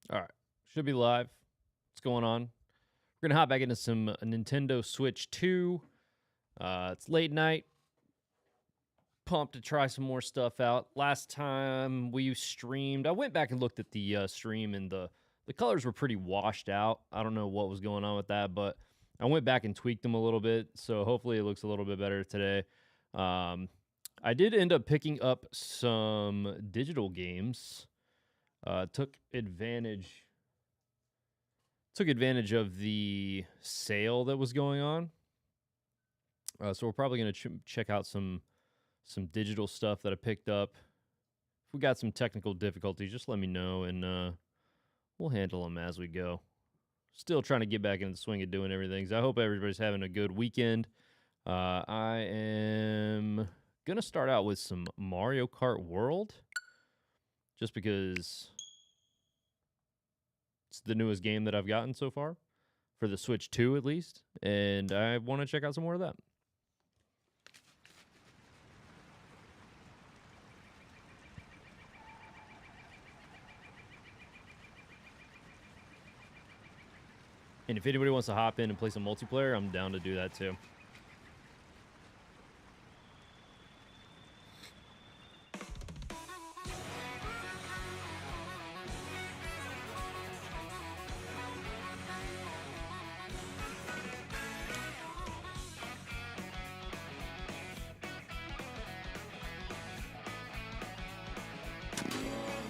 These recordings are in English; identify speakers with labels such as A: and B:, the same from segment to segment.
A: All right. Should be live. What's going on? We're going to hop back into some Nintendo Switch 2. It's late night. Pumped to try some more stuff out. Last time we streamed, I went back and looked at the stream, and the colors were pretty washed out. I don't know what was going on with that, but I went back and tweaked them a little bit, so hopefully it looks a little bit better today. I did end up picking up some digital games. Took advantage of the sale that was going on. So we're probably going to check out some digital stuff that I picked up. If we got some technical difficulties, just let me know, and we'll handle them as we go. Still trying to get back into the swing of doing everything. So I hope everybody's having a good weekend. I am going to start out with some Mario Kart World, just because it's the newest game that I've gotten so far, for the Switch 2 at least, and I want to check out some more of that. And if anybody wants to hop in and play some multiplayer, I'm down to do that too.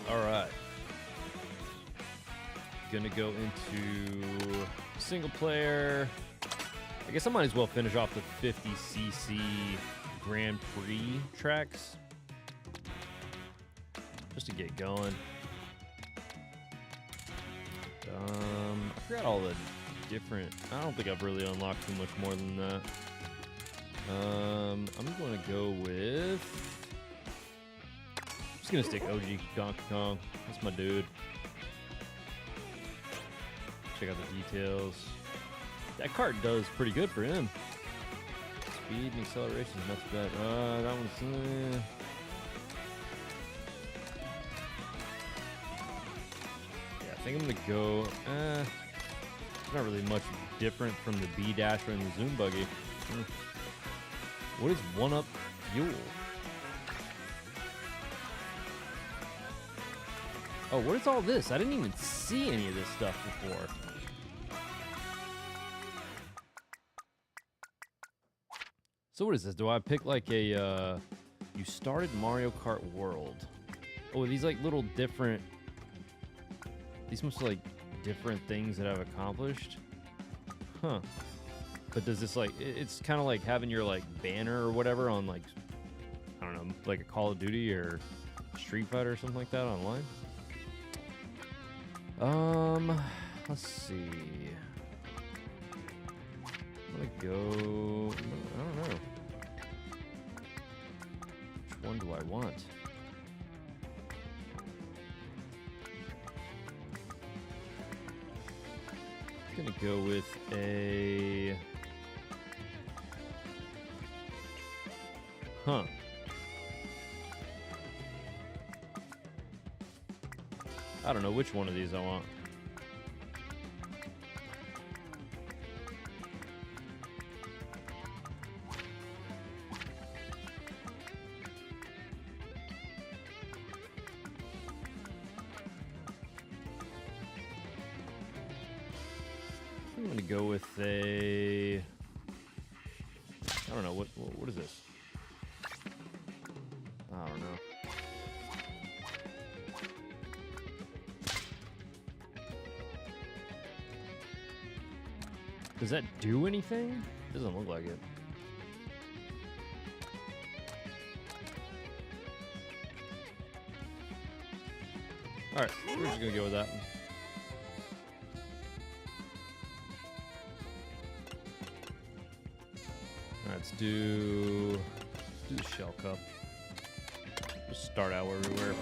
A: All right. Gonna go into single player. I guess I might as well finish off the 50cc Grand Prix tracks, just to get going. I forgot all the different. I don't think I've really unlocked too much more than that. I'm going to go with. I'm just gonna stick OG Donkey Kong. That's my dude. Check out the details. That cart does pretty good for him. Speed and acceleration is not too bad. That one's. Yeah, I think I'm gonna go. It's not really much different from the B Dasher and the Zoom Buggy. What is 1-Up Fuel? Oh, what is all this? I didn't even see any of this stuff before. So what is this? Do I pick like a, you started Mario Kart World. Oh, are these like little different, these must be like different things that I've accomplished? Huh. But does this like, it's kind of like having your like banner or whatever on like, I don't know, like a Call of Duty or Street Fighter or something like that online? Let's see. I'm gonna go, I don't know. Which one do I want? I'm gonna go with a, I don't know which one of these I want. I'm gonna go with a, I don't know, what is this? I don't know. Does that do anything? Doesn't look like it. Alright, we're just gonna go with that. Alright, let's do the Shell Cup. Just start out where we were.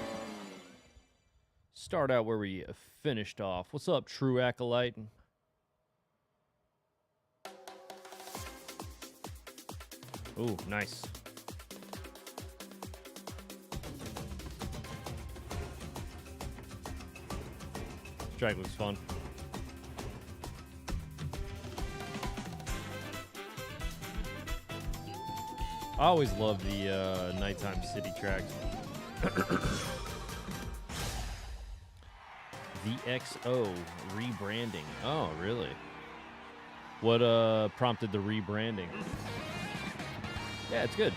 A: Start out where we finished off. What's up, True Acolyte? Ooh, nice. Track looks fun. I always love the nighttime city tracks. The XO rebranding. Oh, really? What prompted the rebranding? Yeah, it's good.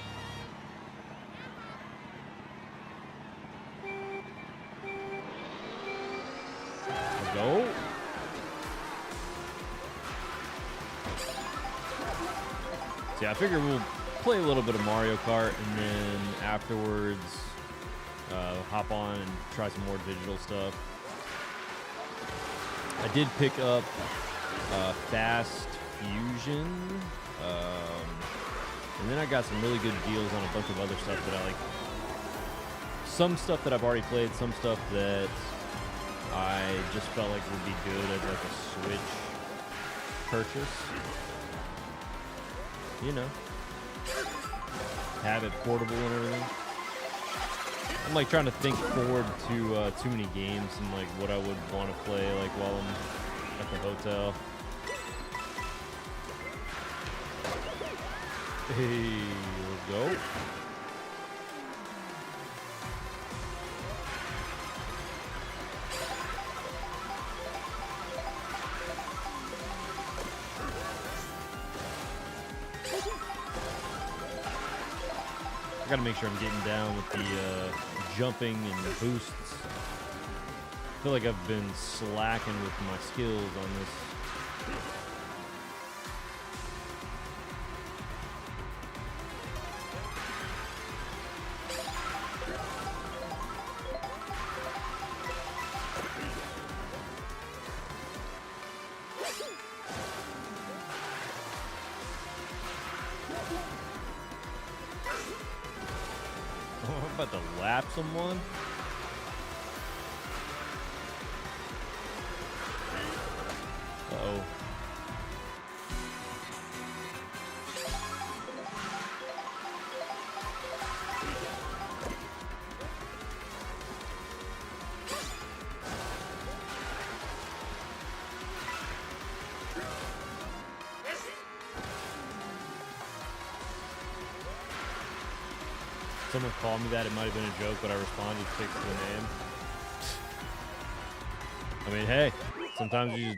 A: Let's go. So yeah, I figure we'll play a little bit of Mario Kart and then afterwards hop on and try some more digital stuff. I did pick up Fast Fusion, and then I got some really good deals on a bunch of other stuff that I like. Some stuff that I've already played, some stuff that I just felt like would be good as like a Switch purchase. You know, have it portable and everything. I'm like trying to think forward to too many games and like what I would want to play like while I'm at the hotel. Hey, let's go. I gotta make sure I'm getting down with the jumping and the boosts. I feel like I've been slacking with my skills on this. I'm about to lap someone. Uh-oh. Someone called me that. It might have been a joke, but I responded, fix the name. I mean, hey, sometimes you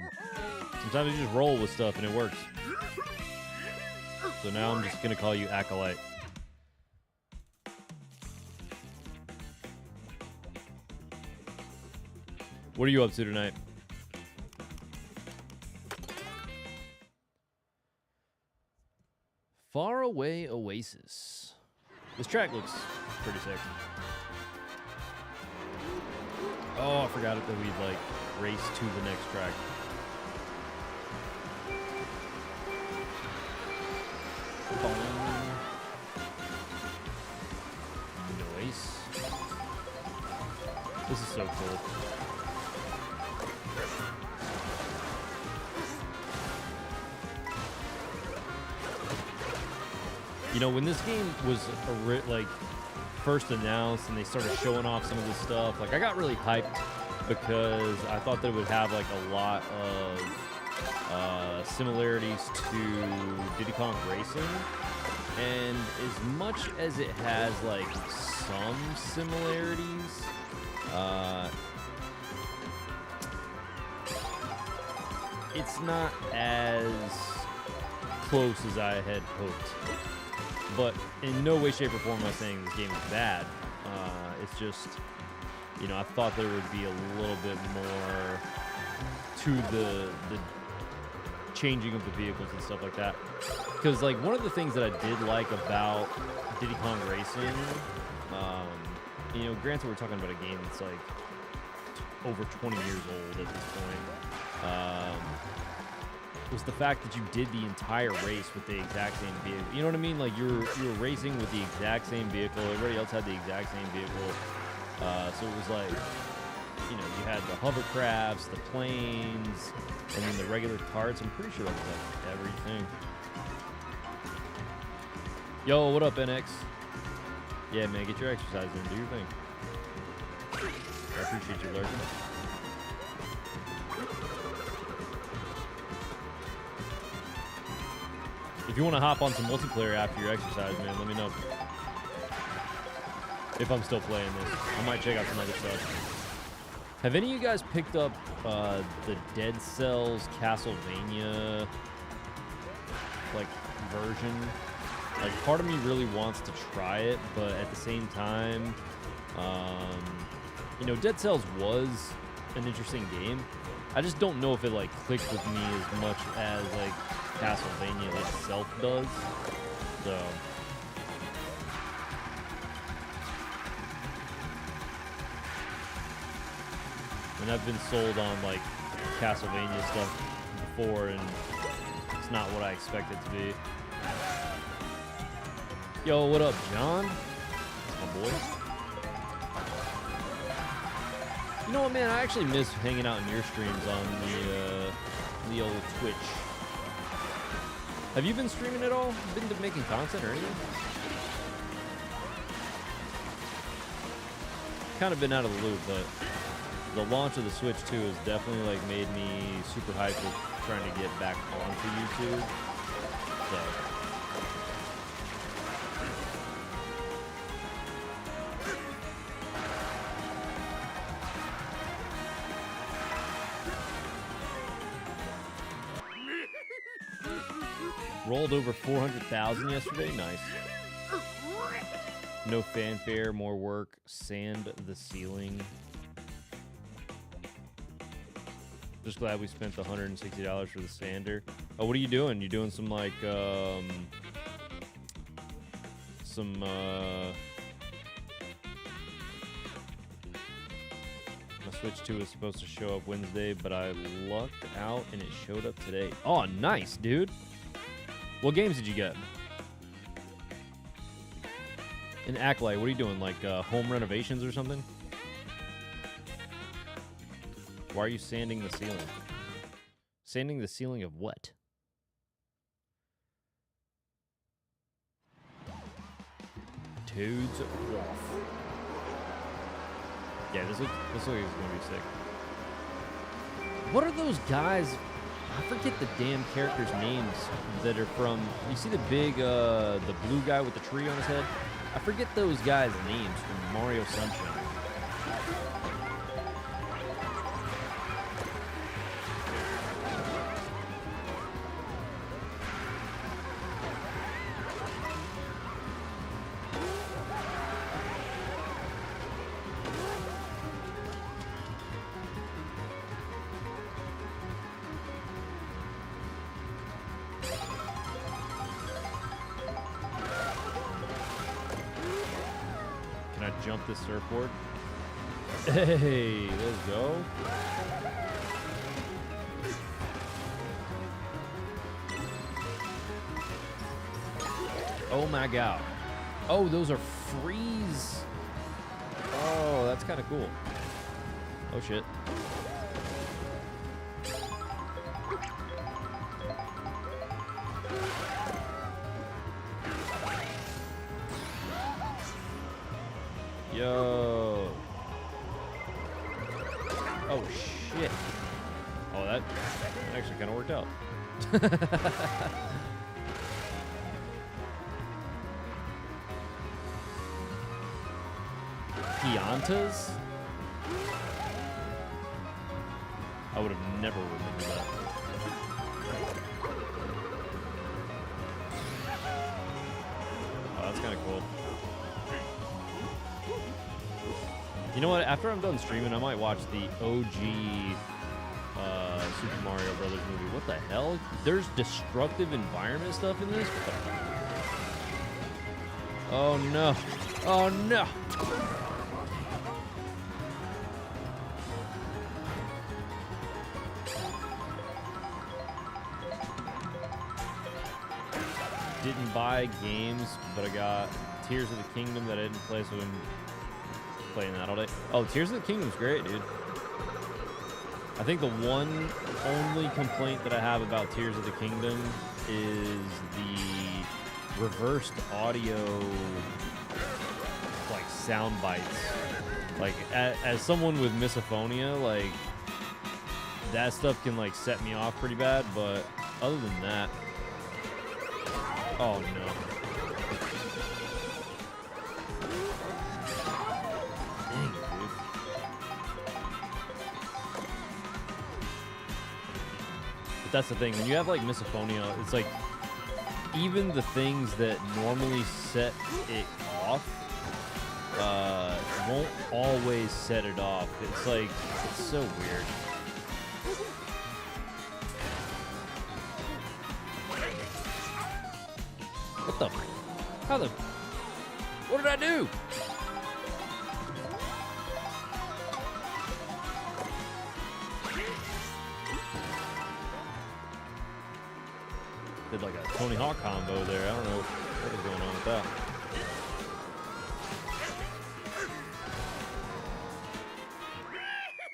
A: just roll with stuff and it works. So now I'm just gonna call you Acolyte. What are you up to tonight? Faraway Oasis. This track looks pretty sick. Oh, I forgot it that we'd like race to the next track. Nice. This is so cool. You know, when this game was like first announced and they started showing off some of this stuff, like I got really hyped because I thought that it would have like a lot of similarities to Diddy Kong Racing. And as much as it has like some similarities, it's not as close as I had hoped. But in no way, shape, or form am I saying this game is bad. It's just, you know, I thought there would be a little bit more to the changing of the vehicles and stuff like that. Because, like, one of the things that I did like about Diddy Kong Racing, you know, granted we're talking about a game that's, like, over 20 years old at this point, was the fact that you did the entire race with the exact same vehicle. You know what I mean? Like, you were racing with the exact same vehicle. Everybody else had the exact same vehicle. So it was like, you know, you had the hovercrafts, the planes, and then the regular carts. I'm pretty sure that was like everything. Yo, what up, NX? Yeah, man, get your exercise in. Do your thing. I appreciate you lurking. If you want to hop on some multiplayer after your exercise, man, let me know. If I'm still playing this, I might check out some other stuff. Have any of you guys picked up the Dead Cells Castlevania like version? Like, part of me really wants to try it, but at the same time, you know, Dead Cells was an interesting game. I just don't know if it like clicked with me as much as like Castlevania itself does. So. And I've been sold on like Castlevania stuff before, and it's not what I expect it to be. Yo, what up, John? That's my boy. You know what, man? I actually miss hanging out in your streams on the old Twitch. Have you been streaming at all? Been making content or anything? Kind of been out of the loop, but the launch of the Switch 2 has definitely like made me super hyped with trying to get back onto YouTube. So. Rolled over 400,000 yesterday. Nice. No fanfare, more work. Sand the ceiling. Just glad we spent the $160 for the sander. Oh, what are you doing? You doing some like my Switch 2 was supposed to show up Wednesday, but I lucked out and it showed up today. Oh, nice, dude. What games did you get? In Acolyte, what are you doing? Like home renovations or something? Why are you sanding the ceiling? Sanding the ceiling of what? Toads off. Yeah, this looks like it's gonna be sick. What are those guys? I forget the damn characters' names that are from. You see the big, the blue guy with the tree on his head? I forget those guys' names from Mario Sunshine. Jump this surfboard. Hey, let's go. Oh my god. Oh, those are freeze. Oh, that's kind of cool. Oh shit. Yo. Oh, shit. Oh, that actually kind of worked out. Piantas? I would have never remembered that. Oh, that's kind of cool. You know what? After I'm done streaming, I might watch the OG Super Mario Brothers movie. What the hell? There's destructive environment stuff in this? Oh no. Oh no. Didn't buy games, but I got Tears of the Kingdom that I didn't play, so I'm playing that all day. Oh, Tears of the Kingdom's great, dude. I think the one only complaint that I have about Tears of the Kingdom is the reversed audio, like, sound bites. Like, as someone with misophonia, like, that stuff can like set me off pretty bad, but other than that, oh no. Dang, dude. But that's the thing, when you have like misophonia, it's like even the things that normally set it off won't always set it off. It's like, it's so weird. What the? How the? What did I do? Did like a Tony Hawk combo there. I don't know what is going on with that.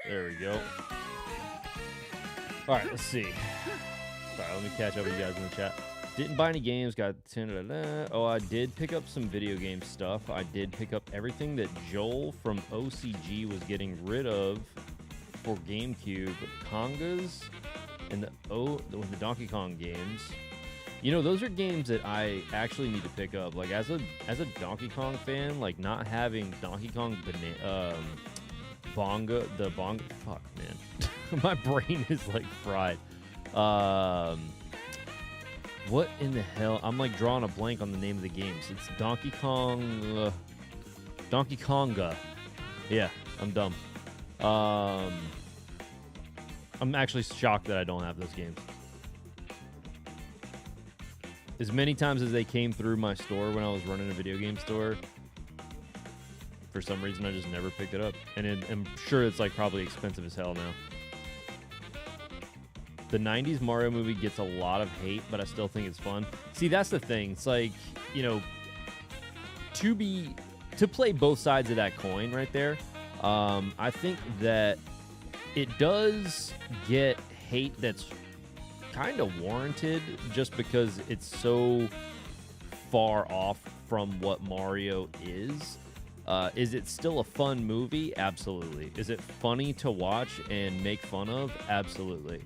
A: There we go. All right, let's see. Sorry, let me catch up with you guys in the chat. Didn't buy any games, got 10. Oh, I did pick up some video game stuff. I did pick up everything that Joel from OCG was getting rid of for GameCube. Congas and the Donkey Kong games. You know, those are games that I actually need to pick up. Like, as a Donkey Kong fan, like, not having Donkey Kong Bonga, fuck, man. My brain is, like, fried. What in the hell? I'm, like, drawing a blank on the name of the games. It's Donkey Kong, Donkey Konga. Yeah, I'm dumb. I'm actually shocked that I don't have those games. As many times as they came through my store when I was running a video game store, for some reason I just never picked it up. And I'm sure it's like probably expensive as hell now. The 90s Mario movie gets a lot of hate, but I still think it's fun. See, that's the thing. It's like, you know, to play both sides of that coin right there, I think that it does get hate that's kind of warranted just because it's so far off from what Mario is. Is it still a fun movie? Absolutely. Is it funny to watch and make fun of? Absolutely.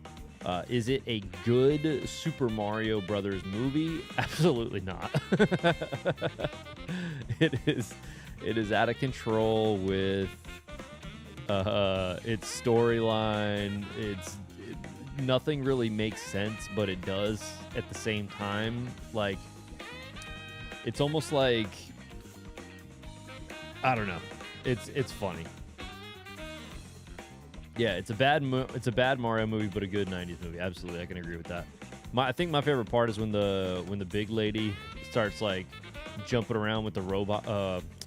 A: Is it a good Super Mario Brothers movie? Absolutely not. It is out of control with its storyline. Nothing really makes sense, but it does at the same time. Like, it's almost like, I don't know. It's funny. Yeah, it's a bad Mario movie, but a good 90s movie. Absolutely, I can agree with that. I think my favorite part is when the big lady starts like jumping around with the robot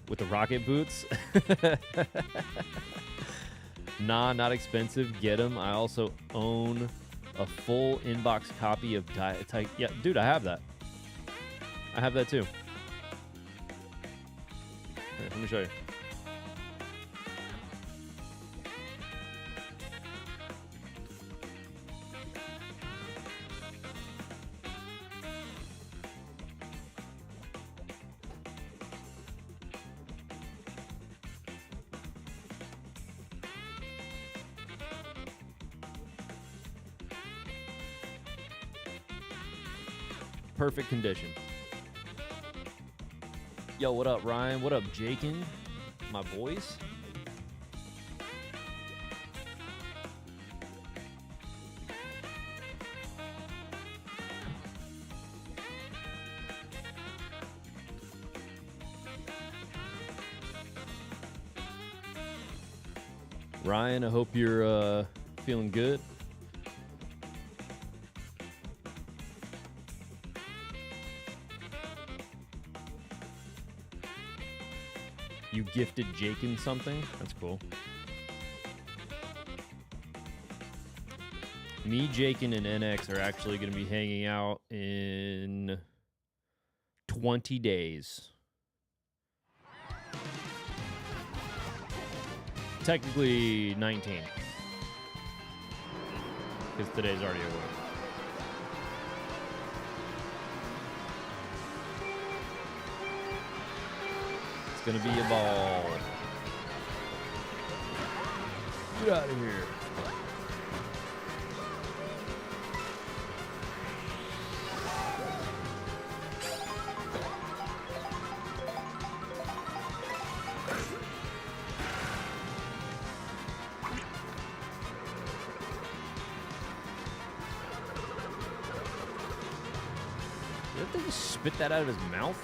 A: with the rocket boots. Nah, not expensive. Get them. I also own a full inbox copy of Yeah, dude, I have that. I have that too. Here, let me show you. Perfect condition. Yo, what up, Ryan? What up, Jakin? My boys? Ryan, I hope you're feeling good. You gifted Jakin something? That's cool. Me, Jakin, and NX are actually going to be hanging out in 20 days. Technically 19. Because today's already over. Gonna be a ball. Get out of here. he just spit that out of his mouth?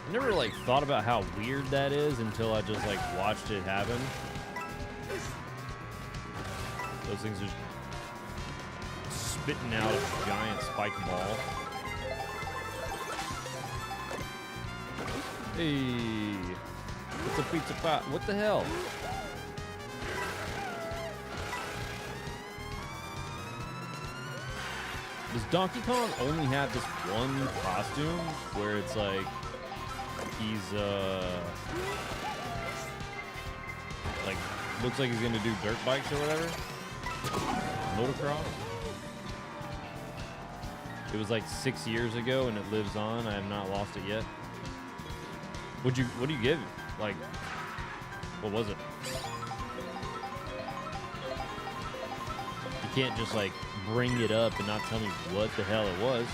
A: I never like thought about how weird that is until I just like watched it happen. Those things are spitting out a giant spike ball. Hey, it's a pizza pot. What the hell? Does Donkey Kong only have this one costume where it's like he's like looks like he's gonna do dirt bikes or whatever? Motocross? It was like 6 years ago and it lives on. I have not lost it yet. What do you give it? Like, what was it? You can't just like bring it up and not tell me what the hell it was.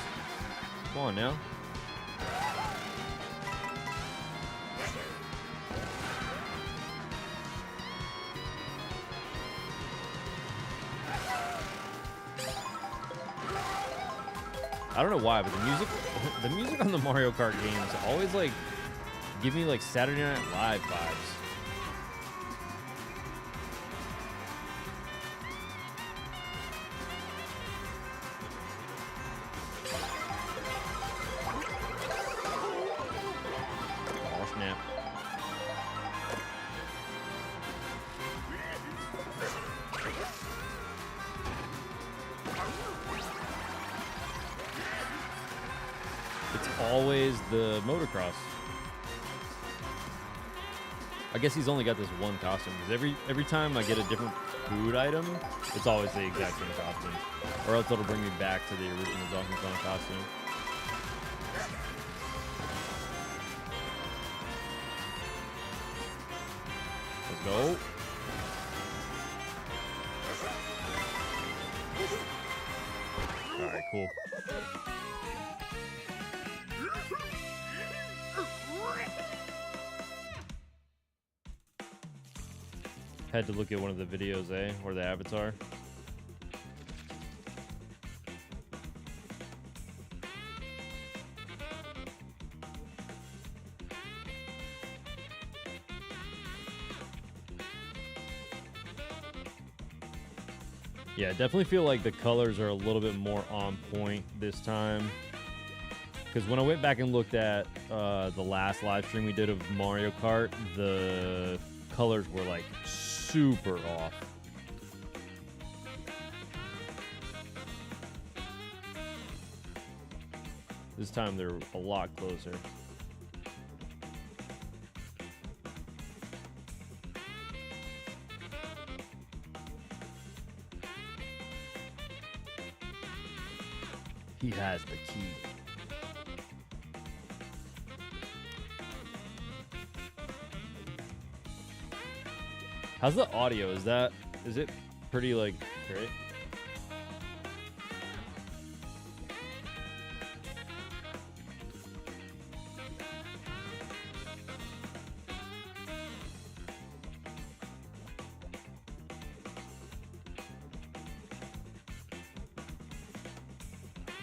A: Come on now. I don't know why, but the music on the Mario Kart games always like give me like Saturday Night Live vibes. Oh snap. It's always the motocross. I guess he's only got this one costume because every time I get a different food item, it's always the exact same costume. Or else it'll bring me back to the original Donkey Kong costume. Let's go. Alright, cool. Had to look at one of the videos, or the avatar. Yeah, I definitely feel like the colors are a little bit more on point this time. Because when I went back and looked at the last live stream we did of Mario Kart, the colors were like super off. This time they're a lot closer. He has the key. How's the audio? Is it pretty like great?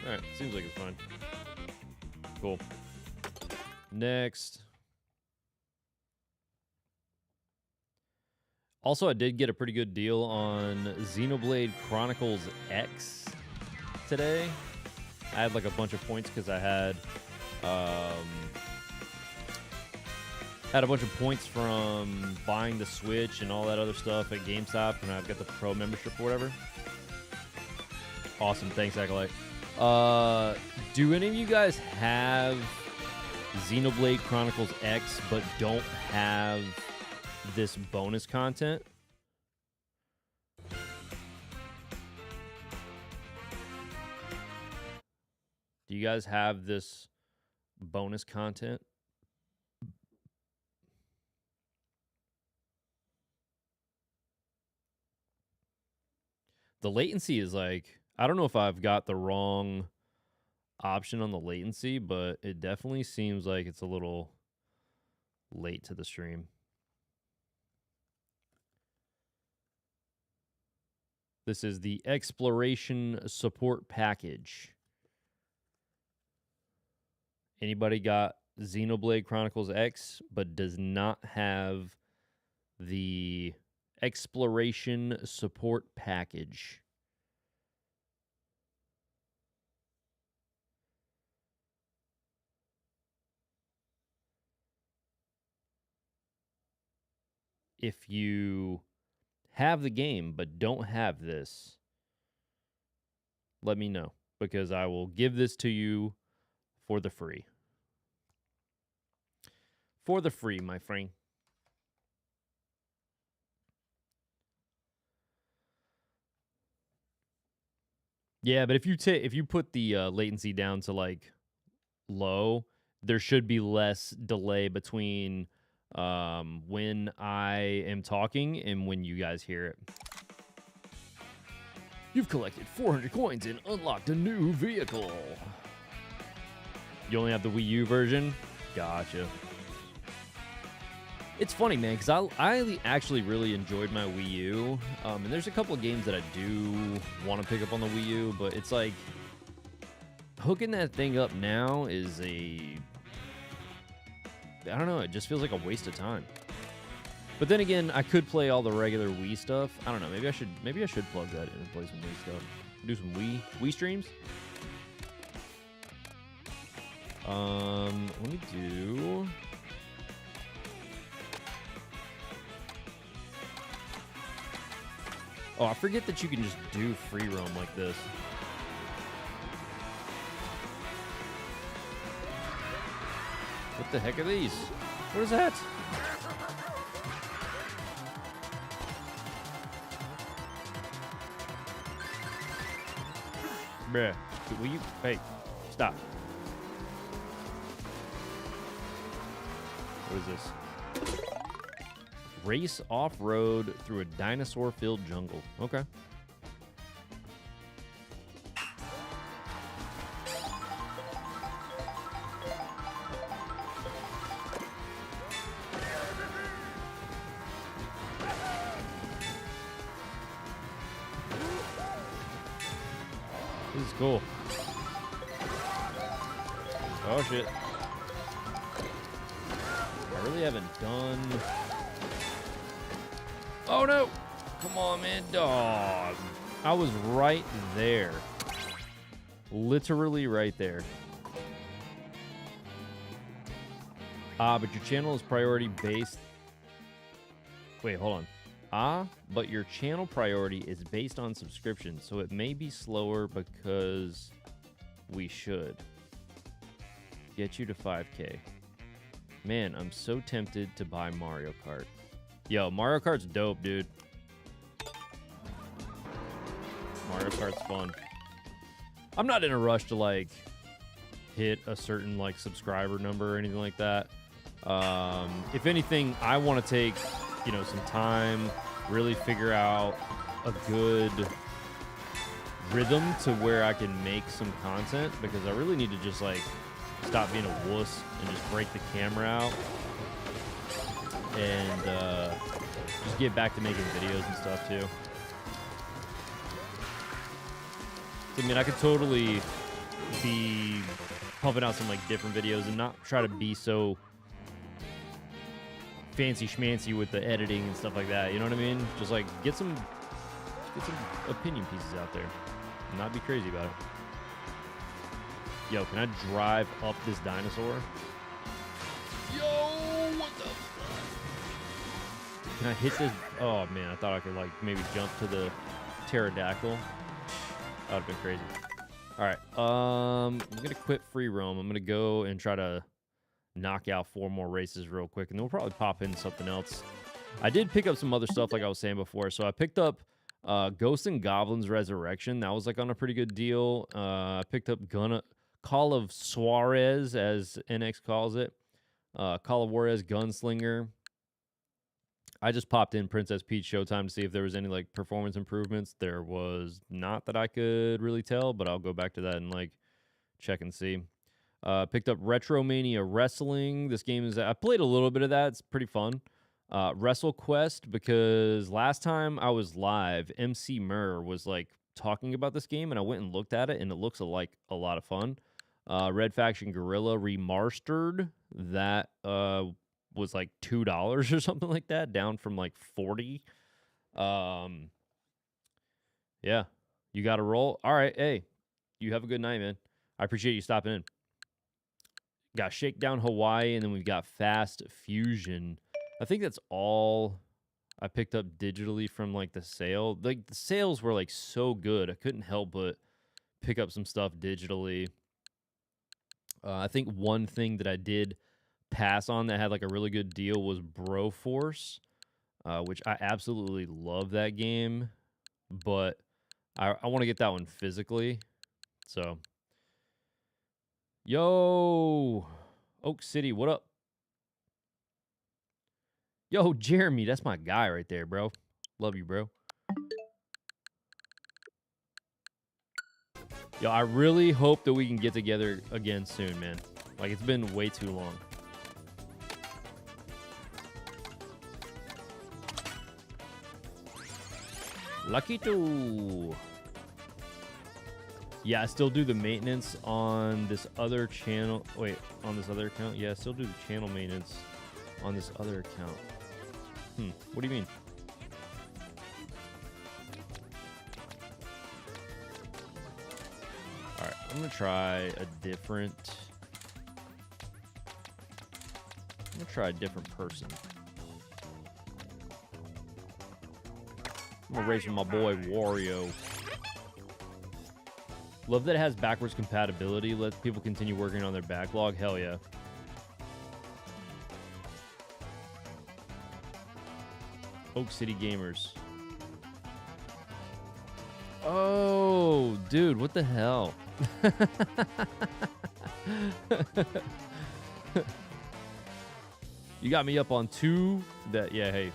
A: All right, seems like it's fine. Cool. Next. Also, I did get a pretty good deal on Xenoblade Chronicles X today. I had like a bunch of points because I had a bunch of points from buying the Switch and all that other stuff at GameStop, and I've got the Pro membership or whatever. Awesome, thanks, Acolyte. Do any of you guys have Xenoblade Chronicles X but don't have this bonus content? Do you guys have this bonus content? The latency is like, I don't know if I've got the wrong option on the latency, but it definitely seems like it's a little late to the stream. This is the Exploration Support Package. Anybody got Xenoblade Chronicles X but does not have the Exploration Support Package? If you have the game but don't have this, let me know, because I will give this to you for the free. For the free, my friend. Yeah, but if you put the latency down to like low, there should be less delay between when I am talking and when you guys hear it. You've collected 400 coins and unlocked a new vehicle. You only have the Wii U version? Gotcha. It's funny, man, because I actually really enjoyed my Wii U. And there's a couple of games that I do want to pick up on the Wii U, but it's like hooking that thing up now is I don't know, it just feels like a waste of time. But then again, I could play all the regular Wii stuff. I don't know, maybe I should plug that in and play some Wii stuff. Do some Wii streams. Let me do... Oh, I forget that you can just do free roam like this. What the heck are these? What is that? Bruh. Will you? Hey, stop. What is this? Race off-road through a dinosaur-filled jungle. Okay. This is cool. Oh, shit. I really haven't done... Oh, no. Come on, man. Dog. I was right there. Literally right there. But your channel is priority based. Wait, hold on. But your channel priority is based on subscription, so it may be slower because we should get you to 5K. Man, I'm so tempted to buy Mario Kart. Yo, Mario Kart's dope, dude. Mario Kart's fun. I'm not in a rush to, like, hit a certain, like, subscriber number or anything like that. If anything, I want to take, you know, some time, really figure out a good rhythm to where I can make some content, because I really need to just, like, stop being a wuss and just break the camera out and just get back to making videos and stuff too. I mean, I could totally be pumping out some like different videos and not try to be so fancy schmancy with the editing and stuff like that. You know what I mean? Just like get some opinion pieces out there and not be crazy about it. Yo, can I drive up this dinosaur? Yo, what the fuck? Can I hit this? Oh, man, I thought I could, like, maybe jump to the pterodactyl. That would have been crazy. All right, I'm going to quit free roam. I'm going to go and try to knock out 4 more races real quick, and then we'll probably pop in something else. I did pick up some other stuff, like I was saying before. So I picked up Ghosts and Goblins Resurrection. That was, like, on a pretty good deal. I picked up Call of Suarez, as NX calls it. Call of Juarez Gunslinger. I just popped in Princess Peach Showtime to see if there was any like performance improvements. There was not that I could really tell, but I'll go back to that and like check and see. Picked up Retromania Wrestling. This game I played a little bit of that. It's pretty fun. WrestleQuest, because last time I was live, MC Murr was like talking about this game, and I went and looked at it, and it looks like a lot of fun. Red Faction Gorilla Remastered, that was like $2 or something like that, down from like 40. Yeah, you got to roll. All right, hey, you have a good night, man. I appreciate you stopping in. Got Shakedown Hawaii, and then we've got Fast Fusion. I think that's all I picked up digitally from like the sale. Like the sales were like so good, I couldn't help but pick up some stuff digitally. I think one thing that I did pass on that had like a really good deal was Broforce, which I absolutely love that game, but I want to get that one physically. So, yo, Oak City, what up? Yo, Jeremy, that's my guy right there, bro. Love you, bro. Yo, I really hope that we can get together again soon, man. Like, it's been way too long. Lucky two. Yeah, I still do the maintenance on this other channel. Wait, on this other account? Yeah, I still do the channel maintenance on this other account. What do you mean? All right, I'm gonna try a different. I'm gonna try a different person. I'm gonna race with my boy Wario. Love that it has backwards compatibility. Let people continue working on their backlog. Hell yeah. Oak City Gamers. Oh, dude, what the hell? You got me up on 2. That, yeah, hey.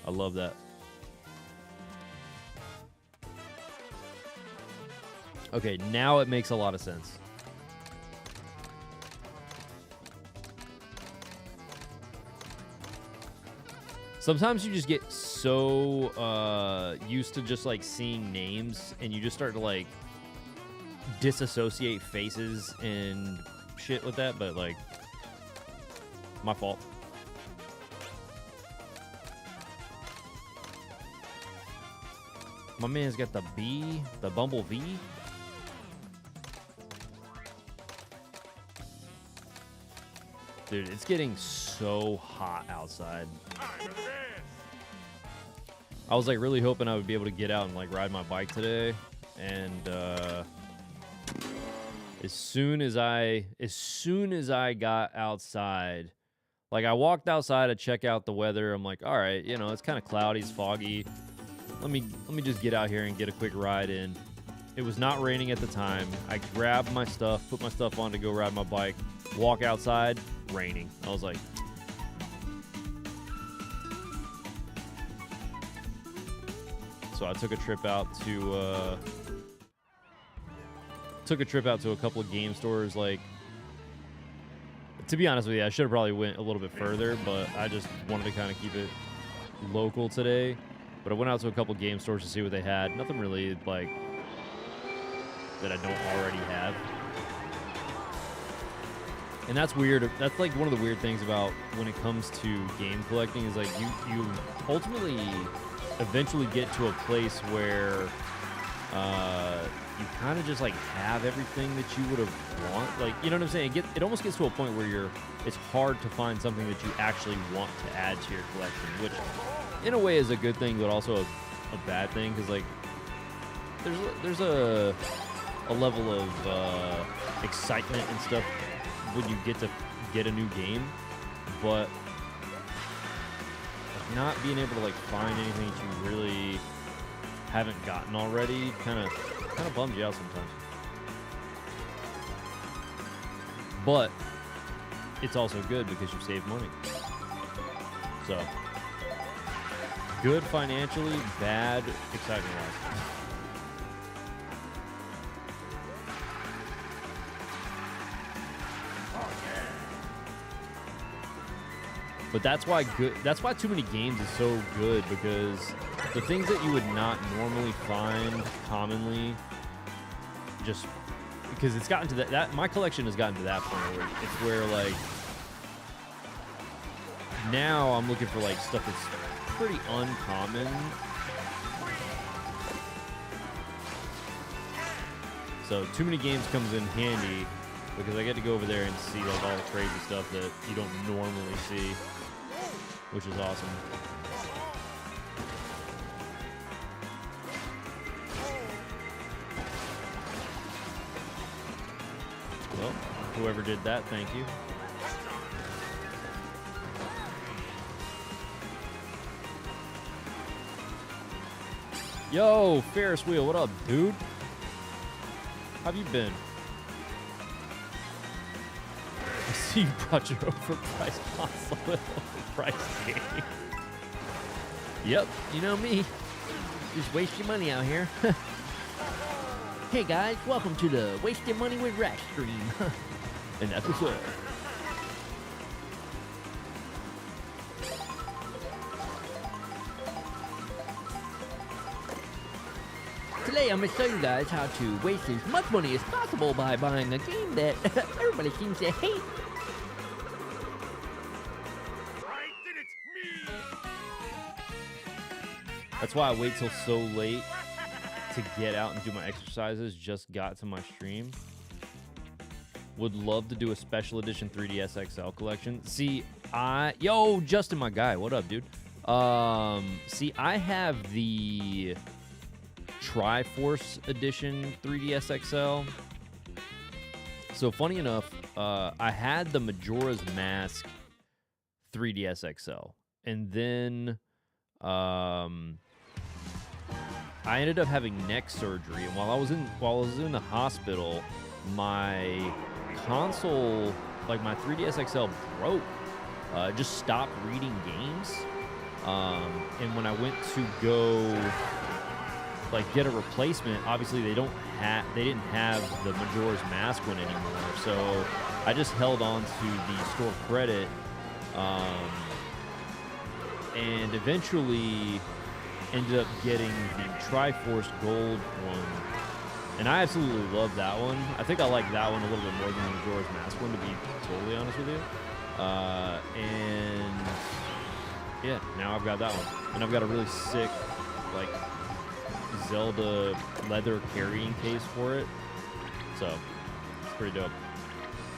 A: I love that. Okay, now it makes a lot of sense. Sometimes you just get so used to just like seeing names, and you just start to like disassociate faces and shit with that, but like, my fault. My man's got the bee, the bumblebee. Dude, it's getting so hot outside. I was like really hoping I would be able to get out and like ride my bike today, and as soon as I got outside, like I walked outside to check out the weather. I'm like, all right, you know, it's kind of cloudy, it's foggy. Let me just get out here and get a quick ride in. It was not raining at the time. I grabbed my stuff, put my stuff on to go ride my bike, walk outside, raining. I was like, so I took a trip out to a couple of game stores. Like, to be honest with you, I should have probably went a little bit further, but I just wanted to kind of keep it local today. But I went out to a couple of game stores to see what they had. Nothing really like that I don't already have. And that's weird. That's like one of the weird things about when it comes to game collecting is like you ultimately eventually get to a place where you kind of just like have everything that you would have want. Like, you know what I'm saying? It almost gets to a point where it's hard to find something that you actually want to add to your collection, which in a way is a good thing, but also a bad thing, because like there's a level of excitement and stuff when you get to get a new game, but not being able to like find anything that you really haven't gotten already kind of bums you out sometimes. But it's also good because you save money. So good financially, bad excitement-wise. But that's why Too Many Games is so good, because the things that you would not normally find commonly, just because it's gotten to that my collection has gotten to that point where it's where like now I'm looking for like stuff that's pretty uncommon. So Too Many Games comes in handy because I get to go over there and see like all the crazy stuff that you don't normally see, which is awesome. Well, whoever did that, thank you. Yo, Ferris Wheel, what up, dude? How have you been? I see you brought your overpriced console with overpriced game. Yep, you know me. Just waste your money out here. Hey guys, welcome to the Waste Your Money with Rax stream. And that's what's up. Today I'm going to show you guys how to waste as much money as possible by buying a game that everybody seems to hate.
B: I did it! Me!
A: That's why I wait till so late to get out and do my exercises. Just got to my stream. Would love to do a special edition 3DS XL collection. See, yo, Justin, my guy, what up, dude? See, I have the Triforce edition 3DS XL. So funny enough, I had the Majora's Mask 3DS XL, and then I ended up having neck surgery, and while I was in the hospital, my console, like my 3DS XL, broke. Just stopped reading games, and when I went to go like get a replacement, obviously they didn't have the Majora's Mask one anymore, so I just held on to the store credit, and eventually ended up getting the Triforce Gold one, and I absolutely love that one. I think I like that one a little bit more than the Majora's Mask one, to be totally honest with you. And yeah, now I've got that one, and I've got a really sick like Zelda leather carrying case for it, so it's pretty dope.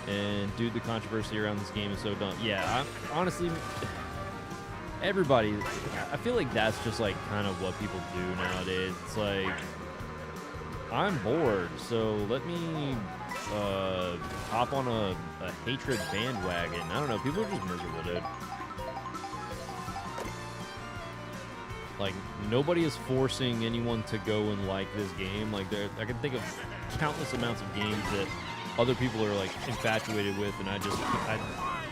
A: And dude, the controversy around this game is so dumb. Yeah, honestly, everybody, I feel like that's just like kind of what people do nowadays. It's like, I'm bored, so let me hop on a hatred bandwagon. I don't know, people are just miserable, dude. Like, nobody is forcing anyone to go and like this game. Like, I can think of countless amounts of games that other people are like infatuated with, and I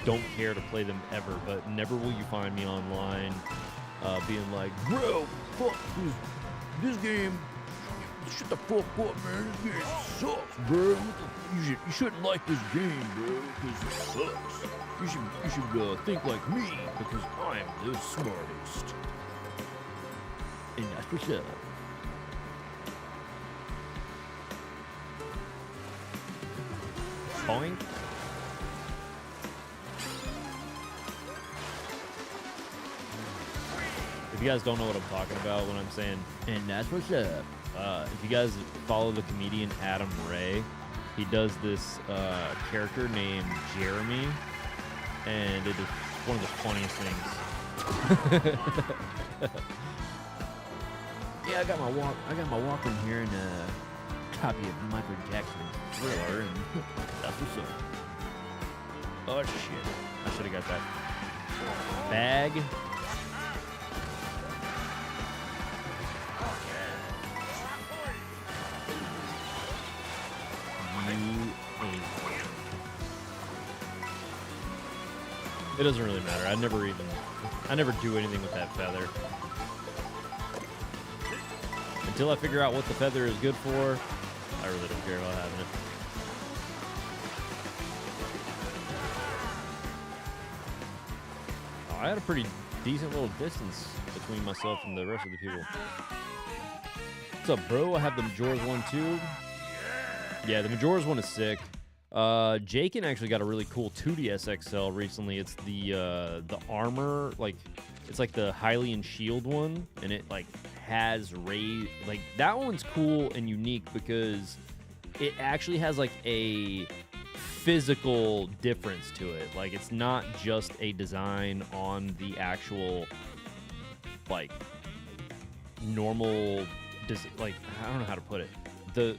A: don't care to play them ever. But never will you find me online being like, bro, fuck this game. Shut the fuck up, man. This game sucks, bro. You shouldn't like this game, bro, because it sucks. You should think like me, because I'm the smartest. And that's what's up. Boing. If you guys don't know what I'm talking about when I'm saying, and that's what's up. If you guys follow the comedian Adam Ray, he does this character named Jeremy, and it is one of the funniest things. Yeah, I got my Walkman here and a copy of Michael Jackson's Thriller, and that's what's up. Oh shit! I should have got that bag. It doesn't really matter. I never do anything with that feather. Until I figure out what the feather is good for, I really don't care about having it. Oh, I had a pretty decent little distance between myself and the rest of the people. What's up, bro? I have the Majora's one too. Yeah, the Majora's one is sick. Jakin actually got a really cool 2DS XL recently. It's the armor, like it's like the Hylian shield one, and it like has raised, like that one's cool and unique because it actually has like a physical difference to it. Like it's not just a design on the actual like normal like I don't know how to put it. The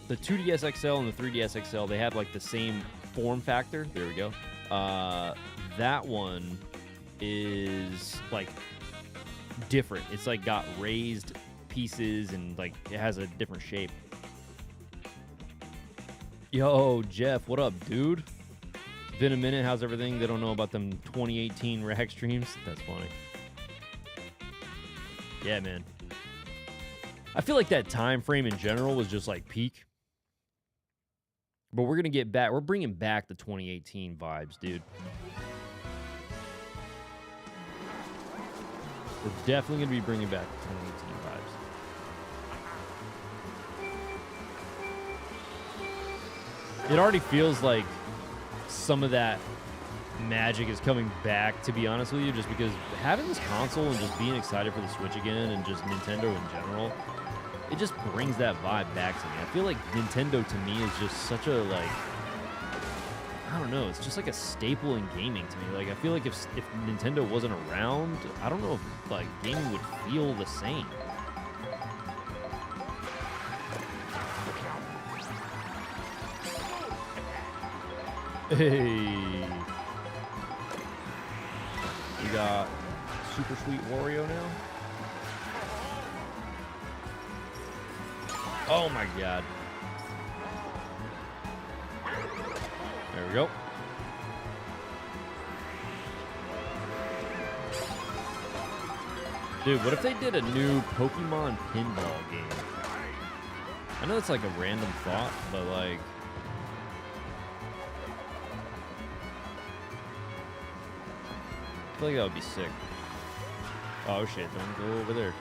A: 2DS XL and the 3DS XL, they have like the same form factor. There we go. That one is like different. It's like got raised pieces and like it has a different shape. Yo, Jeff, what up, dude? Been a minute. How's everything? They don't know about them 2018 Rack streams. That's funny. Yeah, man. I feel like that time frame in general was just like peak. But we're going to get back. We're bringing back the 2018 vibes, dude. We're definitely going to be bringing back the 2018 vibes. It already feels like some of that magic is coming back, to be honest with you, just because having this console and just being excited for the Switch again and just Nintendo in general, it just brings that vibe back to me. I feel like Nintendo to me is just such a, like, I don't know, it's just like a staple in gaming to me. Like, I feel like if Nintendo wasn't around, I don't know if, like, gaming would feel the same. Hey. You got Super Sweet Wario now? Oh my god. There we go. Dude, what if they did a new Pokemon pinball game? I know it's like a random thought, but like... I feel like that would be sick. Oh shit, don't go over there.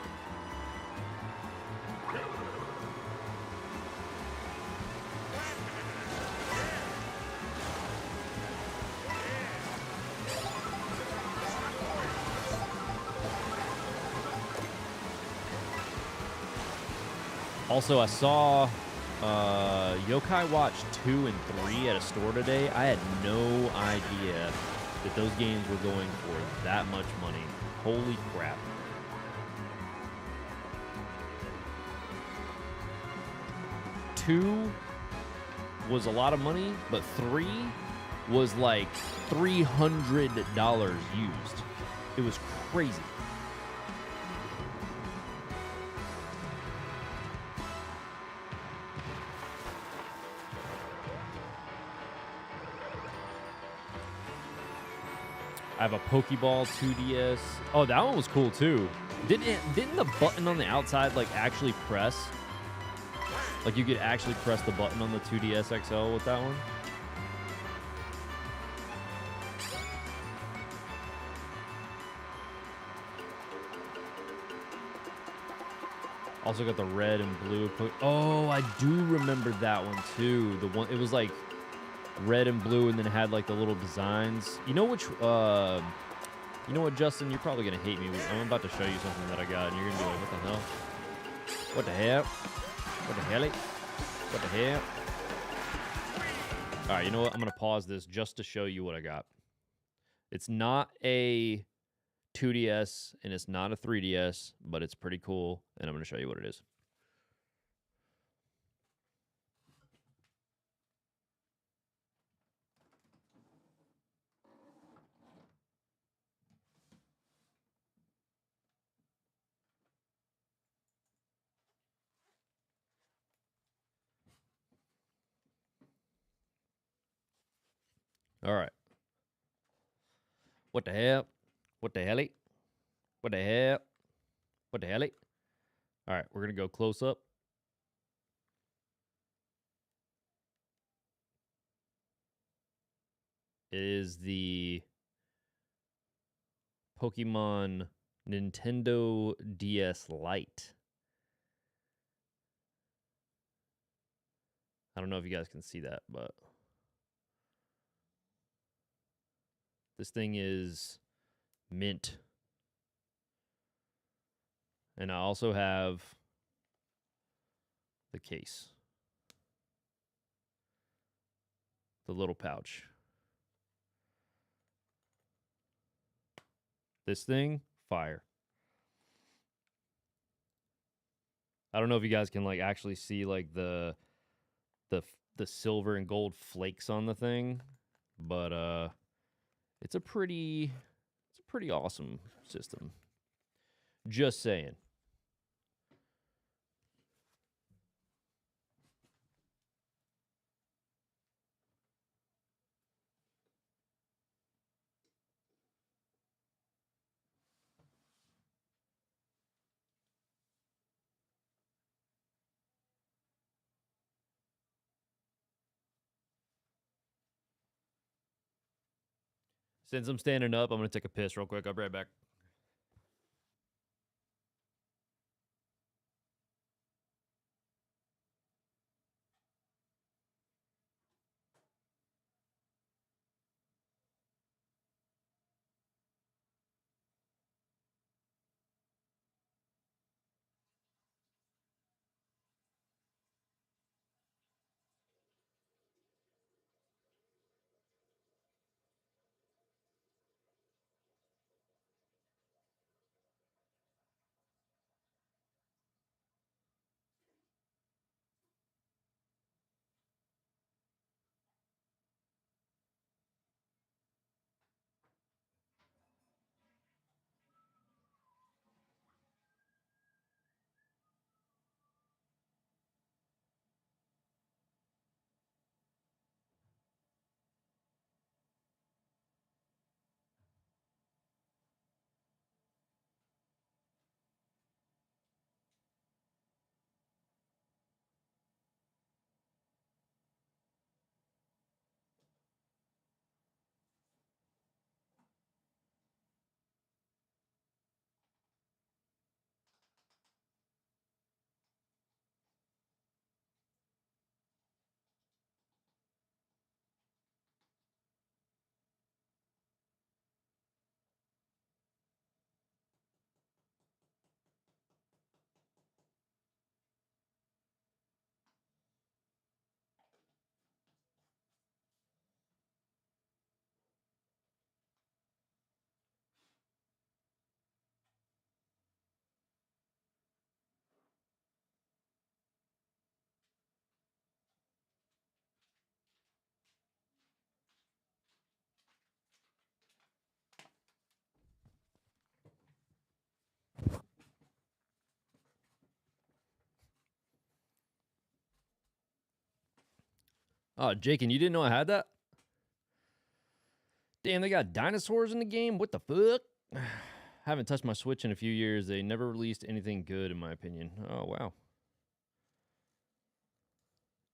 A: Also, I saw Yokai Watch 2 and 3 at a store today. I had no idea that those games were going for that much money. Holy crap. Two was a lot of money, but 3 was like $300 used. It was crazy. I have a Pokeball 2DS. Oh, that one was cool too. Didn't the button on the outside like actually press? Like you could actually press the button on the 2DS XL with that one? Also got the red and blue. Oh, I do remember that one too. The one, it was like red and blue, and then it had like the little designs. You know which? You know what, Justin? You're probably gonna hate me. I'm about to show you something that I got, and you're gonna be like, "What the hell? What the hell? What the hell? What the hell?" All right, you know what? I'm gonna pause this just to show you what I got. It's not a 2DS and it's not a 3DS, but it's pretty cool, and I'm gonna show you what it is. All right. What the hell? What the hell? What the hell? What the hell? All right, we're going to go close up. It is the Pokemon Nintendo DS Lite. I don't know if you guys can see that, but this thing is mint. And I also have the case, the little pouch. This thing, fire. I don't know if you guys can like actually see like the silver and gold flakes on the thing, but it's a pretty awesome system. Just saying. Since I'm standing up, I'm going to take a piss real quick. I'll be right back. Oh, Jake, and you didn't know I had that? Damn, they got dinosaurs in the game? What the fuck? Haven't touched my Switch in a few years. They never released anything good, in my opinion. Oh, wow.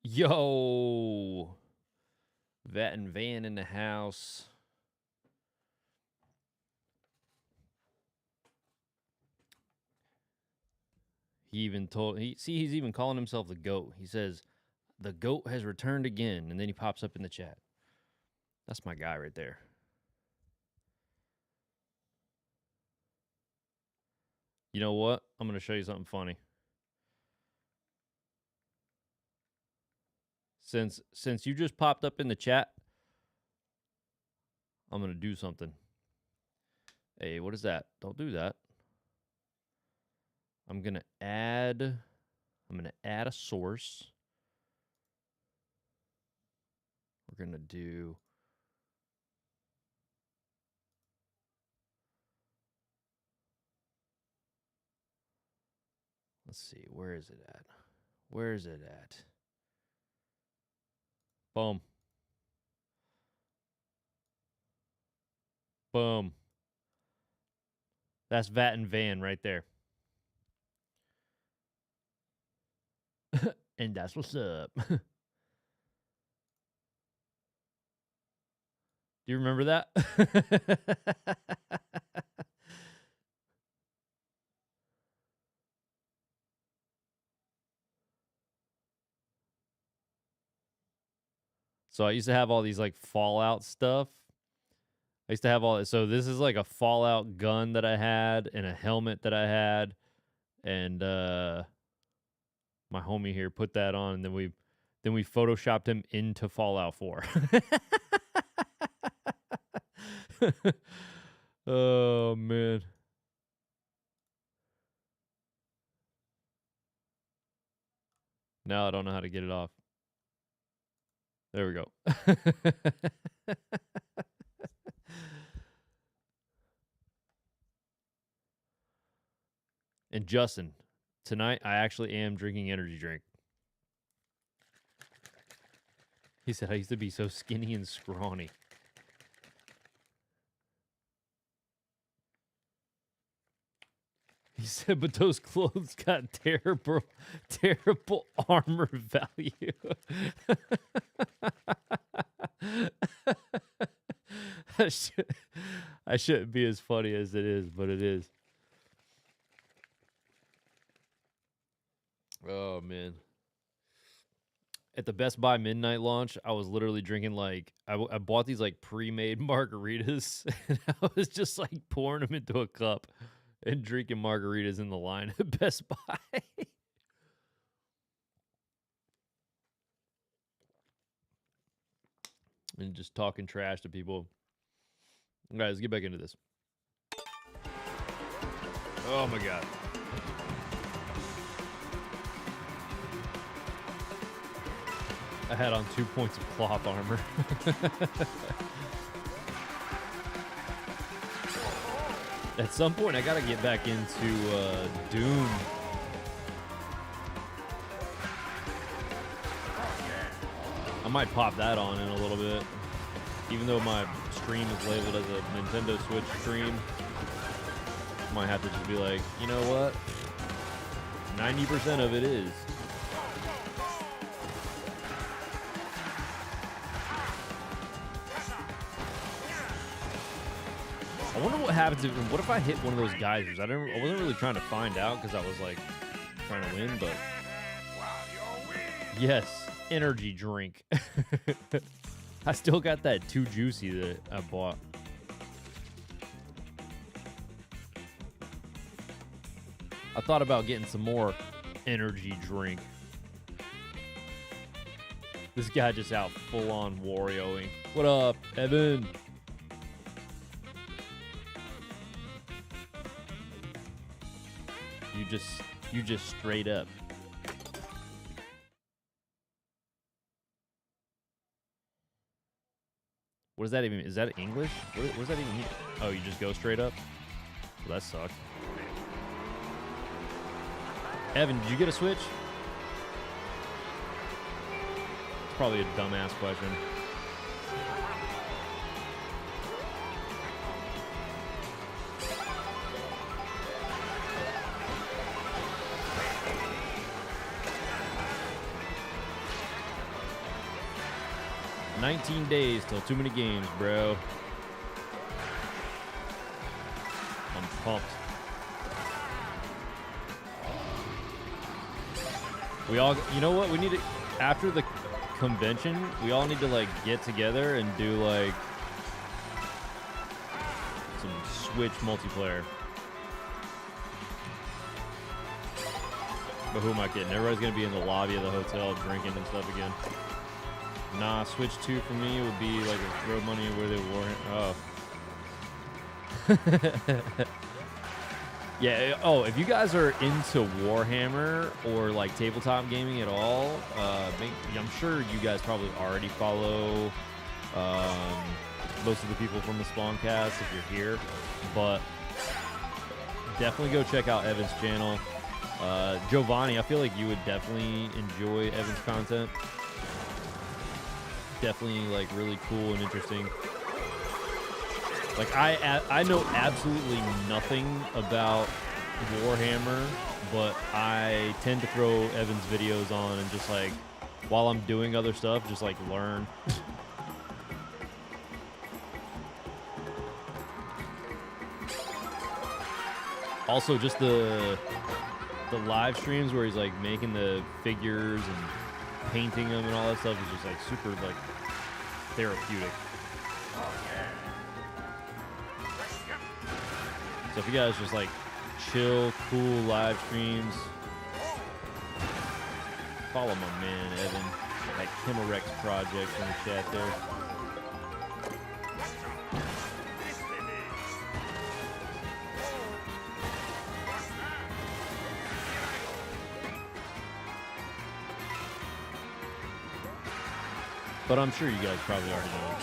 A: Yo! Vat and Van in the house. He even told... he's even calling himself the GOAT. He says, the GOAT has returned again. And then he pops up in the chat. That's my guy right there. You know what? I'm going to show you something funny. Since you just popped up in the chat, I'm going to do something. Hey, what is that? Don't do that. I'm going to add a source. We're going to do let's see, where is it at? Where is it at? Boom. Boom. That's Vat and Van right there. And that's what's up. Do you remember that? So I used to have all these like Fallout stuff. I used to have all this. So this is like a Fallout gun that I had and a helmet that I had. And my homie here put that on, and then we photoshopped him into Fallout 4. Oh man. Now I don't know how to get it off. There we go. And Justin, tonight I actually am drinking energy drink. He said I used to be so skinny and scrawny. He said, but those clothes got terrible armor value. I shouldn't be as funny as it is, but it is. Oh, man. At the Best Buy midnight launch, I was literally drinking like, I bought these like pre-made margaritas, and I was just like pouring them into a cup and drinking margaritas in the line at Best Buy. And just talking trash to people. All right, let's get back into this. Oh my God. I had on 2 points of cloth armor. At some point, I gotta get back into Doom. I might pop that on in a little bit. Even though my stream is labeled as a Nintendo Switch stream, I might have to just be like, you know what? 90% of it is. I wonder what happens what if I hit one of those geysers? I wasn't really trying to find out because I was like trying to win, but yes, energy drink. I still got that Too Juicy that I bought. I thought about getting some more energy drink. This guy just out full on Warioing. What up, Evan? You just straight up. What does that even mean? Is that English? What does that even mean? Oh, you just go straight up? Well, that sucks. Evan, did you get a Switch? It's probably a dumbass question. $19 days till too many games, bro. I'm pumped. We all, you know what? We need to, after the convention, we all need to like get together and do like some Switch multiplayer. But who am I kidding? Everybody's gonna be in the lobby of the hotel drinking and stuff again. Nah, Switch 2 for me would be like a throw money where they were. Oh. Yeah, oh, if you guys are into Warhammer or like tabletop gaming at all, I'm sure you guys probably already follow most of the people from the Spawncast if you're here, but definitely go check out Evan's channel. Giovanni, I feel like you would definitely enjoy Evan's content. Definitely like really cool and interesting. Like I know absolutely nothing about Warhammer, but I tend to throw Evan's videos on and just like while I'm doing other stuff, just like learn. Also, just the live streams where he's like making the figures and painting them and all that stuff is just like super like therapeutic. So if you guys just like chill, cool live streams, follow my man Evan at Kimarex Project in the chat there. But I'm sure you guys probably already know.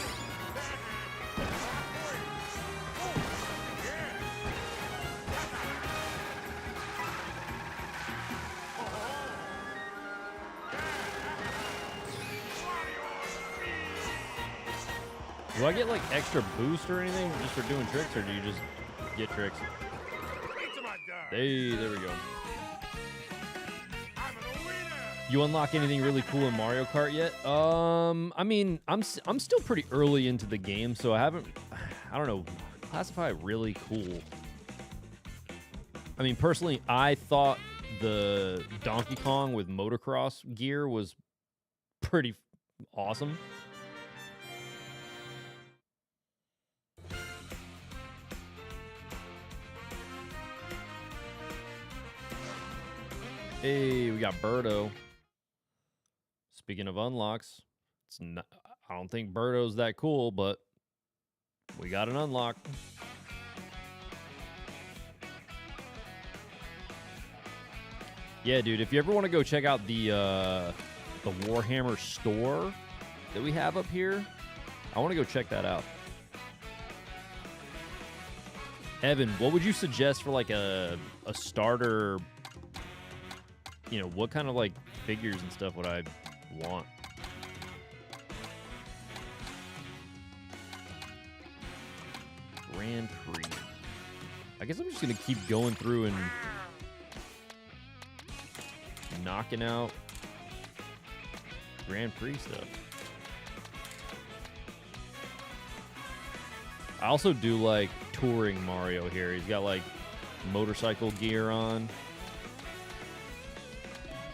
A: Do I get like extra boost or anything just for doing tricks, or do you just get tricks? Hey, there we go. You unlock anything really cool in Mario Kart yet? I mean, I'm still pretty early into the game, so I don't know, classify really cool. I mean, personally, I thought the Donkey Kong with motocross gear was pretty awesome. Hey, we got Birdo. Speaking of unlocks, it's not, I don't think Birdo's that cool, but we got an unlock. Yeah, dude, if you ever want to go check out the Warhammer store that we have up here, I want to go check that out. Evan, what would you suggest for like a starter? You know, what kind of like figures and stuff would I want? Grand Prix. I guess I'm just gonna keep going through and knocking out Grand Prix stuff. I also do like touring Mario here. He's got like motorcycle gear on.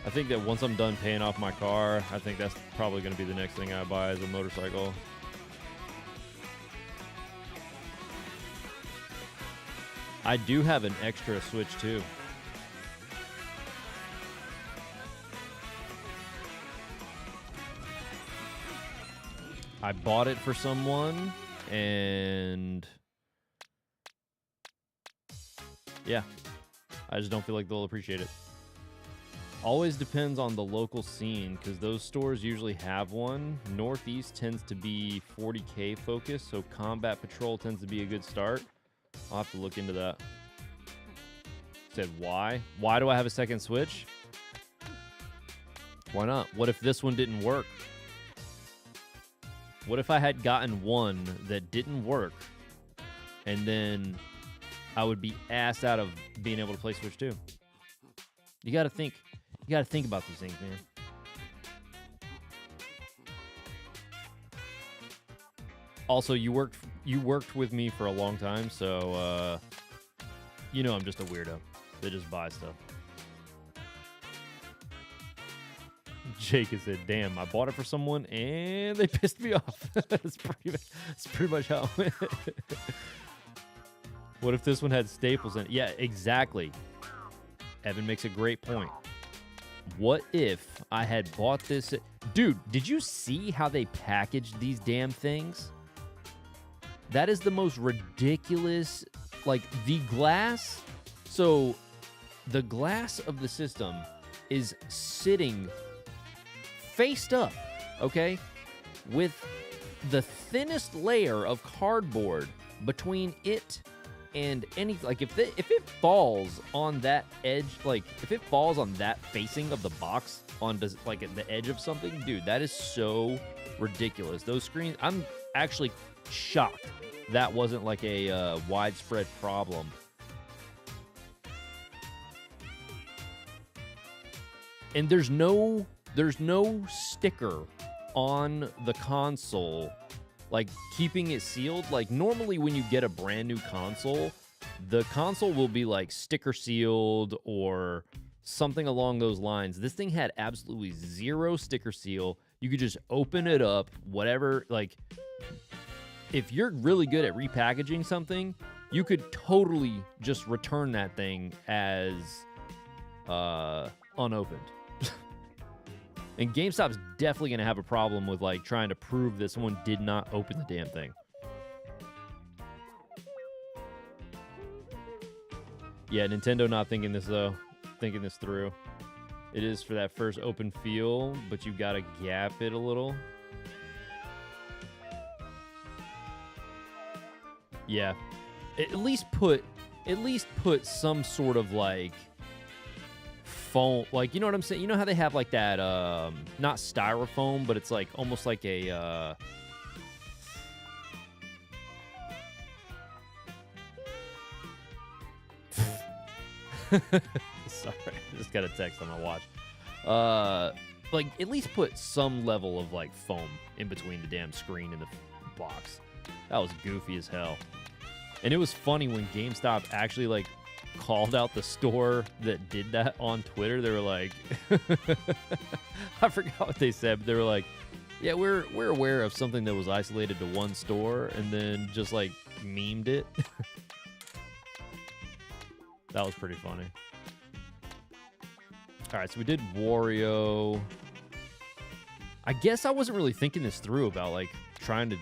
A: I think that once I'm done paying off my car, I think that's probably going to be the next thing I buy is a motorcycle. I do have an extra Switch too. I bought it for someone, and yeah, I just don't feel like they'll appreciate it. Always depends on the local scene, because those stores usually have one. Northeast tends to be 40K focused, so Combat Patrol tends to be a good start. I'll have to look into that. Said why? Why do I have a second Switch? Why not? What if this one didn't work? What if I had gotten one that didn't work, and then I would be assed out of being able to play Switch 2? You gotta think. You gotta think about these things, man. Also, you worked with me for a long time, so you know I'm just a weirdo that just buys stuff. Jake has said, "Damn, I bought it for someone and they pissed me off." That's pretty much how it went. What if this one had staples in it? Yeah, exactly. Evan makes a great point. What if I had bought this? Dude, did you see how they packaged these damn things? That is the most ridiculous, like the glass. So the glass of the system is sitting faced up, okay, with the thinnest layer of cardboard between it and any, like if it falls on that edge, like if it falls on that facing of the box on like at the edge of something, dude, that is so ridiculous. Those screens, I'm actually shocked that wasn't like a widespread problem. And there's no sticker on the console like keeping it sealed. Like normally when you get a brand new console, the console will be like sticker sealed or something along those lines. This thing had absolutely zero sticker seal. You could just open it up, whatever. Like, if you're really good at repackaging something, you could totally just return that thing as unopened. And GameStop's definitely going to have a problem with, like, trying to prove that someone did not open the damn thing. Yeah, Nintendo not thinking this, though. Thinking this through. It is for that first open feel, but you've got to gap it a little. Yeah. At least put some sort of, like, foam, like, you know what I'm saying? You know how they have, like, that not styrofoam, but it's like almost like a sorry, I just got a text on my watch. Like, at least put some level of, like, foam in between the damn screen and the box. That was goofy as hell. And it was funny when GameStop actually, like, called out the store that did that on Twitter. They were like, I forgot what they said, but they were like, yeah, we're aware of something that was isolated to one store, and then just, like, memed it. That was pretty funny. All right, so we did Wario. I guess I wasn't really thinking this through about, like, trying to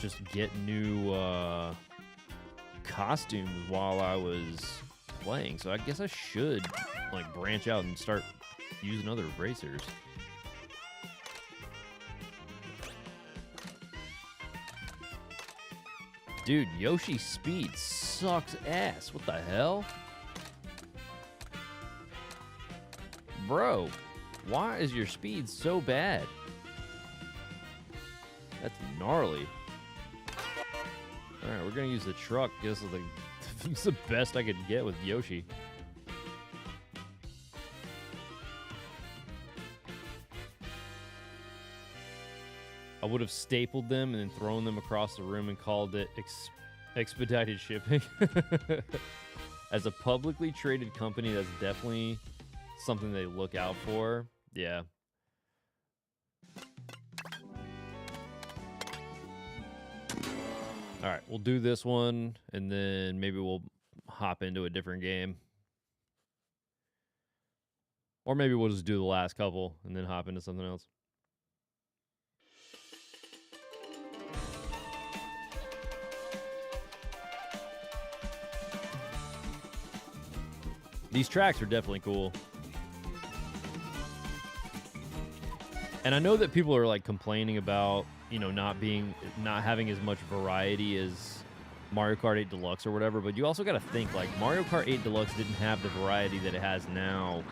A: just get new costumes while I was playing. So I guess I should, like, branch out and start using other racers. Dude, Yoshi's speed sucks ass. What the hell? Bro, why is your speed so bad? That's gnarly. Alright, we're gonna use the truck. This is it's the best I could get with Yoshi. I would have stapled them and then thrown them across the room and called it expedited shipping. As a publicly traded company, that's definitely something they look out for. Yeah. All right, we'll do this one, and then maybe we'll hop into a different game. Or maybe we'll just do the last couple and then hop into something else. These tracks are definitely cool. And I know that people are, like, complaining about, you know, not having as much variety as Mario Kart 8 Deluxe or whatever, but you also got to think, like, Mario Kart 8 Deluxe didn't have the variety that it has now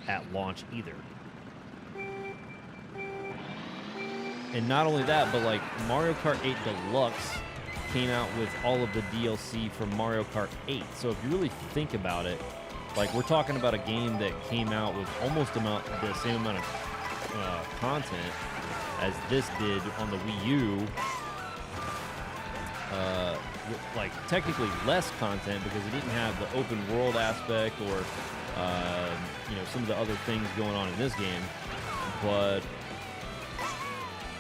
A: at launch either. And not only that, but, like, Mario Kart 8 Deluxe came out with all of the DLC from Mario Kart 8. So if you really think about it, like, we're talking about a game that came out with almost the same amount of content as this did on the Wii U. Like, technically less content because it didn't have the open world aspect or, you know, some of the other things going on in this game. But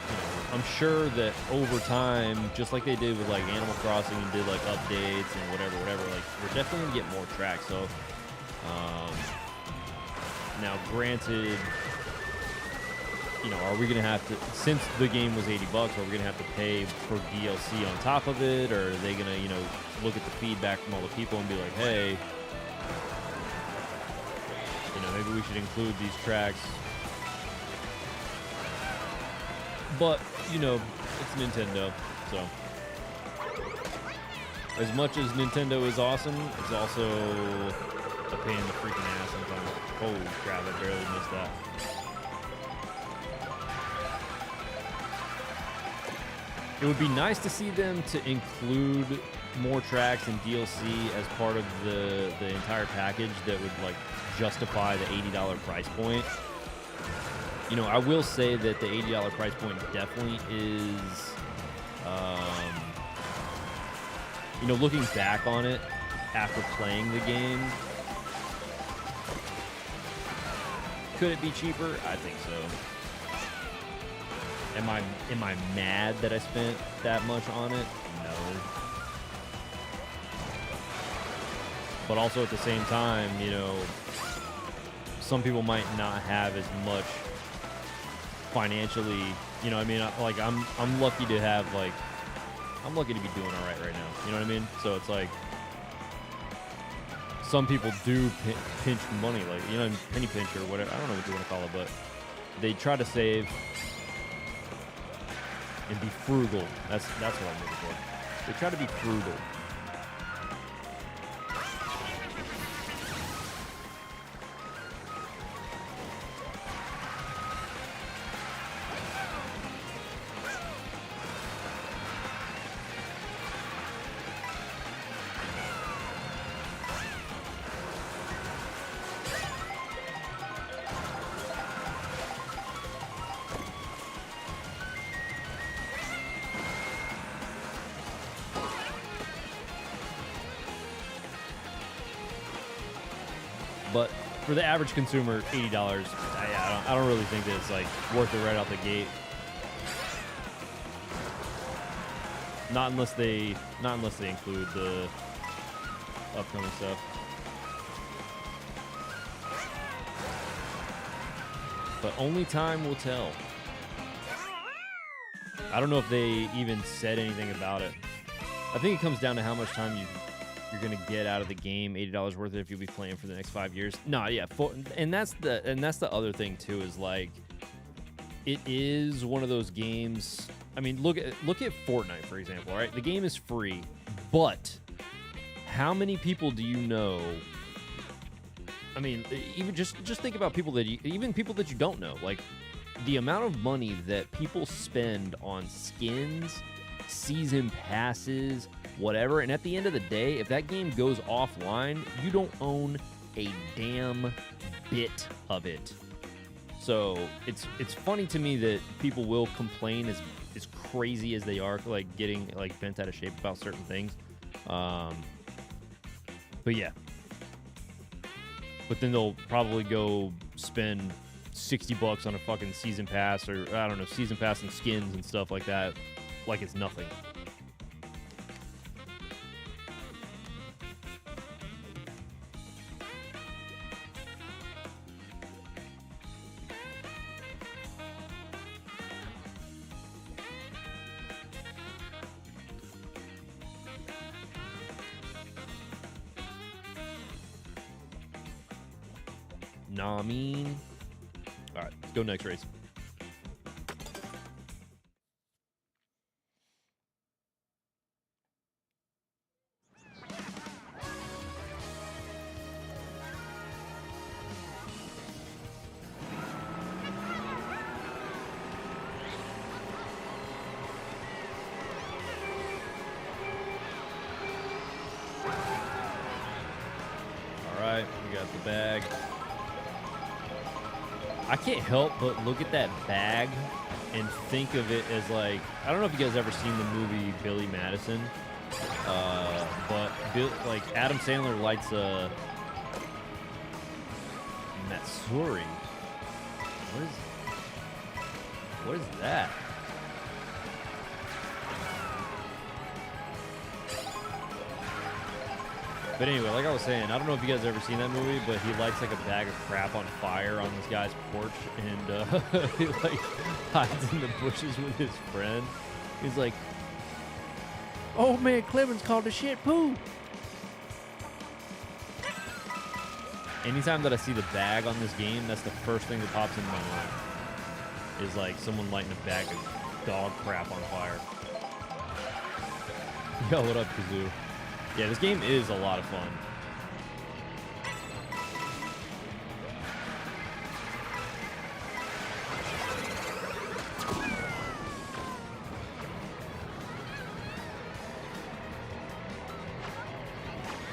A: you know, I'm sure that over time, just like they did with, like, Animal Crossing and did, like, updates and whatever, like, we're definitely gonna get more tracks. So, now granted, you know, are we going to have to, since the game was $80, are we going to have to pay for DLC on top of it? Or are they going to, you know, look at the feedback from all the people and be like, hey, you know, maybe we should include these tracks. But, you know, it's Nintendo, so. As much as Nintendo is awesome, it's also a pain in the freaking ass sometimes. Holy crap, I barely missed that. It would be nice to see them to include more tracks and DLC as part of the entire package that would, like, justify the $80 price point. You know, I will say that the $80 price point definitely is, you know, looking back on it after playing the game, Could it be cheaper? I think so. Am I mad that I spent that much on it? No. But also at the same time, you know, some people might not have as much financially, you know what I mean? Like I'm lucky to have like I'm lucky to be doing all right now. You know what I mean? So it's like some people do pinch money, like, you know, penny pinch or whatever. I don't know what you want to call it, but they try to save and be frugal. That's what I'm looking for. They try to be frugal. But for the average consumer, $80, I don't really think that it's like worth it right out the gate. Not unless they include the upcoming stuff. But only time will tell. I don't know if they even said anything about it. I think it comes down to how much time you're gonna get out of the game. $80 worth it if you'll be playing for the next 5 years. No, yeah, and that's the other thing too, is like it is one of those games. I mean, look at Fortnite, for example. Right, the game is free, but how many people do you know? I mean, even just think about people that even people that you don't know. Like the amount of money that people spend on skins, season passes, whatever, and at the end of the day, if that game goes offline, you don't own a damn bit of it. So it's funny to me that people will complain as crazy as they are, like getting like bent out of shape about certain things. But yeah. But then they'll probably go spend $60 on a fucking season pass, or I don't know, season pass and skins and stuff like that, like it's nothing. Nah, I mean. All right, let's go next race. All right, we got the bag. I can't help but look at that bag and think of it as like, I don't know if you guys ever seen the movie Billy Madison, but like Adam Sandler lights a Matsuri. What is that? But anyway, like I was saying, I don't know if you guys ever seen that movie, but he lights like a bag of crap on fire on this guy's porch, and he like hides in the bushes with his friend. He's like, "Old man Clemens called the shit poo." Anytime that I see the bag on this game, that's the first thing that pops into my mind. Is like someone lighting a bag of dog crap on fire. Yo, what up, Kazoo? Yeah, this game is a lot of fun.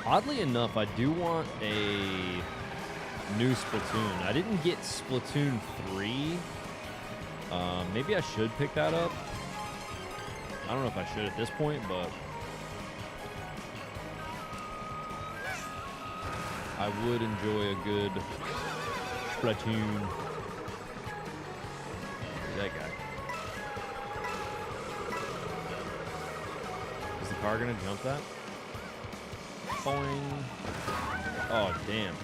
A: Oddly enough, I do want a new Splatoon. I didn't get Splatoon 3. Maybe I should pick that up. I don't know if I should at this point, but I would enjoy a good Splatoon. That guy. Is the car gonna jump that? Boing. Oh, damn.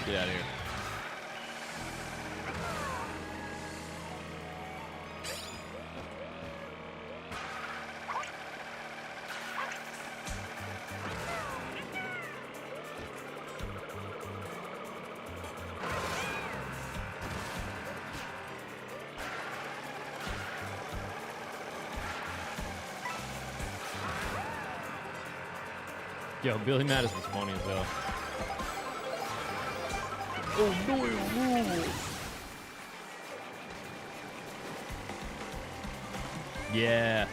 A: Get out of here. Yo, Billy Madison's funny as hell. Oh, no. Yeah.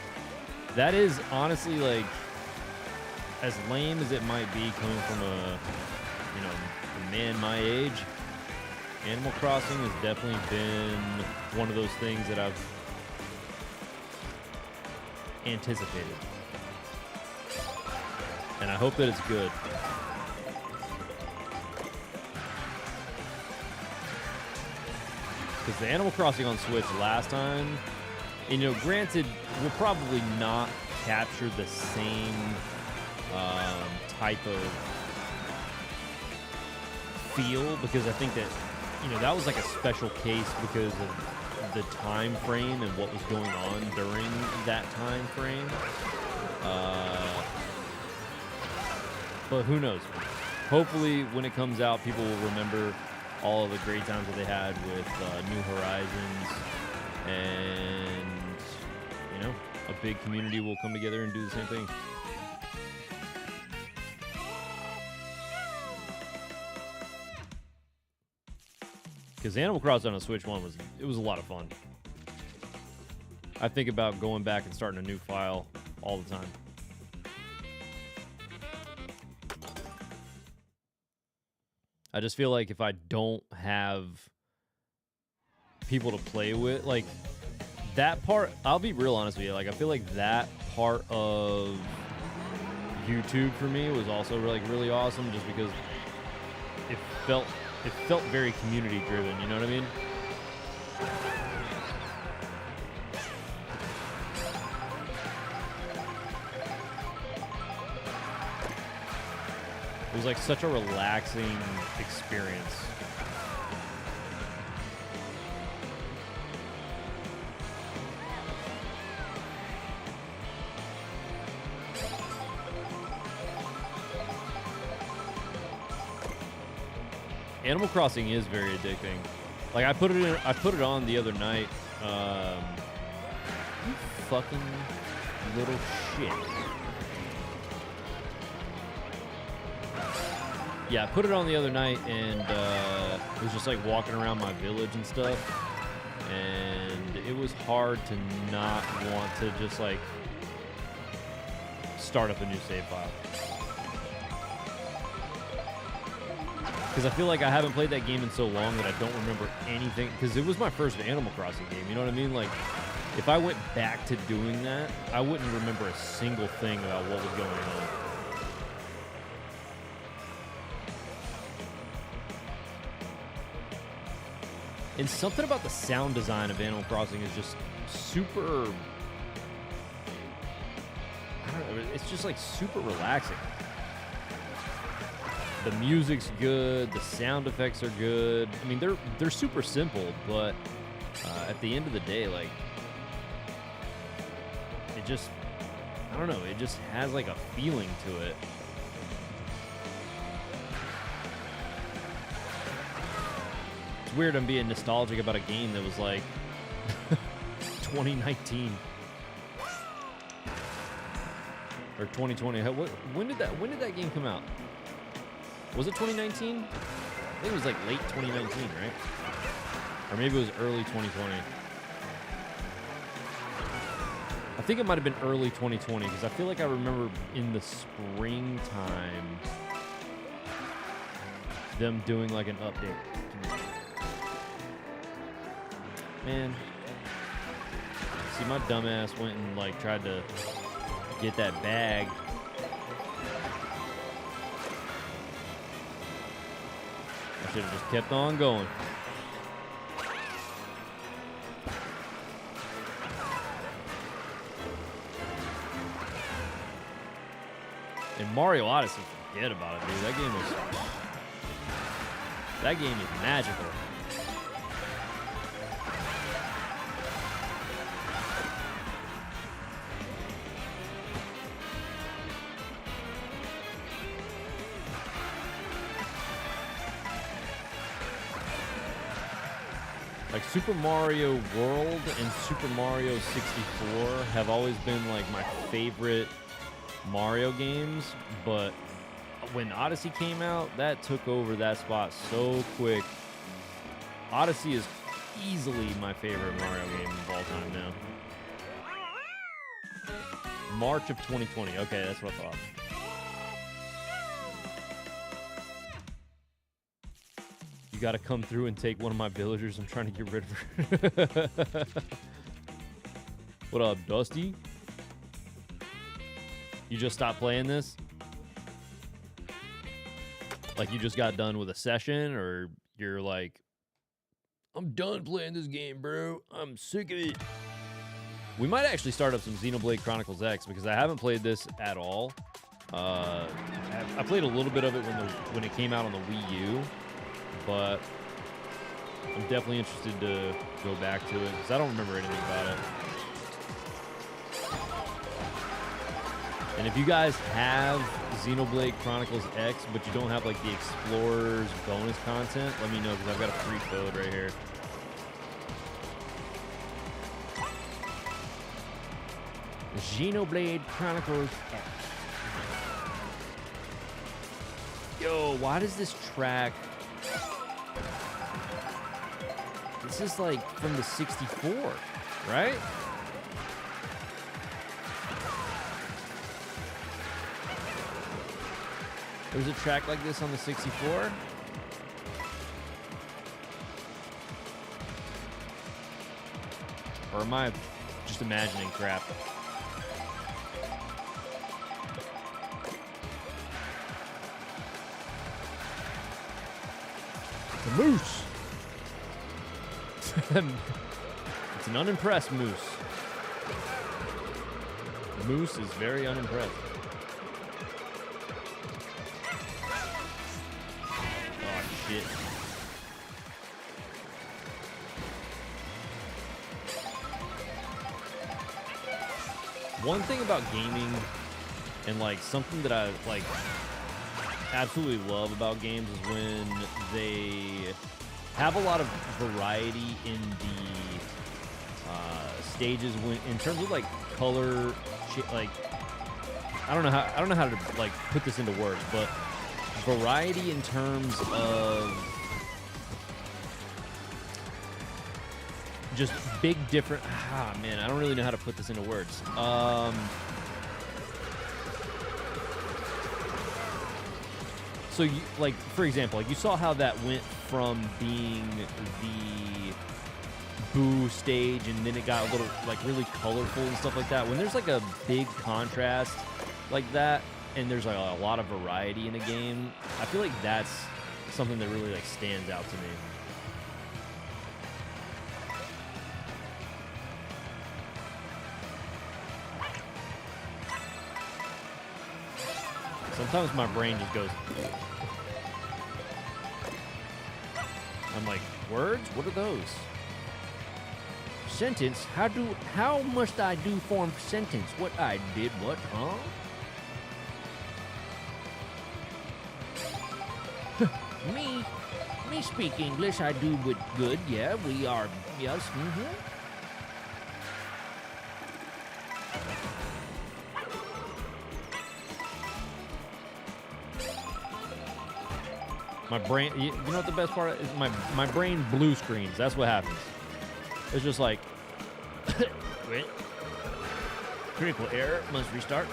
A: That is honestly, like, as lame as it might be coming from a man my age, Animal Crossing has definitely been one of those things that I've anticipated. And I hope that it's good. Because the Animal Crossing on Switch last time, and, granted, will probably not capture the same type of feel, because I think that, that was like a special case because of the time frame and what was going on during that time frame. But who knows? Hopefully, when it comes out, people will remember all of the great times that they had with New Horizons, and, a big community will come together and do the same thing. Because Animal Crossing on a Switch 1 was a lot of fun. I think about going back and starting a new file all the time. I just feel like if I don't have people to play with, like, that part, I'll be real honest with you, like, I feel like that part of YouTube for me was also really awesome, just because it felt very community driven, you know what I mean? It was like such a relaxing experience. Animal Crossing is very addicting. Like, I put it on the other night. You fucking little shit. Yeah, I put it on the other night, and was just like walking around my village and stuff, and it was hard to not want to just like start up a new save file. Because I feel like I haven't played that game in so long that I don't remember anything. Because it was my first Animal Crossing game, you know what I mean? Like, if I went back to doing that, I wouldn't remember a single thing about what was going on. And something about the sound design of Animal Crossing is just super... I don't know, it's just like super relaxing. The music's good, the sound effects are good. I mean, they're super simple, but at the end of the day, like, it just, I don't know, it just has like a feeling to it. It's weird I'm being nostalgic about a game that was like 2019 or 2020. When did that game come out? Was it 2019? I think it was like late 2019, right? Or maybe it was early 2020. I think it might have been early 2020 because I feel like I remember in the springtime them doing like an update. Man. See, my dumbass went and like tried to get that bag I should have just kept on going. And Mario Odyssey, forget about it, dude. That game is magical. Like Super Mario World and Super Mario 64 have always been like my favorite Mario games, but when Odyssey came out, that took over that spot so quick. Odyssey is easily my favorite Mario game of all time now. March of 2020. Okay, that's what I thought. You got to come through and take one of my villagers. I'm trying to get rid of her. What up, Dusty? You just stopped playing this? Like you just got done with a session, or you're like, I'm done playing this game, bro. I'm sick of it. We might actually start up some Xenoblade Chronicles X because I haven't played this at all. I played a little bit of it when it came out on the Wii U, but I'm definitely interested to go back to it because I don't remember anything about it. And if you guys have Xenoblade Chronicles X, but you don't have like the Explorer's bonus content, let me know because I've got a free code right here. Xenoblade Chronicles X. Yo, why does this track... This is like from the 64, right? There's a track like this on the 64. Or am I just imagining crap? The moose. It's an unimpressed moose. The moose is very unimpressed. Oh, shit. One thing about gaming, and like something that I like absolutely love about games, is when they have a lot of variety in the stages. When in terms of like color, like I don't know how to like put this into words, but variety in terms of just big different. Man, I don't really know how to put this into words. So, you, like, for example, like you saw how that went from being the Boo stage, and then it got a little, like, really colorful and stuff like that. When there's, like, a big contrast like that, and there's, like, a lot of variety in a game, I feel like that's something that really, like, stands out to me. Sometimes my brain just goes... I'm like, words? What are those? Sentence? How must I do form sentence? What I did, what, huh? Me speak English, I do with good, yeah, we are, yes, My brain, you know what the best part is? My brain blue screens. That's what happens. It's just like, wait, critical error, must restart.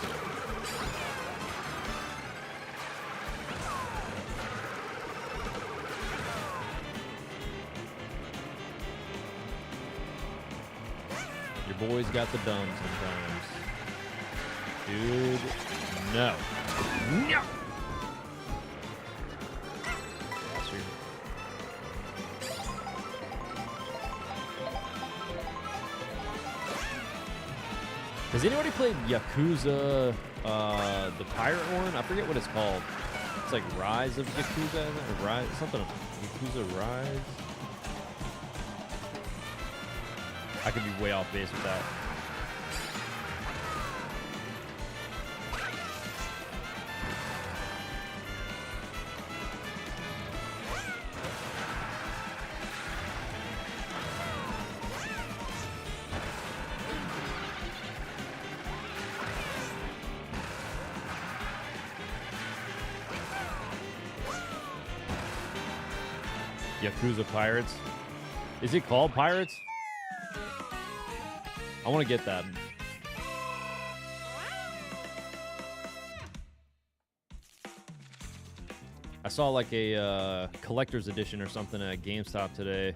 A: Your boy's got the dumb sometimes. Dude, no. No! Has anybody played Yakuza, the pirate one? I forget what it's called. It's like Rise of Yakuza, or Rise, something. Yakuza Rise. I could be way off base with that. Yakuza Pirates. Is it called Pirates? I want to get that. I saw like a collector's edition or something at GameStop today.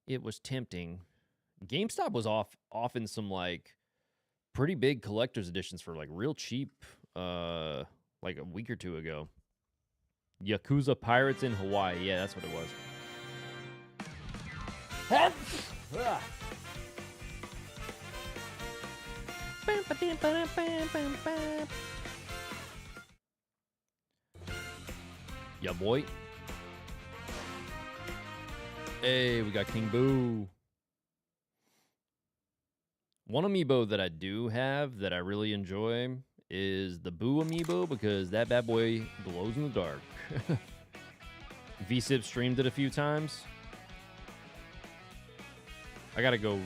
A: It was tempting. GameStop was offering some like pretty big collector's editions for like real cheap like a week or two ago. Yakuza Pirates in Hawaii. Yeah, that's what it was. Yeah, boy. Hey, we got King Boo. One amiibo that I do have that I really enjoy is the Boo amiibo because that bad boy glows in the dark. VSIP streamed it a few times. I gotta go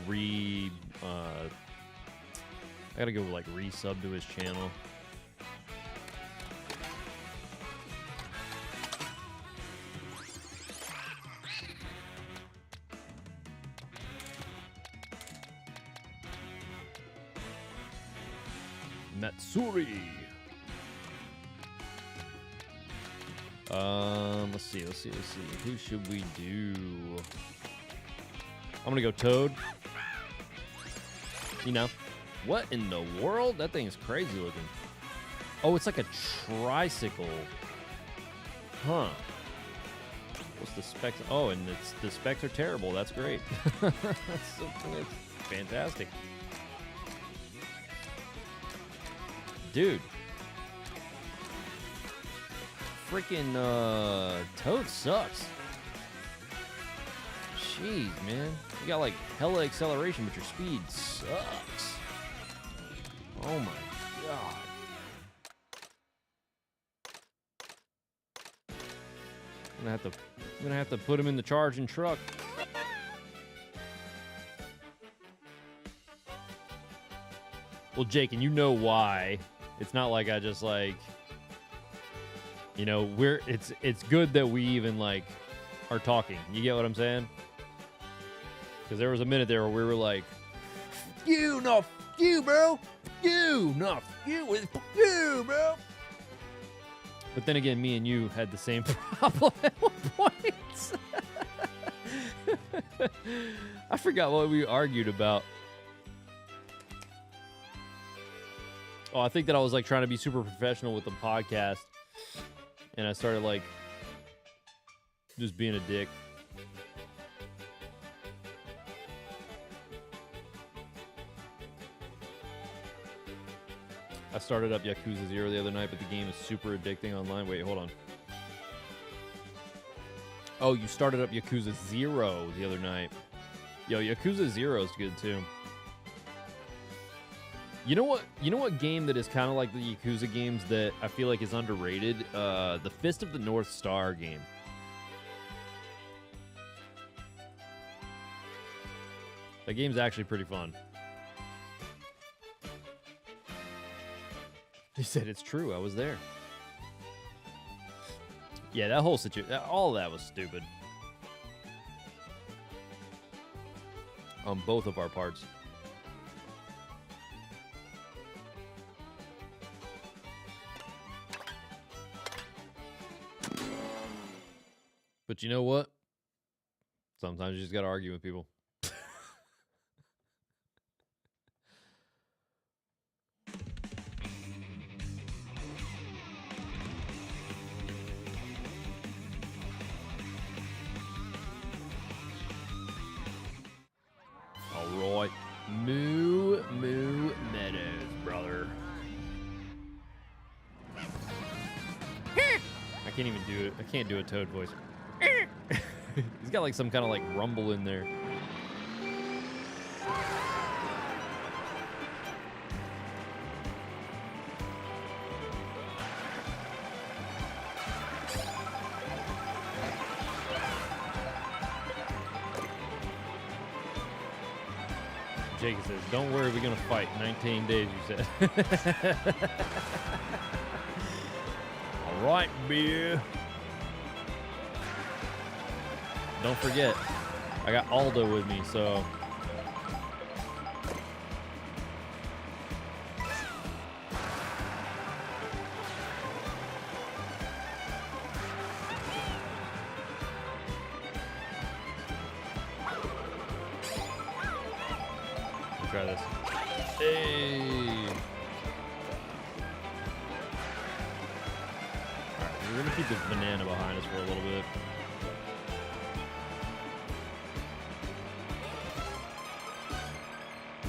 A: like resub to his channel. Matsuri. Let's see. Who should we do? I'm gonna go Toad. You know, what in the world? That thing is crazy looking. Oh, it's like a tricycle. Huh. What's the specs? Oh, and the specs are terrible. That's great. That's fantastic. Dude. Freaking Toad sucks. Jeez, man. You got like hella acceleration, but your speed sucks. Oh my god. I'm gonna have to put him in the charging truck. Well, Jake, and you know why. It's not like I just like, you know, it's good that we even like are talking. You get what I'm saying? Because there was a minute there where we were like, you, no, you, bro. You, no, you, you, bro. But then again, me and you had the same problem at one point. I forgot what we argued about. Oh, I think that I was like trying to be super professional with the podcast. And I started like just being a dick. I started up Yakuza 0 the other night, but the game is super addicting online. Wait, hold on. Oh, you started up Yakuza 0 the other night. Yo, Yakuza 0 is good too. You know what game that is kind of like the Yakuza games that I feel like is underrated? The Fist of the North Star game. That game's actually pretty fun. He said it's true. I was there. Yeah, that whole situation, all of that was stupid. On both of our parts. But you know what? Sometimes you just got to argue with people. can't even do it. I can't do a Toad voice. He's got like some kind of like rumble in there. Jacob says, don't worry, we're going to fight. 19 days, you said. All right, beer. Don't forget, I got Aldo with me, so... Try this. Hey. Alright, we're gonna keep the banana behind us for a little bit.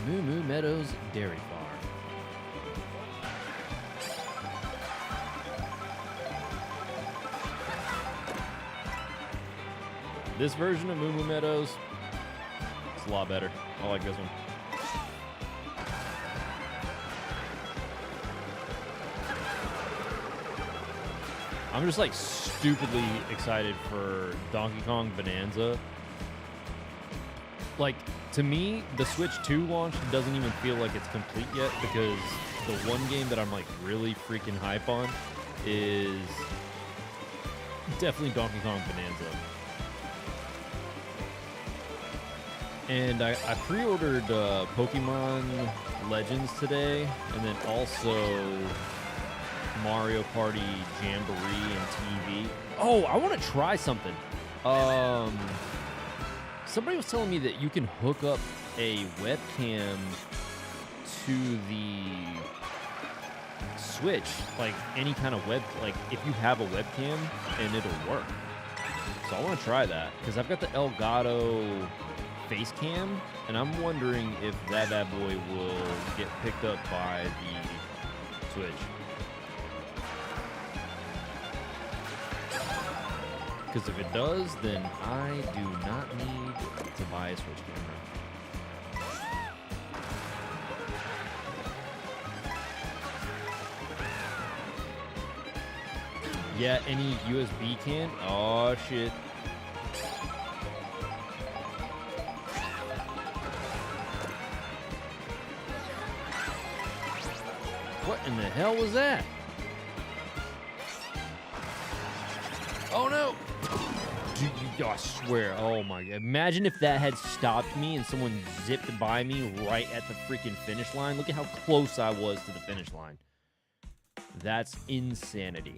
A: Moo Moo Meadows Dairy Farm. This version of Moo Moo Meadows, it's a lot better. I like this one. I'm just like stupidly excited for Donkey Kong Bonanza. Like, to me, the Switch 2 launch doesn't even feel like it's complete yet, because the one game that I'm like really freaking hype on is definitely Donkey Kong Bonanza. And I pre-ordered Pokemon Legends today, and then also Mario Party Jamboree and TV. Oh, I want to try something. Somebody was telling me that you can hook up a webcam to the Switch, like any kind of like if you have a webcam, and it'll work. So I want to try that, because I've got the Elgato face cam, and I'm wondering if that bad boy will get picked up by the Switch. Because if it does, then I do not need to buy a Switch camera. Yeah, any USB can? Oh, shit. What in the hell was that? Oh, no. Dude, I swear, oh my god. Imagine if that had stopped me and someone zipped by me right at the freaking finish line. Look at how close I was to the finish line. That's insanity.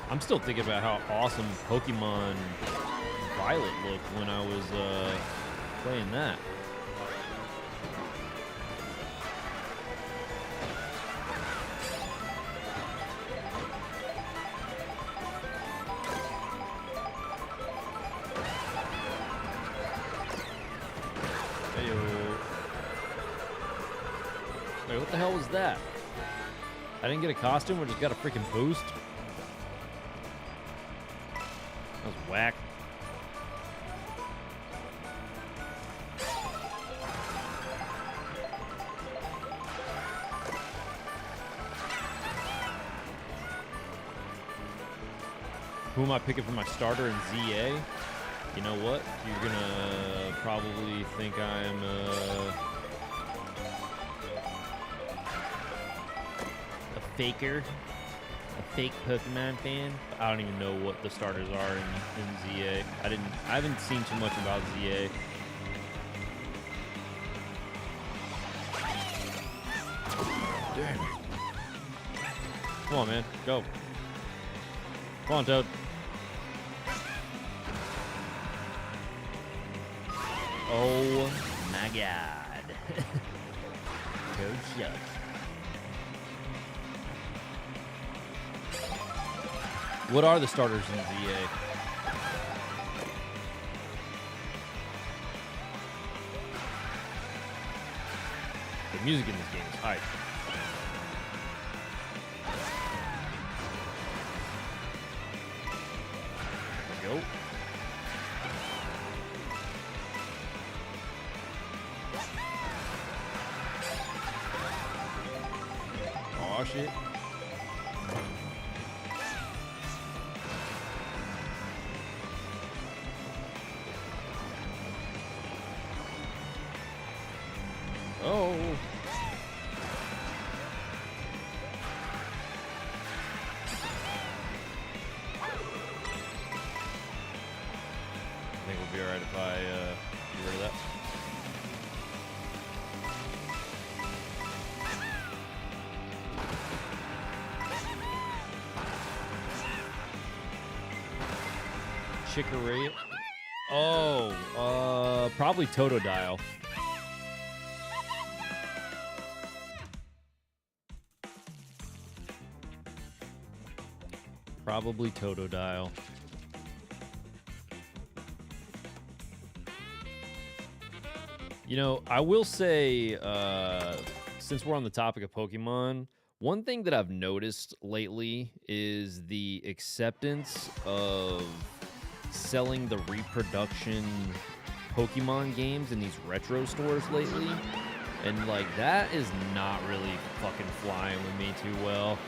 A: I'm still thinking about how awesome Pokemon Violet looked when I was playing that. Hey-o. Wait, what the hell was that? I didn't get a costume, or just got a freaking boost? That was whack. Who am I picking for my starter in ZA? You know what? You're gonna probably think I'm a faker, a fake Pokemon fan. I don't even know what the starters are in ZA. I haven't seen too much about ZA. Damn it. Come on, man. Go. Come on, Toad. Oh my god. Go Shucks. What are the starters in ZA? The music in this game is hype. There we go. Oh shit. Oh. I think we'll be alright if I get rid of that. Chicory. Oh, probably Totodile. Probably Totodile. You know, I will say, since we're on the topic of Pokemon, one thing that I've noticed lately is the acceptance of selling the reproduction Pokemon games in these retro stores lately. And, like, that is not really fucking flying with me too well.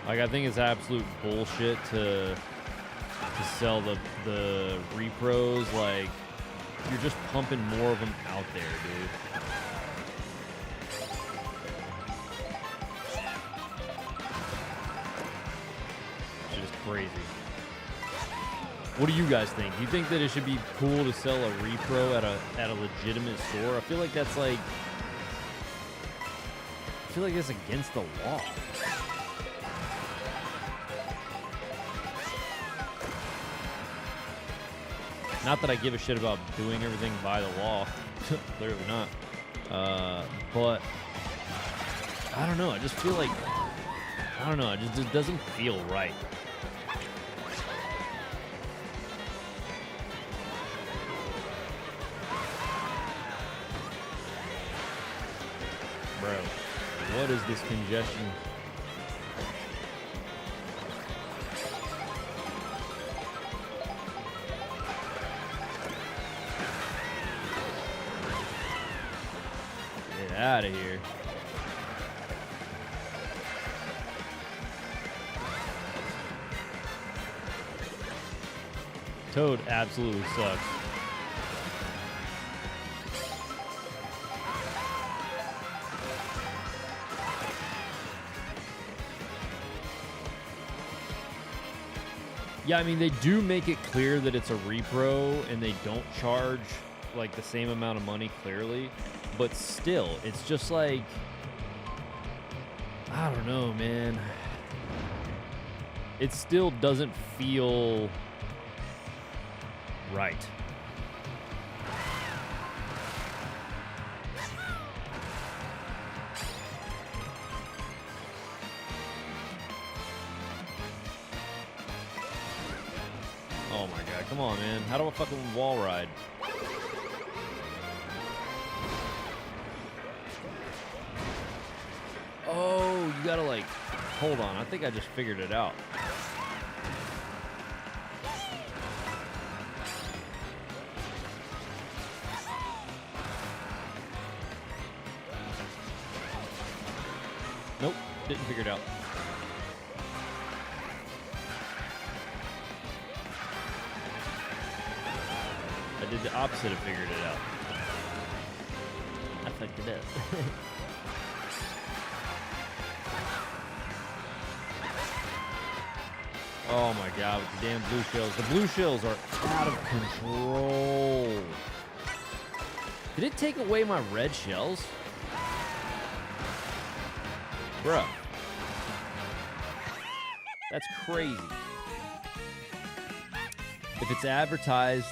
A: Like, I think it's absolute bullshit to sell the repros. Like, you're just pumping more of them out there, dude. Shit is crazy. What do you guys think? Do you think that it should be cool to sell a repro at a legitimate store? I feel like that's like, I feel like that's against the law. Not that I give a shit about doing everything by the law. Clearly not. But I don't know. I just feel like, I don't know. It doesn't feel right. Bro, what is this congestion? Get out of here. Toad absolutely sucks. Yeah, I mean, they do make it clear that it's a repro and they don't charge like the same amount of money clearly, but still, it's just like, I don't know, man. It still doesn't feel right. Oh my god, come on, man. How do I fucking wall ride? Oh, you gotta like, hold on. I think I just figured it out. Nope, didn't figure it out. I did the opposite of figured it out. I fucked it up. Oh my god, with the damn blue shells. The blue shells are out of control. Did it take away my red shells? Bruh. That's crazy. If it's advertised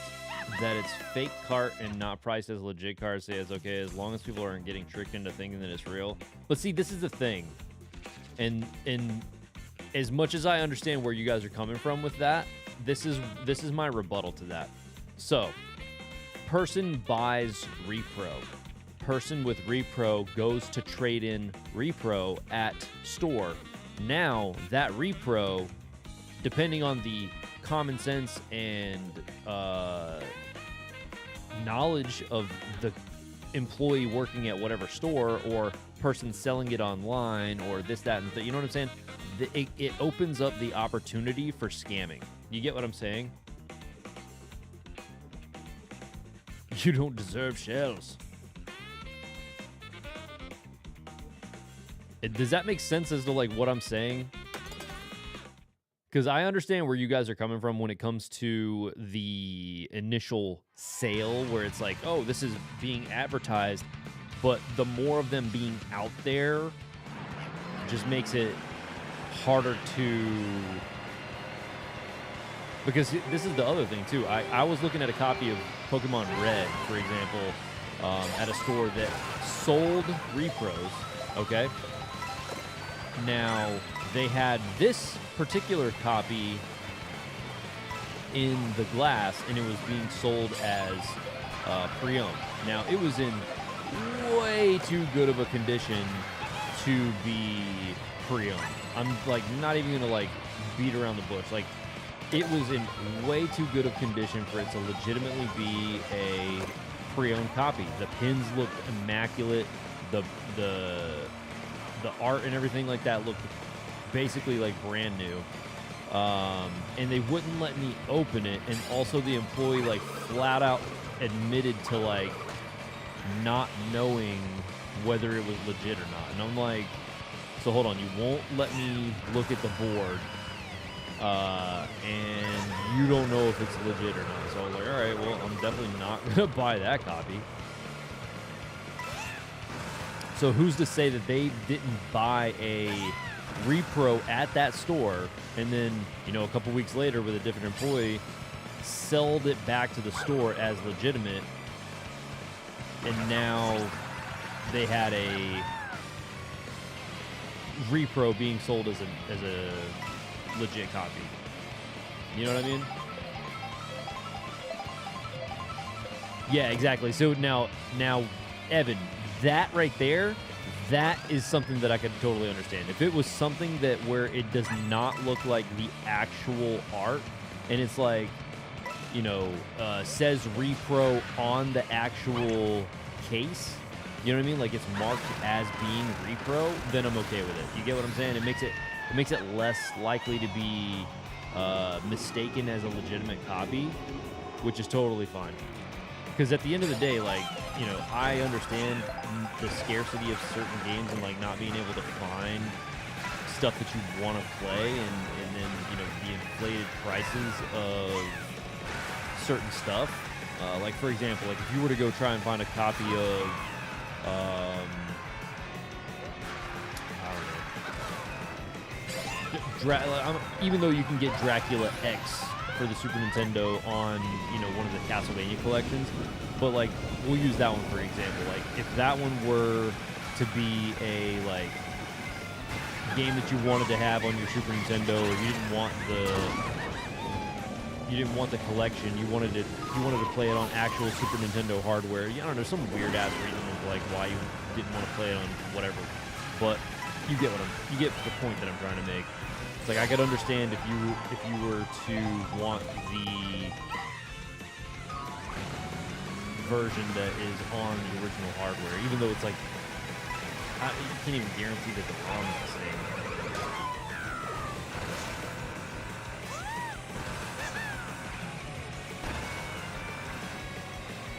A: that it's fake cart and not priced as a legit cart, say it's okay as long as people aren't getting tricked into thinking that it's real. But see, this is the thing. And as much as I understand where you guys are coming from with that, this is my rebuttal to that. So, person buys repro. Person with repro goes to trade in repro at store. Now, that repro, depending on the common sense and knowledge of the employee working at whatever store or person selling it online or this, that, and you know what I'm saying? It opens up the opportunity for scamming. You get what I'm saying? You don't deserve shells. Does that make sense as to like what I'm saying? Because I understand where you guys are coming from when it comes to the initial sale where it's like, oh, this is being advertised. But the more of them being out there just makes it harder to... Because this is the other thing, too. I was looking at a copy of Pokemon Red, for example, at a store that sold repros, okay? Now, they had this particular copy in the glass, and it was being sold as pre-owned. Now, it was in way too good of a condition to be pre-owned. I'm, like, not even gonna, like, beat around the bush. Like, it was in way too good of condition for it to legitimately be a pre-owned copy. The pins looked immaculate. The art and everything like that looked basically like brand new. And they wouldn't let me open it. And also the employee like flat out admitted to like not knowing whether it was legit or not. And I'm like, so hold on, you won't let me look at the board and you don't know if it's legit or not. So I was like, all right, well, I'm definitely not gonna buy that copy. So who's to say that they didn't buy a repro at that store and then, you know, a couple weeks later with a different employee, sold it back to the store as legitimate, and now they had a repro being sold as a legit copy. You know what I mean? Yeah, exactly. So now, Evan, that right there, that is something that I could totally understand. If it was something that where it does not look like the actual art, and it's like, you know, says repro on the actual case, you know what I mean? Like it's marked as being repro, then I'm okay with it. You get what I'm saying? It makes it less likely to be mistaken as a legitimate copy, which is totally fine. Because at the end of the day, like, you know, I understand the scarcity of certain games and like not being able to find stuff that you want to play, and then, you know, the inflated prices of certain stuff. Like for example, like if you were to go try and find a copy of I don't know, even though you can get Dracula X for the Super Nintendo on, you know, one of the Castlevania collections, but like we'll use that one for example. Like if that one were to be a like game that you wanted to have on your Super Nintendo, or you didn't want the collection, you wanted to play it on actual Super Nintendo hardware. I don't know, some weird ass reason of like why you didn't want to play it on whatever, but you get the point that I'm trying to make. It's like I could understand if you were to want the version that is on the original hardware, even though it's like you can't even guarantee that the ROM is the same.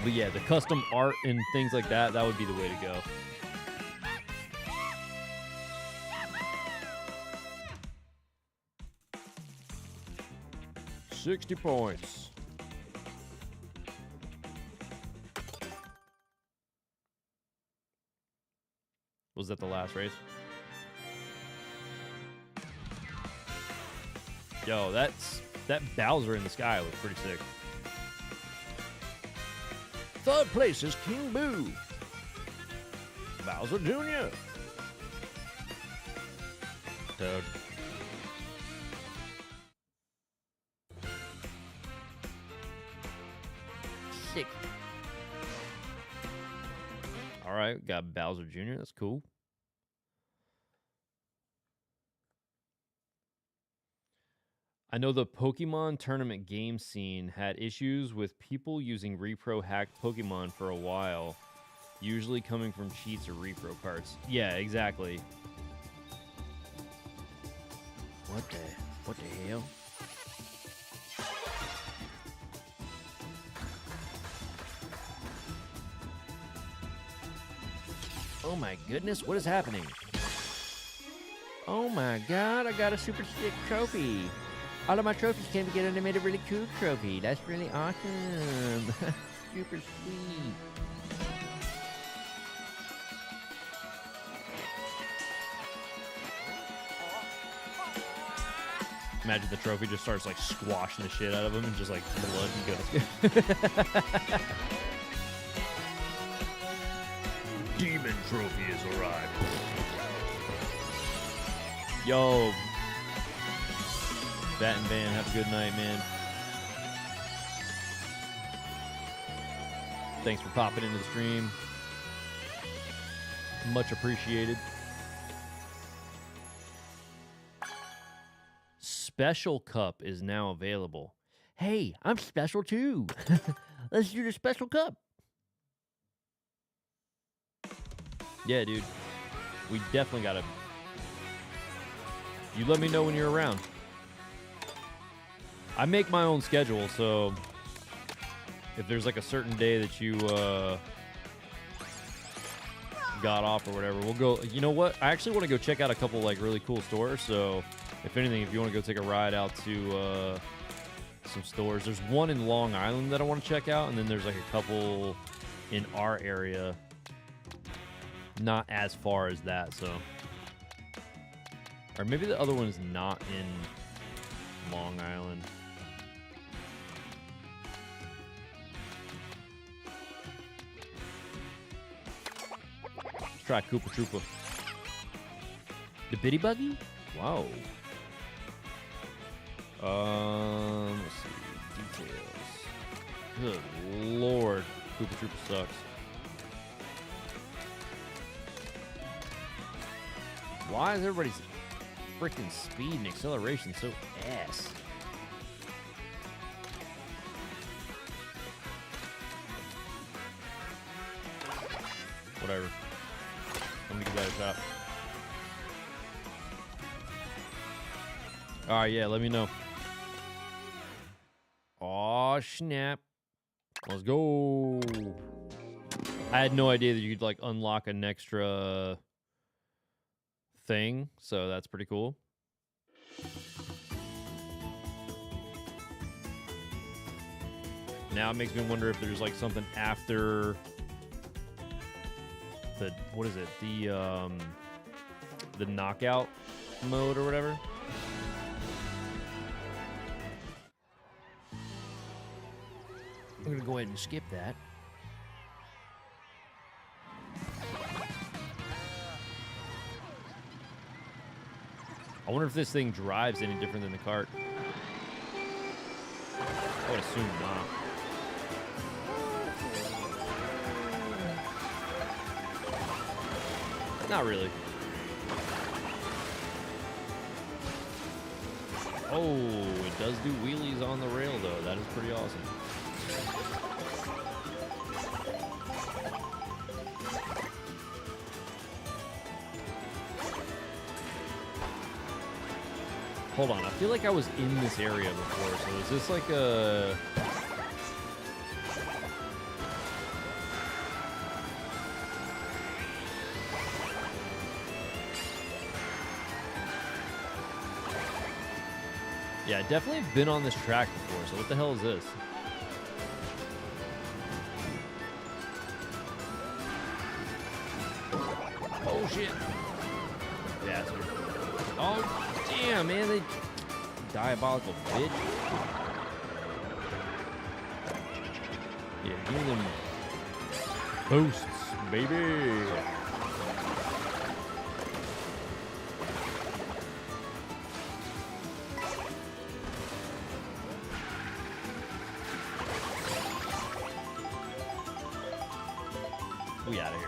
A: But yeah, the custom art and things like that, that would be the way to go. $60 points. Was that the last race? Yo, that Bowser in the sky looks pretty sick. Third place is King Boo. Bowser Jr. Toad. Sick. All right, got Bowser Jr. That's cool. I know the Pokemon tournament game scene had issues with people using repro hacked Pokemon for a while, usually coming from cheats or repro cards. Yeah, exactly. What the hell? Oh my goodness, what is happening? Oh my god, I got a super sick trophy. All of my trophies came together and they made a really cool trophy. That's really awesome. Super sweet. Imagine the trophy just starts like squashing the shit out of him and just like blood and goes. Demon trophy has arrived. Yo, Bat and Van, have a good night, man. Thanks for popping into the stream. Much appreciated. Special Cup is now available. Hey, I'm special too. Let's do the Special Cup. Yeah, dude. We definitely gotta... You let me know when you're around. I make my own schedule, so if there's like a certain day that you got off or whatever, we'll go. You know what? I actually want to go check out a couple like really cool stores. So if anything, if you want to go take a ride out to some stores, there's one in Long Island that I want to check out, and then there's like a couple in our area, not as far as that. So, or maybe the other one is not in Long Island. Try Koopa Troopa. The Bitty Buggy? Wow. Let's see. Details. Good lord. Koopa Troopa sucks. Why is everybody's freaking speed and acceleration so ass? Whatever. I'm gonna give that a shot. Alright, yeah, let me know. Aw, snap. Let's go. I had no idea that you could, like, unlock an extra thing, so that's pretty cool. Now it makes me wonder if there's, like, something after... the, what is it? The knockout mode or whatever. I'm gonna go ahead and skip that. I wonder if this thing drives any different than the cart. I would assume not. Not really. Oh, it does do wheelies on the rail, though. That is pretty awesome. Hold on, I feel like I was in this area before, so is this like a... Yeah, I definitely have been on this track before, so what the hell is this? Oh, shit. Bastard. Oh, damn, man. They diabolical bitch. Yeah, give me them boosts, baby. We out of here.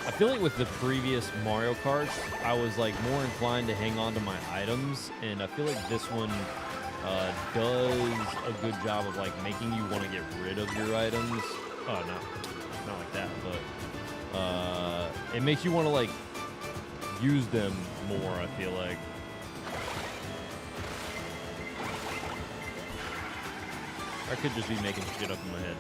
A: I feel like with the previous Mario Karts, I was like more inclined to hang on to my items, and I feel like this one does a good job of like making you want to get rid of your items. Oh, no, not like that, but it makes you want to like use them more, I feel like. I could just be making shit up in my head.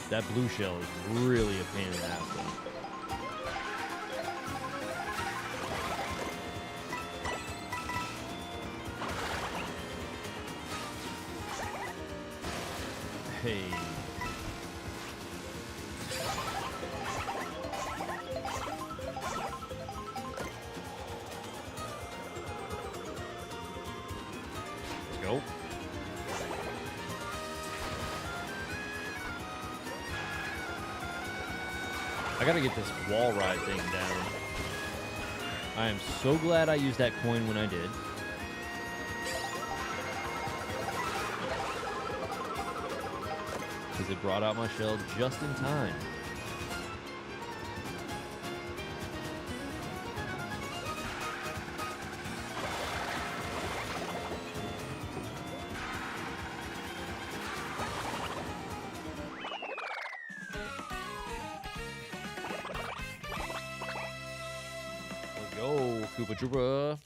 A: That blue shell is really a pain in the ass, though. Hey. Let's go. I gotta get this wall ride thing down. I am so glad I used that coin when I did. Because it brought out my shell just in time. Go, Koopa Troopa.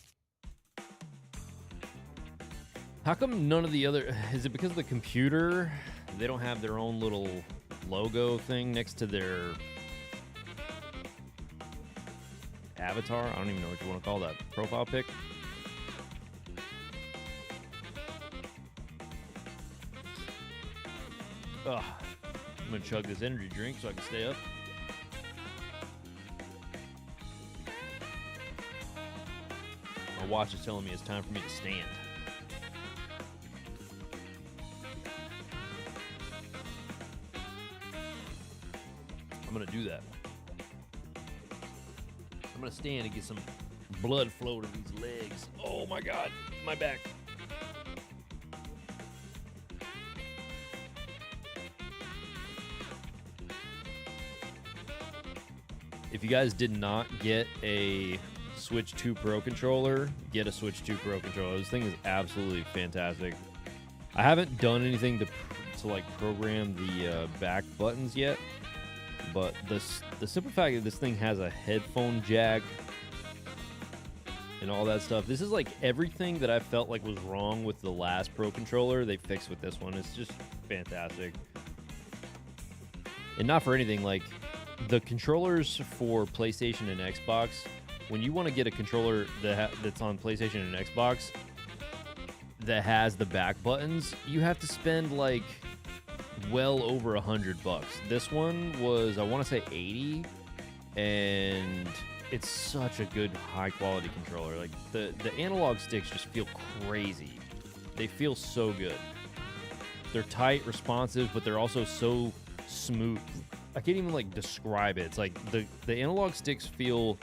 A: How come none of the other... Is it because of the computer? They don't have their own little logo thing next to their avatar? I don't even know what you want to call that. Profile pic? Ugh. I'm going to chug this energy drink so I can stay up. My watch is telling me it's time for me to stand. I'm gonna do that. I'm gonna stand and get some blood flow to these legs. Oh my god, my back. If you guys did not get a Switch 2 Pro controller, get a Switch 2 Pro controller. This thing is absolutely fantastic. I haven't done anything to like program the back buttons yet, but the simple fact that this thing has a headphone jack and all that stuff, this is like everything that I felt like was wrong with the last Pro controller, they fixed with this one. It's just fantastic. And not for anything, like the controllers for PlayStation and Xbox, when you want to get a controller that's on PlayStation and Xbox that has the back buttons, you have to spend like well over $100. This one was, I want to say 80, and it's such a good high quality controller. Like the analog sticks just feel crazy. They feel so good. They're tight, responsive, but they're also so smooth. I can't even like describe it. It's like the analog sticks feel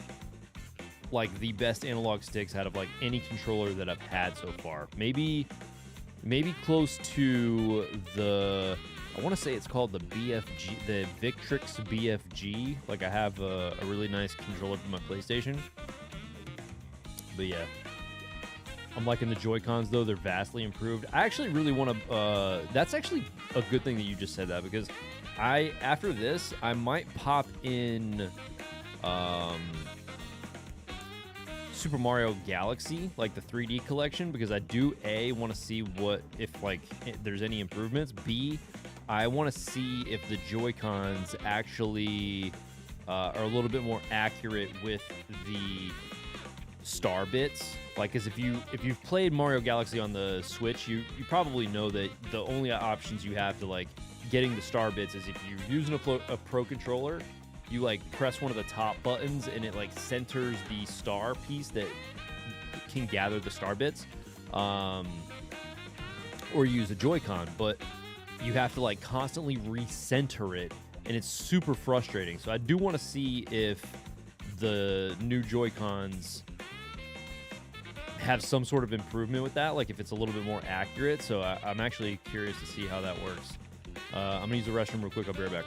A: like the best analog sticks out of like any controller that I've had so far. Maybe close to the, I want to say it's called the BFG, the Victrix BFG. Like I have a really nice controller for my PlayStation. But yeah, I'm liking the Joy-Cons though. They're vastly improved. I actually really want to, that's actually a good thing that you just said that, because after this, I might pop in, Super Mario Galaxy, like the 3D collection, because I do want to see if there's any improvements. B, I want to see if the Joy-Cons actually are a little bit more accurate with the star bits. Like, because if you've played Mario Galaxy on the Switch, you probably know that the only options you have to like getting the star bits is if you're using a Pro controller, you like press one of the top buttons and it like centers the star piece that can gather the star bits, or use a Joy-Con, but you have to like constantly recenter it, and it's super frustrating. So I do want to see if the new Joy-Cons have some sort of improvement with that, like if it's a little bit more accurate. So I'm actually curious to see how that works. I'm gonna use the restroom real quick. I'll be right back.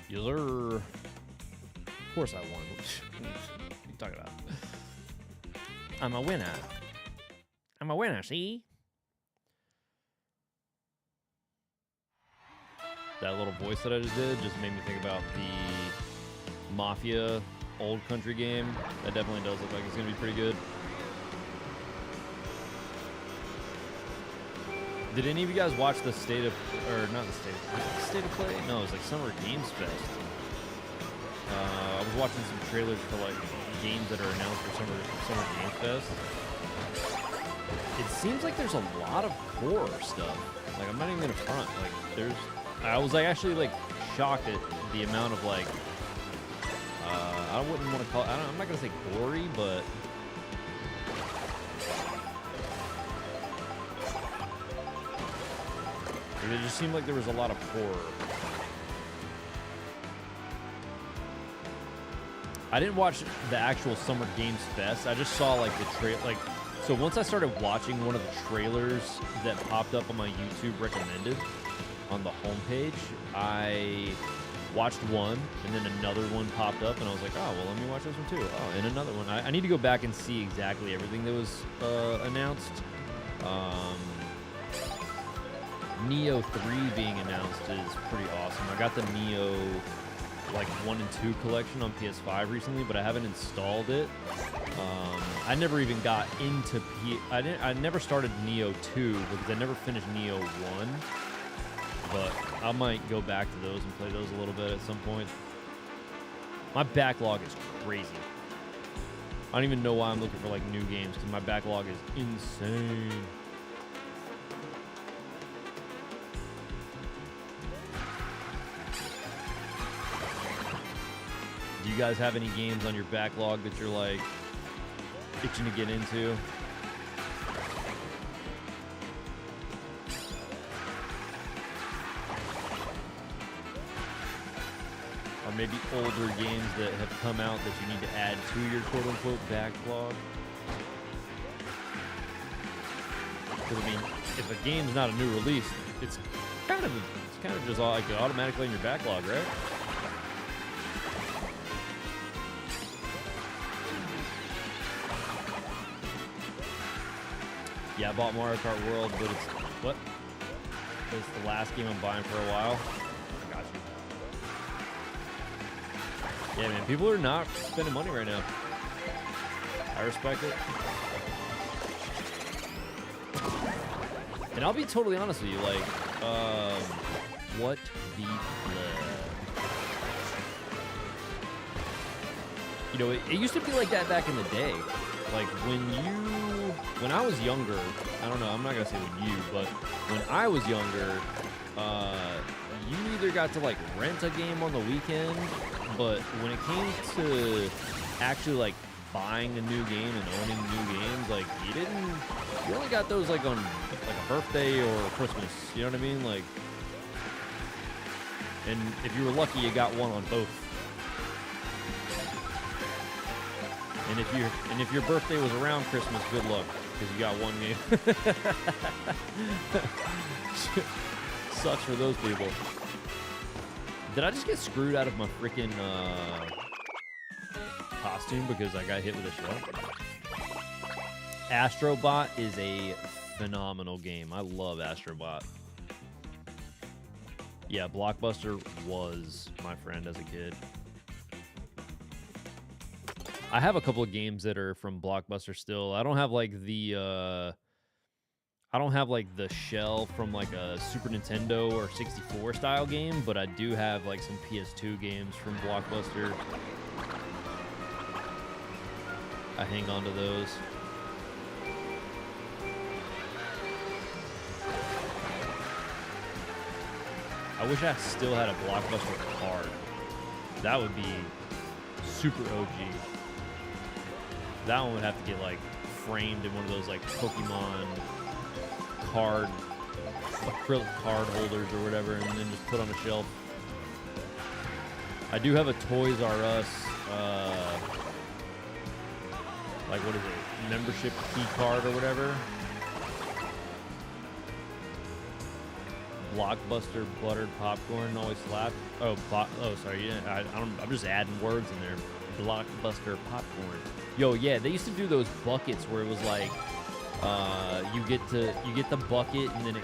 A: Yes, sir. Of course I won. What are you talking about? I'm a winner. I'm a winner, see? That little voice that I just did just made me think about the Mafia old country game. That definitely does look like it's going to be pretty good. Did any of you guys watch the state of, or not the state of play? No, it was like Summer Games Fest. I was watching some trailers for like games that are announced for Summer Games Fest. It seems like there's a lot of horror stuff. Like, I'm not even gonna front. Like, I was like actually like shocked at the amount of like, I wouldn't want to call it, I'm not gonna say gory, but it just seemed like there was a lot of horror. I didn't watch the actual Summer Games Fest. I just saw like the trailer. Like, so once I started watching one of the trailers that popped up on my YouTube recommended on the homepage, I watched one, and then another one popped up, and I was like, oh, well, let me watch this one too. Oh, and another one. I need to go back and see exactly everything that was announced. Neo 3 being announced is pretty awesome. I got the Neo like 1 and 2 collection on PS5 recently, but I haven't installed it. I never even got into I never started Neo 2 because I never finished Neo 1. But I might go back to those and play those a little bit at some point. My backlog is crazy. I don't even know why I'm looking for like new games, because my backlog is insane. Do you guys have any games on your backlog that you're like itching to get into? Or maybe older games that have come out that you need to add to your quote-unquote backlog? Because I mean, if a game's not a new release, it's kind of just like automatically in your backlog, right? Yeah, I bought Mario Kart World, but it's the last game I'm buying for a while. I got you. Yeah, man, people are not spending money right now. I respect it. And I'll be totally honest with you, like, what the You know, it used to be like that back in the day. Like when I was younger, I don't know, I'm not gonna say when you, but when I was younger, you either got to like rent a game on the weekend, but when it came to actually like buying a new game and owning new games, like you only got those like on like a birthday or Christmas, you know what I mean? Like, and if you were lucky, you got one on both. And if your birthday was around Christmas, good luck, because you got one game. Sucks for those people. Did I just get screwed out of my freaking costume because I got hit with a shell? Astrobot is a phenomenal game. I love Astrobot. Yeah, Blockbuster was my friend as a kid. I have a couple of games that are from Blockbuster still. I don't have like the shell from like a Super Nintendo or 64 style game, but I do have like some PS2 games from Blockbuster. I hang on to those. I wish I still had a Blockbuster card. That would be super OG. That one would have to get like framed in one of those like Pokemon card, acrylic card holders or whatever, and then just put on a shelf. I do have a Toys R Us, like what is it, membership key card or whatever. Blockbuster buttered popcorn always slapped. Oh, sorry, yeah, I'm just adding words in there. Blockbuster popcorn. Yo, yeah, they used to do those buckets where it was like, you get the bucket and then you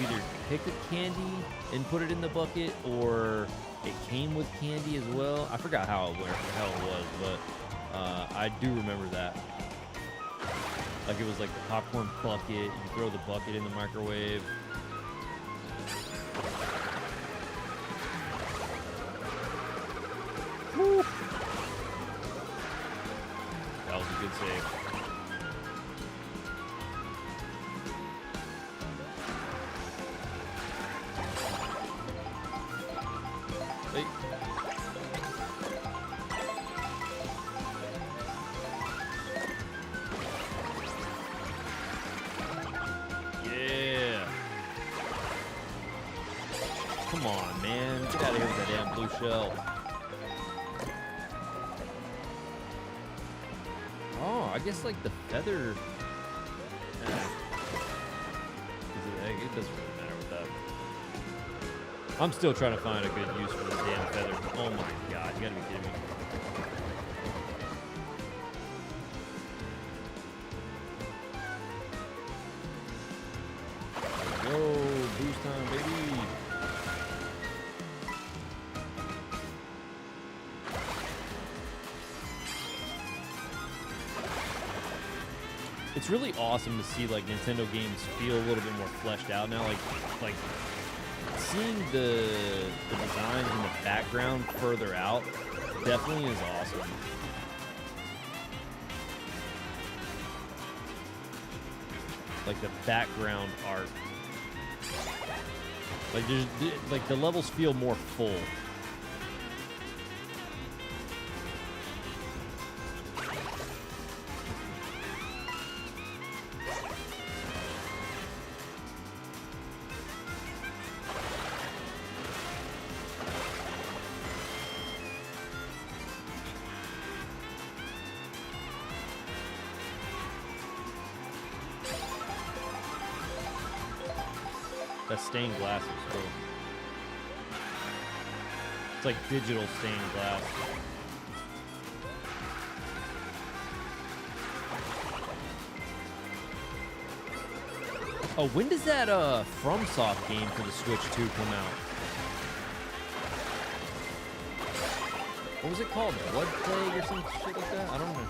A: either pick a candy and put it in the bucket, or it came with candy as well. I forgot how it was, but I do remember that. Like it was like the popcorn bucket. You throw the bucket in the microwave. Woo. That was a good save. Hey. Yeah. Come on, man. Get out of here with that damn blue shell. Oh, I guess like the feather. It doesn't really matter with that. I'm still trying to find a good use for this damn feather. Oh my god, you gotta be kidding me. There we go, boost time, baby. It's really awesome to see like Nintendo games feel a little bit more fleshed out now. Like seeing the designs in the background further out definitely is awesome. Like the background art, like the levels feel more full. That stained glass is cool. It's like digital stained glass. Oh, when does that FromSoft game for the Switch 2 come out? What was it called? Blood Plague or some shit like that? I don't know.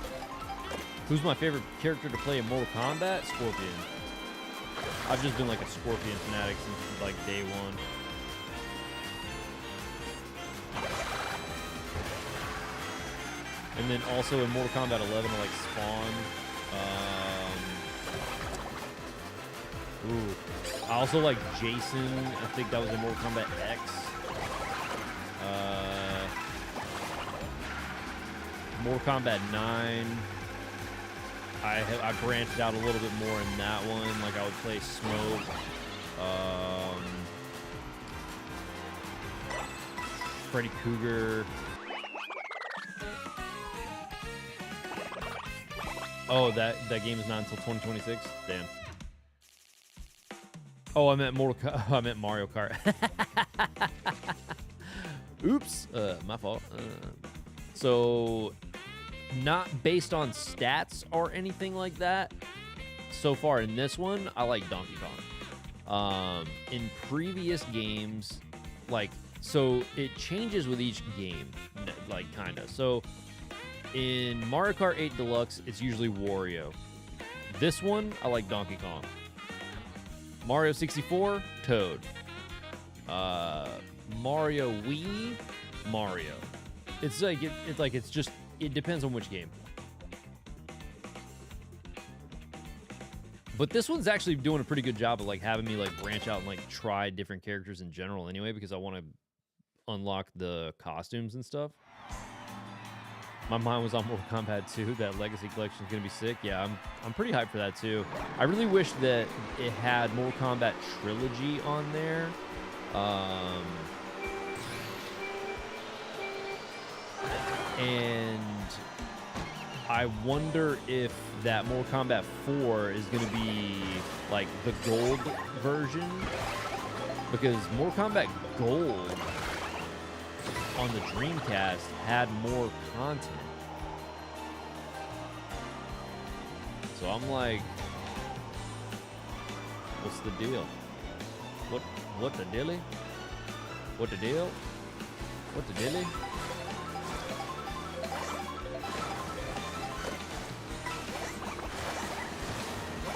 A: Who's my favorite character to play in Mortal Kombat? Scorpion. I've just been like a Scorpion fanatic since like day one. And then also in Mortal Kombat 11, I like Spawn. I also like Jason. I think that was in Mortal Kombat X. Mortal Kombat 9. I branched out a little bit more in that one. Like I would play Smoke. Freddy Krueger. Oh, that game is not until 2026? Damn. Oh, I meant Mario Kart. Oops. My fault. So, not based on stats or anything like that. So far in this one, I like Donkey Kong. In previous games, like, so it changes with each game, like, kinda. So, in Mario Kart 8 Deluxe, it's usually Wario. This one, I like Donkey Kong. Mario 64, Toad. Mario Wii, Mario. It's like it depends on which game. But this one's actually doing a pretty good job of like having me like branch out and like try different characters in general anyway, because I want to unlock the costumes and stuff. My mind was on Mortal Kombat 2. That Legacy Collection is going to be sick. Yeah, I'm pretty hyped for that too. I really wish that it had Mortal Kombat Trilogy on there. And I wonder if that Mortal Kombat 4 is going to be like the gold version, because Mortal Kombat Gold on the Dreamcast had more content. So I'm like, what's the deal? What the dilly? What the deal? What the dilly?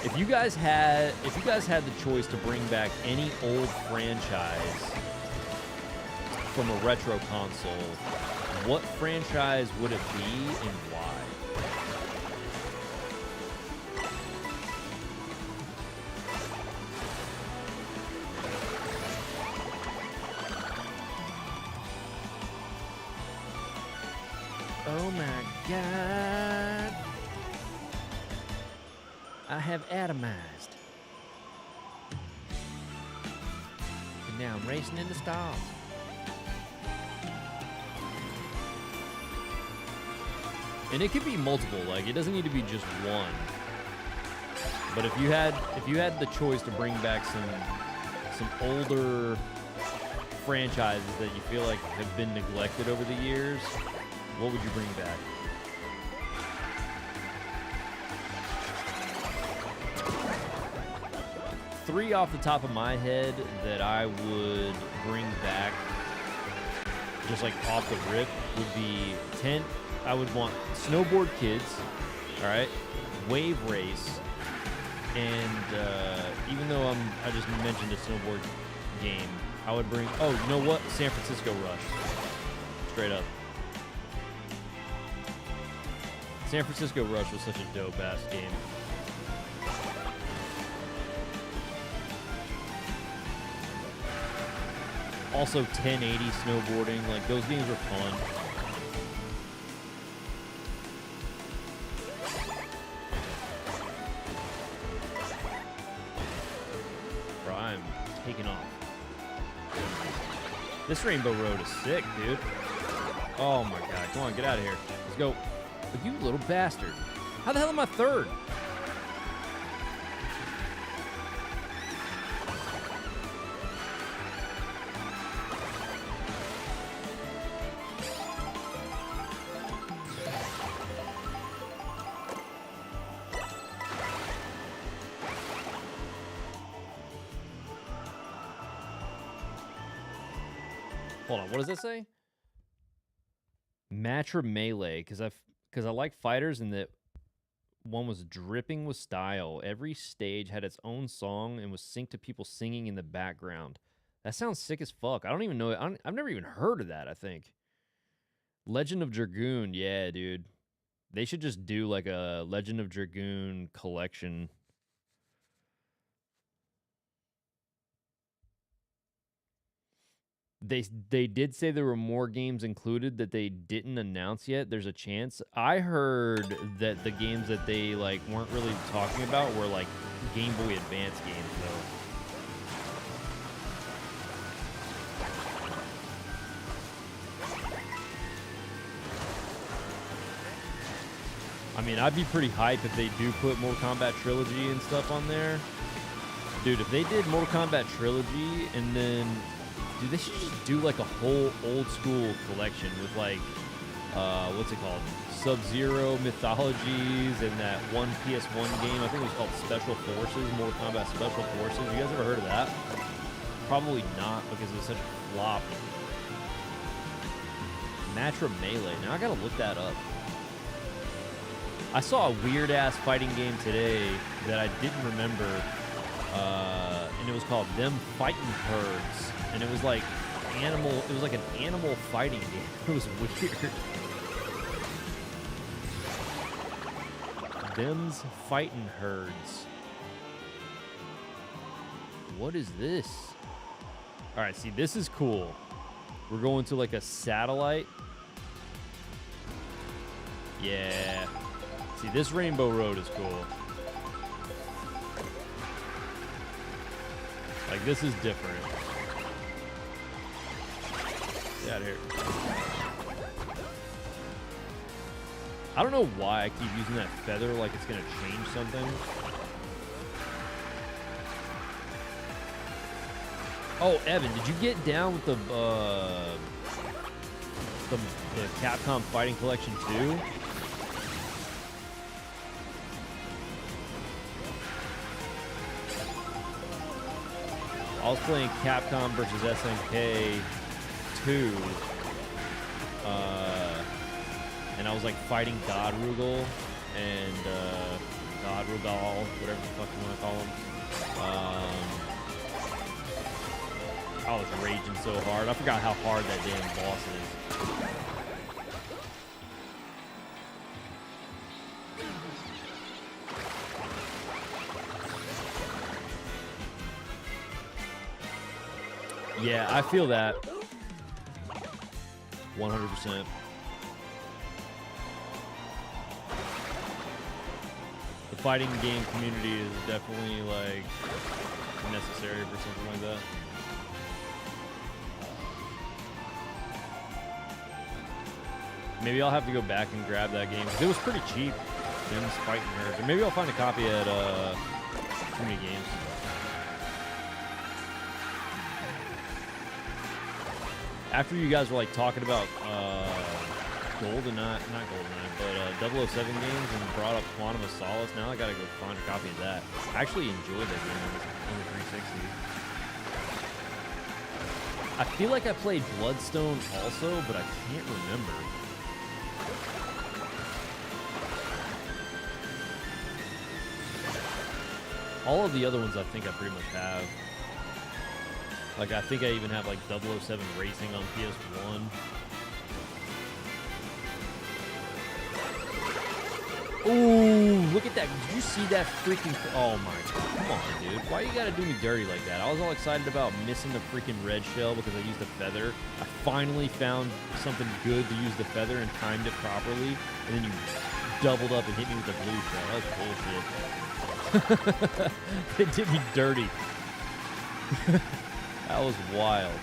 A: If you guys had the choice to bring back any old franchise from a retro console, what franchise would it be and why? Oh my God. I have atomized. And now I'm racing in the stars. And it could be multiple, like it doesn't need to be just one. But if you had the choice to bring back some older franchises that you feel like have been neglected over the years, what would you bring back? Three off the top of my head that I would bring back, just like off the rip, would be 10. I would want Snowboard Kids, all right, Wave Race, and even though I just mentioned a snowboard game, I would bring, oh, you know what? San Francisco Rush. Straight up. San Francisco Rush was such a dope-ass game. Also 1080 snowboarding, like those games were fun. Bro, I'm taking off. This Rainbow Road is sick, dude. Oh my God, come on, get out of here. Let's go. But you little bastard. How the hell am I third? Hold on, what does that say? Match or melee, because I like fighters, and that one was dripping with style. Every stage had its own song and was synced to people singing in the background. That sounds sick as fuck. I don't even know. I've never even heard of that, I think. Legend of Dragoon. Yeah, dude. They should just do like a Legend of Dragoon collection. They did say there were more games included that they didn't announce yet. There's a chance. I heard that the games that they like weren't really talking about were like Game Boy Advance games though. I mean, I'd be pretty hyped if they do put Mortal Kombat Trilogy and stuff on there. Dude, if they did Mortal Kombat Trilogy and then... Dude, they should just do like a whole old school collection with like, what's it called? Sub-Zero Mythologies and that one PS1 game. I think it was called Special Forces, Mortal Kombat Special Forces. You guys ever heard of that? Probably not because it was such a flop. Matra Melee. Now I gotta look that up. I saw a weird-ass fighting game today that I didn't remember, and it was called Them Fightin' Herds, and it was like animal. It was like an animal fighting game. It was weird. Them's Fightin' Herds. What is this? All right, see, this is cool. We're going to like a satellite. Yeah. See, this Rainbow Road is cool. Like, this is different. Get out of here. I don't know why I keep using that feather like it's going to change something. Oh, Evan, did you get down with the Capcom Fighting Collection 2? I was playing Capcom versus SNK 2, and I was like fighting God Rugal and God Rugal, whatever the fuck you want to call him. I was raging so hard. I forgot how hard that damn boss is. Yeah, I feel that. 100%. The fighting game community is definitely like necessary for something like that. Maybe I'll have to go back and grab that game because it was pretty cheap. Them's Fighting Herds. Or maybe I'll find a copy at Too Many Games. After you guys were like talking about not GoldenEye, but 007 games and brought up Quantum of Solace, now I gotta go find a copy of that. I actually enjoyed that game on the 360. I feel like I played Bloodstone also, but I can't remember. All of the other ones I think I pretty much have. Like, I think I even have, like, 007 Racing on PS1. Ooh, look at that. Did you see that freaking... Oh, my God. Come on, dude. Why you gotta do me dirty like that? I was all excited about missing the freaking red shell because I used the feather. I finally found something good to use the feather and timed it properly. And then you doubled up and hit me with the blue shell. That was bullshit. They did me dirty. That was wild.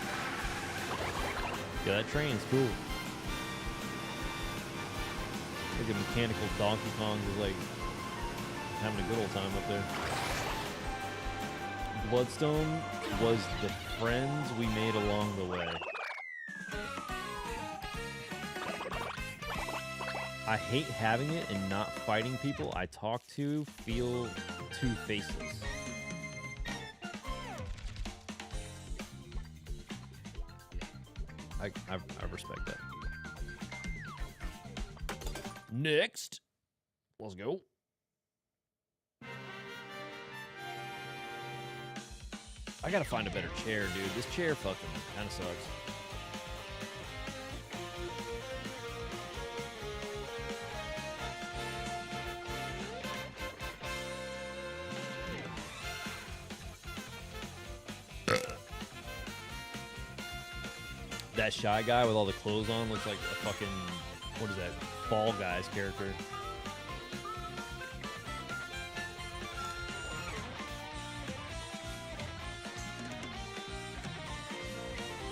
A: Yeah, that train's cool. Look at mechanical Donkey Kong is like having a good old time up there. Bloodstone was the friends we made along the way. I hate having it and not fighting people I talk to feel too faceless. I respect that. Next. Let's go. I gotta find a better chair, dude. This chair fucking kind of sucks. That shy guy with all the clothes on looks like a fucking, what is that, Fall Guys character.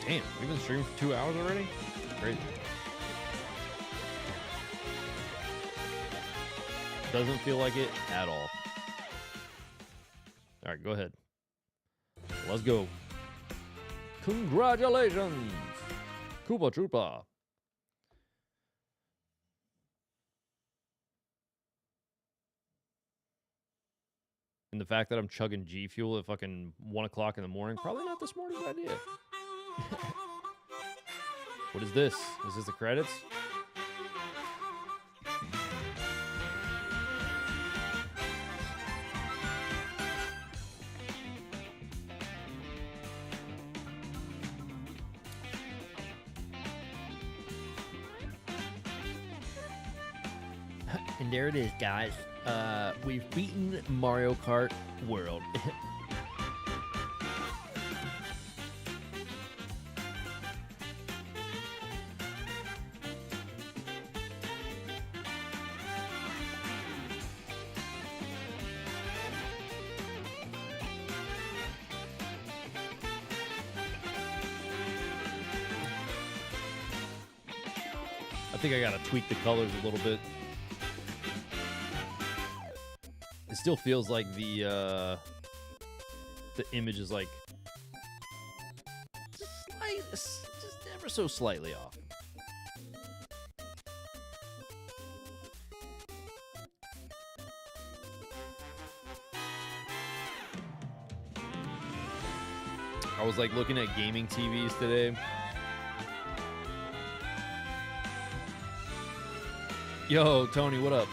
A: Damn, we've been streaming for 2 hours already? Crazy. Doesn't feel like it at all. All right, go ahead. Let's go. Congratulations, Koopa Troopa. And the fact that I'm chugging G Fuel at fucking 1 o'clock in the morning, probably not the smartest idea. What is this? Is this the credits? And there it is, guys. We've beaten Mario Kart World. I think I gotta tweak the colors a little bit. It still feels like the image is like just ever so slightly off. I was like looking at gaming TVs today. Yo, Tony, what up?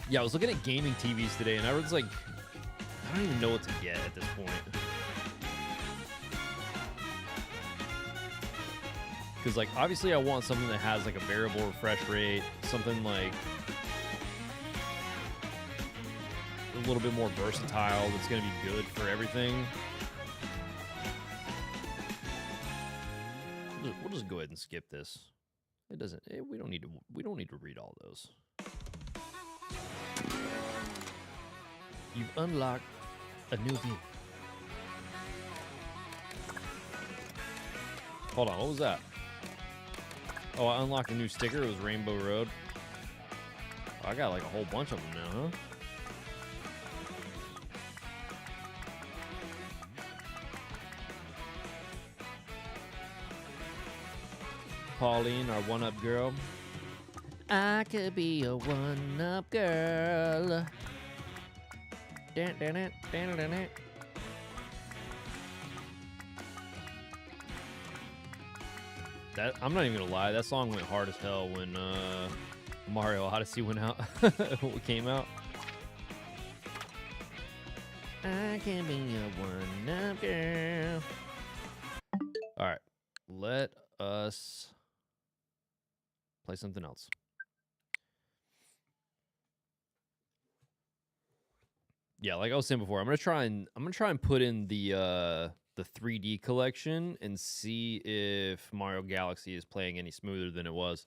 A: Yeah, I was looking at gaming TVs today, and I was like, I don't even know what to get at this point. Because, like, obviously I want something that has, like, a variable refresh rate, something, like, a little bit more versatile, that's going to be good for everything. We'll just go ahead and skip this. It doesn't, we don't need to read all those. You've unlocked a new view. Hold on, what was that? Oh, I unlocked a new sticker. It was Rainbow Road. Oh, I got like a whole bunch of them now, huh? Pauline, our one-up girl. I could be a one-up girl. That, I'm not even gonna lie, that song went hard as hell when Mario Odyssey went out. Came out. I can be a one-up girl. All right, let us play something else. Yeah, like I was saying before, I'm gonna try and put in the 3D collection and see if Mario Galaxy is playing any smoother than it was.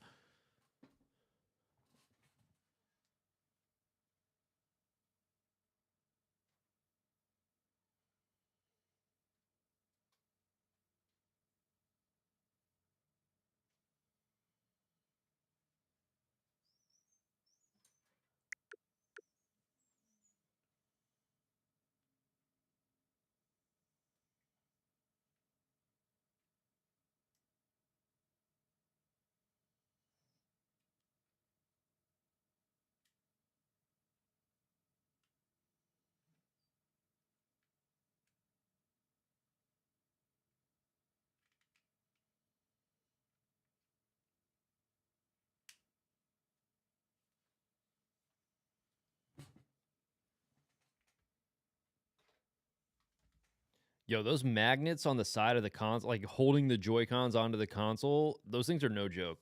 A: Yo, those magnets on the side of the console, like holding the Joy-Cons onto the console, those things are no joke.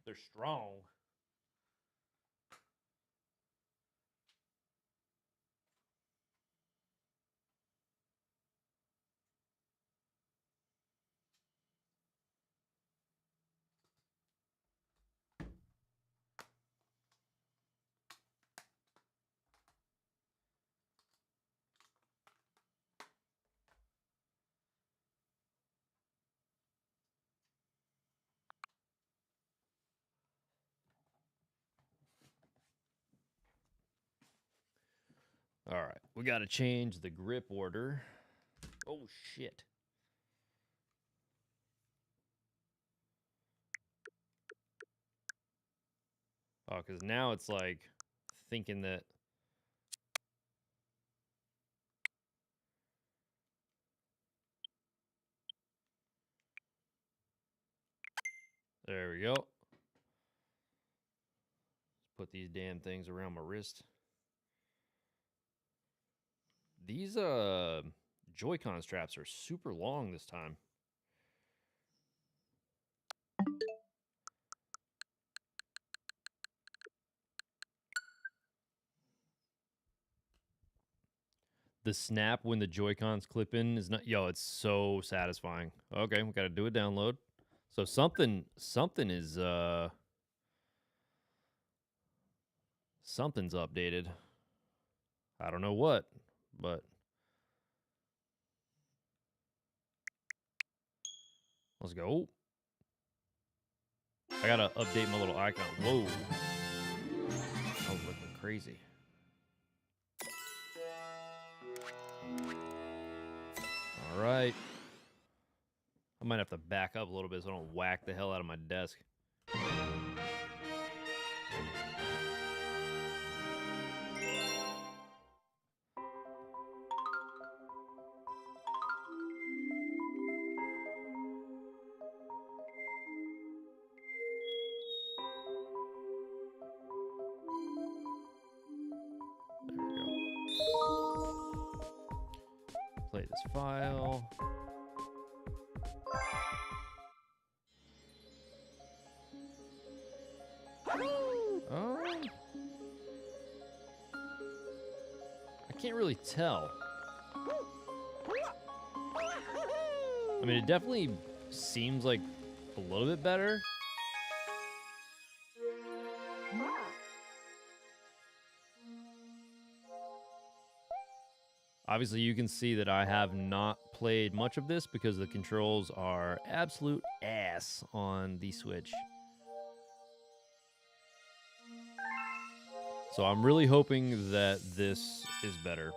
A: They're strong. All right, we got to change the grip order. Oh, shit. Oh, because now it's like thinking that... There we go. Let's put these damn things around my wrist. These Joy-Con straps are super long this time. The snap when the Joy-Cons clip in is not... Yo, it's so satisfying. Okay, we got to do a download. So something is something's updated. I don't know what, but let's go. I gotta update my little icon. Whoa. I was looking crazy. All right. I might have to back up a little bit so I don't whack the hell out of my desk. There we go. Play this file. Oh. I can't really tell. I mean, it definitely seems like a little bit better. Obviously, you can see that I have not played much of this because the controls are absolute ass on the Switch. So I'm really hoping that this is better.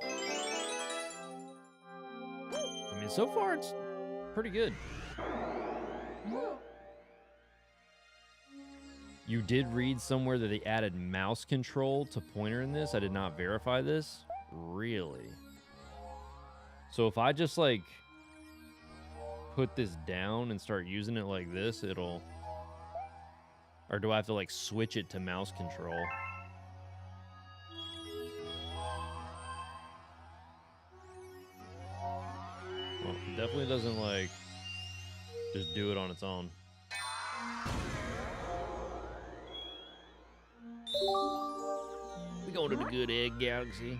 A: I mean, so far it's pretty good. You did read somewhere that they added mouse control to pointer in this. I did not verify this. Really? So if I just like put this down and start using it like this, it'll... Or do I have to like switch it to mouse control? Well, it definitely doesn't like just do it on its own. We going to the good egg galaxy.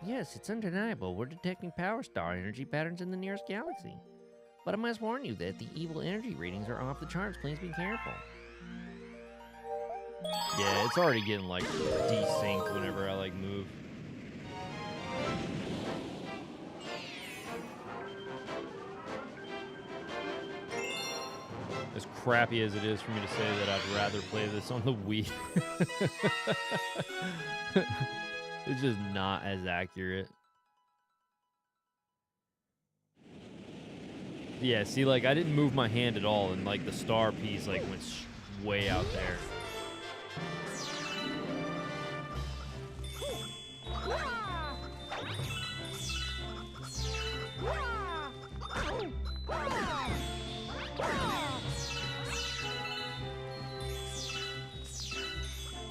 A: Yes, it's undeniable. We're detecting power star energy patterns in the nearest galaxy. But I must warn you that the evil energy readings are off the charts. Please be careful. Yeah, it's already getting like desynced whenever I like move. As crappy as it is for me to say that I'd rather play this on the Wii. It's just not as accurate. Yeah, see, like, I didn't move my hand at all, and, like, the star piece, like, went way out there.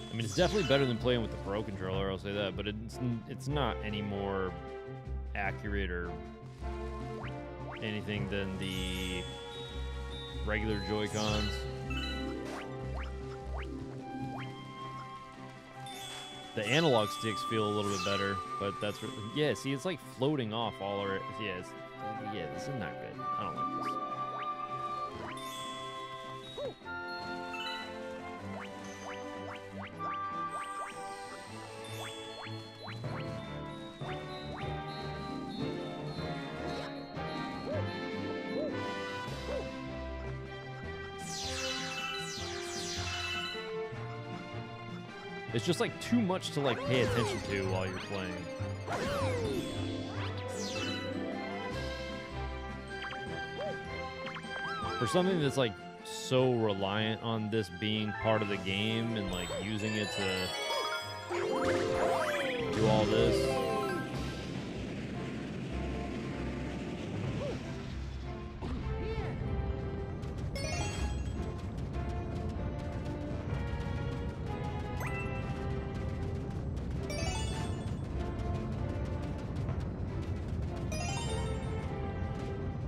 A: I mean, it's definitely better than playing with the Pro controller, I'll say that, but it's not any more accurate or anything than the regular Joy-Cons. The analog sticks feel a little bit better, but that's... Yeah, see, it's like floating off all our... Yeah, yeah, this is not good. I don't like this. It's just like too much to like pay attention to while you're playing. For something that's like so reliant on this being part of the game and like using it to do all this.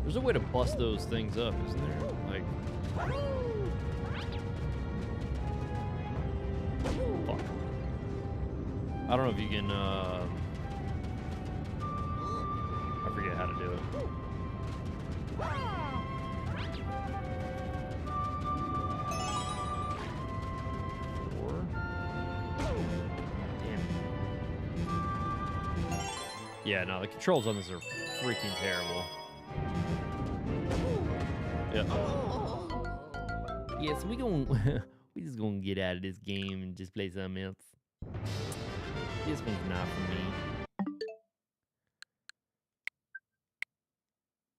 A: There's a way to bust those things up, isn't there? Like, fuck. I don't know if you can, I forget how to do it. Four. Damn. Yeah, no, the controls on this are freaking terrible. Yeah. Yes, we just gonna get out of this game and just play something else. This one's not for me.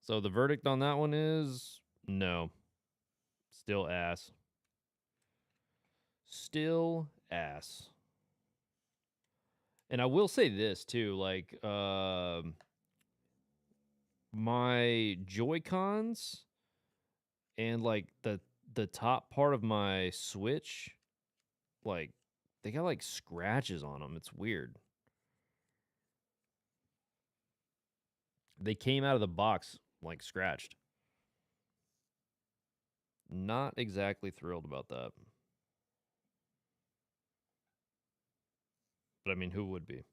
A: So the verdict on that one is no. Still ass. Still ass. And I will say this too, like my Joy-Cons and like the top part of my Switch, like they got like scratches on them. It's weird. They came out of the box like scratched. Not exactly thrilled about that. But I mean, who would be?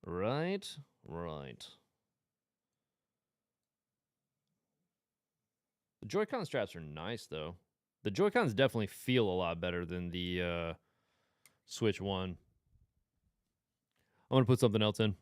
A: Right? Right. The Joy-Con straps are nice, though. The Joy-Cons definitely feel a lot better than the Switch One. I'm going to put something else in.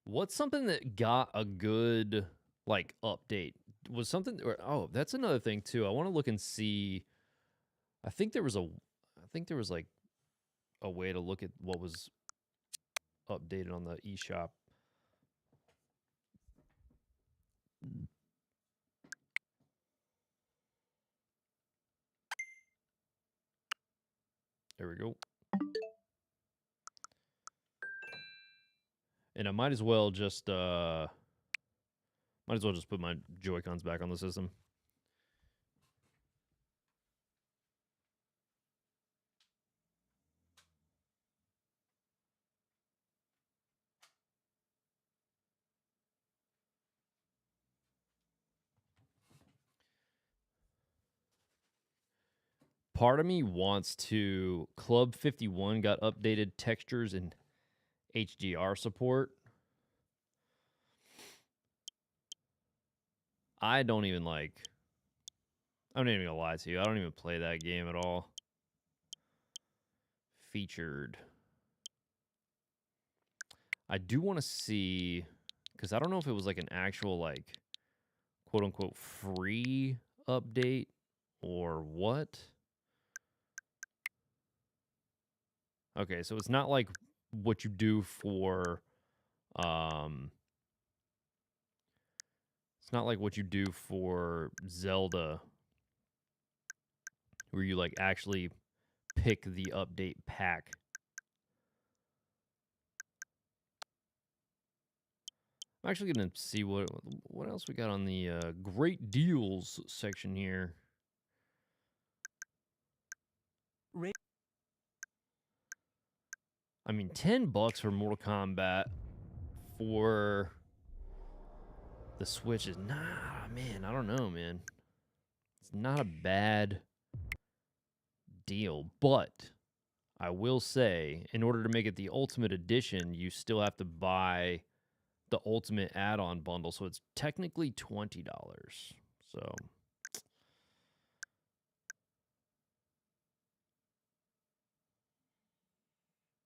A: What's something that got a good like update? Was something or oh, that's another thing too. I want to look and see. I think there was like a way to look at what was updated on the eShop. There we go. And I might as well just put my Joy-Cons back on the system. Part of me wants to Club 51 got updated textures and HDR support. I'm not even gonna lie to you. I don't even play that game at all. Featured. I do want to see, because I don't know if it was like an actual like quote unquote free update or what. Okay, so it's not like what you do for it's not like what you do for Zelda where you like actually pick the update pack. I'm actually going to see what else we got on the great deals section here. I mean, $10 for Mortal Kombat for the Switch is man. I don't know, man. It's not a bad deal, but I will say, in order to make it the Ultimate Edition, you still have to buy the Ultimate add-on bundle, so it's technically $20. So,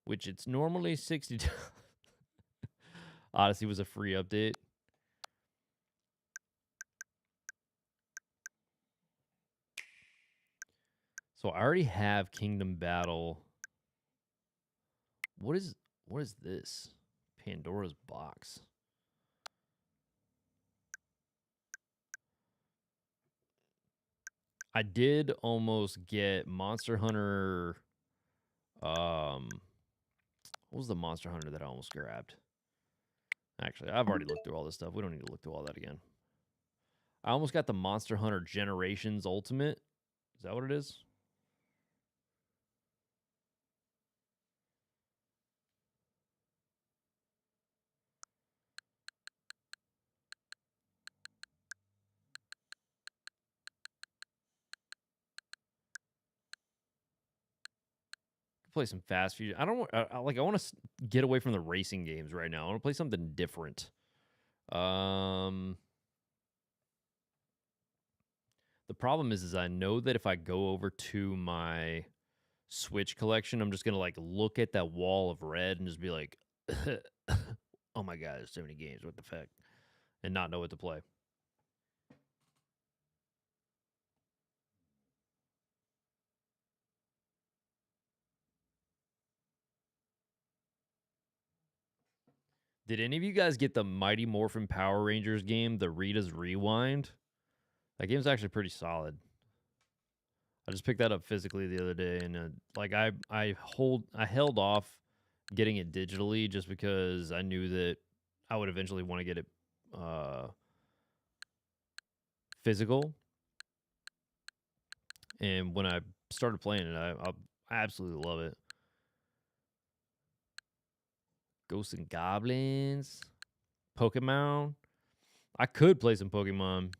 A: which it's normally $60. Odyssey was a free update. So I already have Kingdom Battle. What is this? Pandora's box. I did almost get Monster Hunter. What was the Monster Hunter that I almost grabbed? Actually, I've already looked through all this stuff. We don't need to look through all that again. I almost got the Monster Hunter Generations Ultimate. Is that what it is? Play some Fast Fusion. I don't want I want to get away from the racing games right now. I want to play something different. The problem is I know that if I go over to my Switch collection, I'm just gonna like look at that wall of red and just be like, "Oh my god, there's so many games. What the fuck?" And not know what to play. Did any of you guys get the Mighty Morphin Power Rangers game, the Rita's Rewind? That game's actually pretty solid. I just picked that up physically the other day, and like I held off getting it digitally just because I knew that I would eventually want to get it physical. And when I started playing it, I absolutely love it. Ghosts and Goblins, Pokemon. I could play some Pokemon.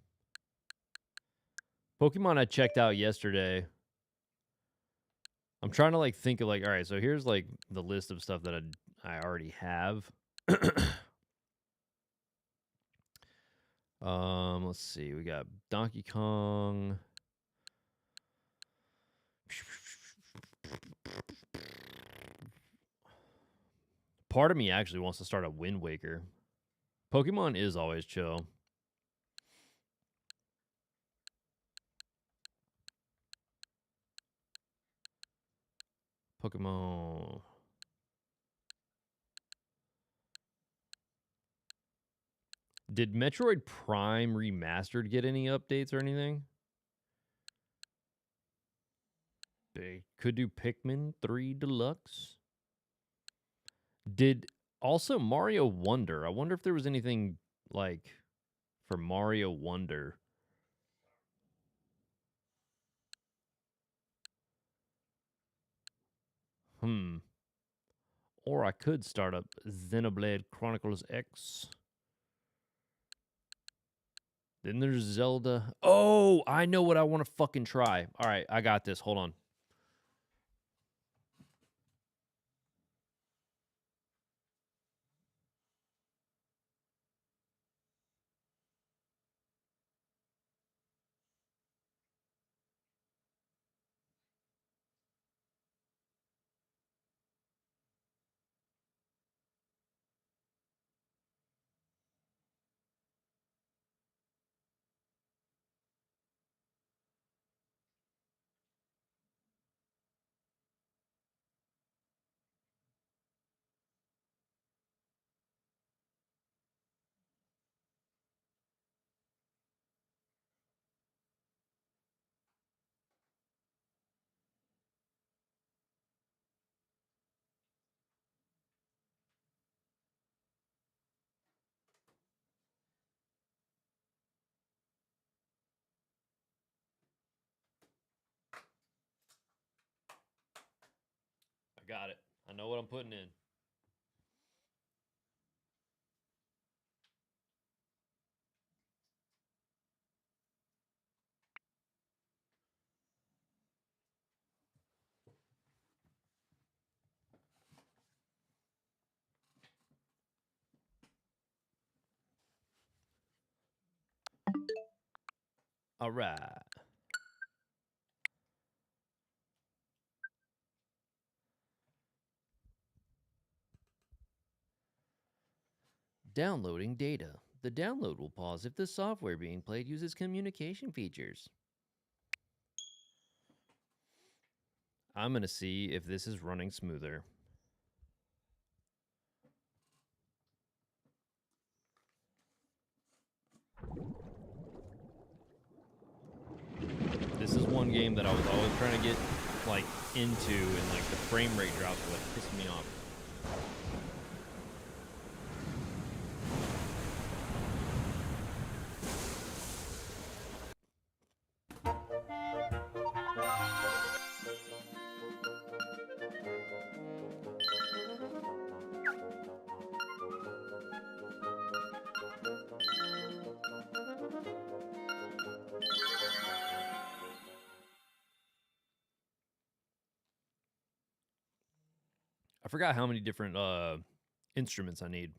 A: Pokemon I checked out yesterday. I'm trying to like think of like, all right, so here's like the list of stuff that I already have. Let's see. We got Donkey Kong. Part of me actually wants to start a Wind Waker. Pokemon is always chill. Pokemon. Did Metroid Prime Remastered get any updates or anything? They could do Pikmin 3 Deluxe. Did also Mario Wonder. I wonder if there was anything like for Mario Wonder. Or I could start up Xenoblade Chronicles X. Then there's Zelda. Oh, I know what I want to fucking try. All right, I got this. Hold on. I got it. I know what I'm putting in. All right. Downloading data. The download will pause if the software being played uses communication features. I'm going to see if this is running smoother. This is one game that I was always trying to get like into, and like the frame rate drops were like pissing me off. I forgot how many different instruments I need.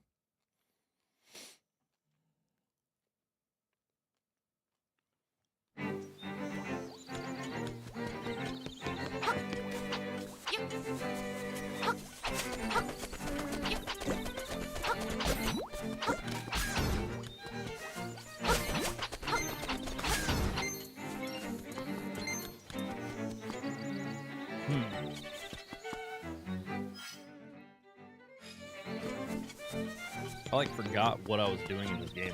A: I like forgot what I was doing in this game.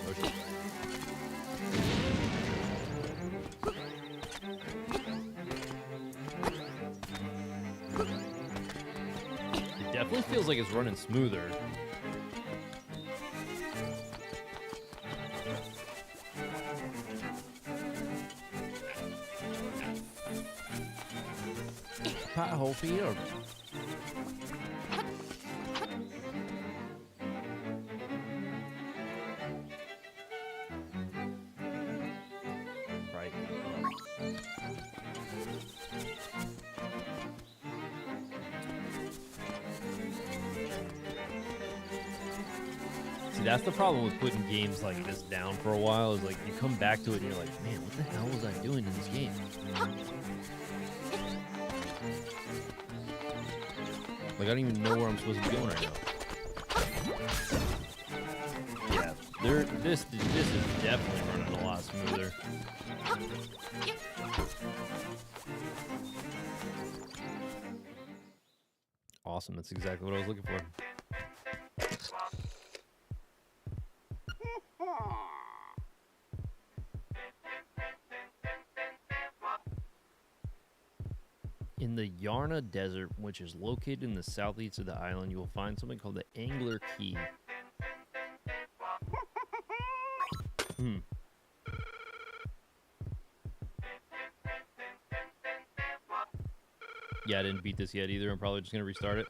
A: Oh, shit. It definitely feels like it's running smoother. Pothole feet or right. See, that's the problem with putting games like this down for a while, is like you come back to it and you're like, man, what the hell was I doing in this game? Like, I don't even know where I'm supposed to be going right now. Yeah, this is definitely running a lot smoother. Awesome, that's exactly what I was looking for. In the Yarna Desert, which is located in the southeast of the island, you will find something called the Angler Key. Yeah, I didn't beat this yet either. I'm probably just going to restart it.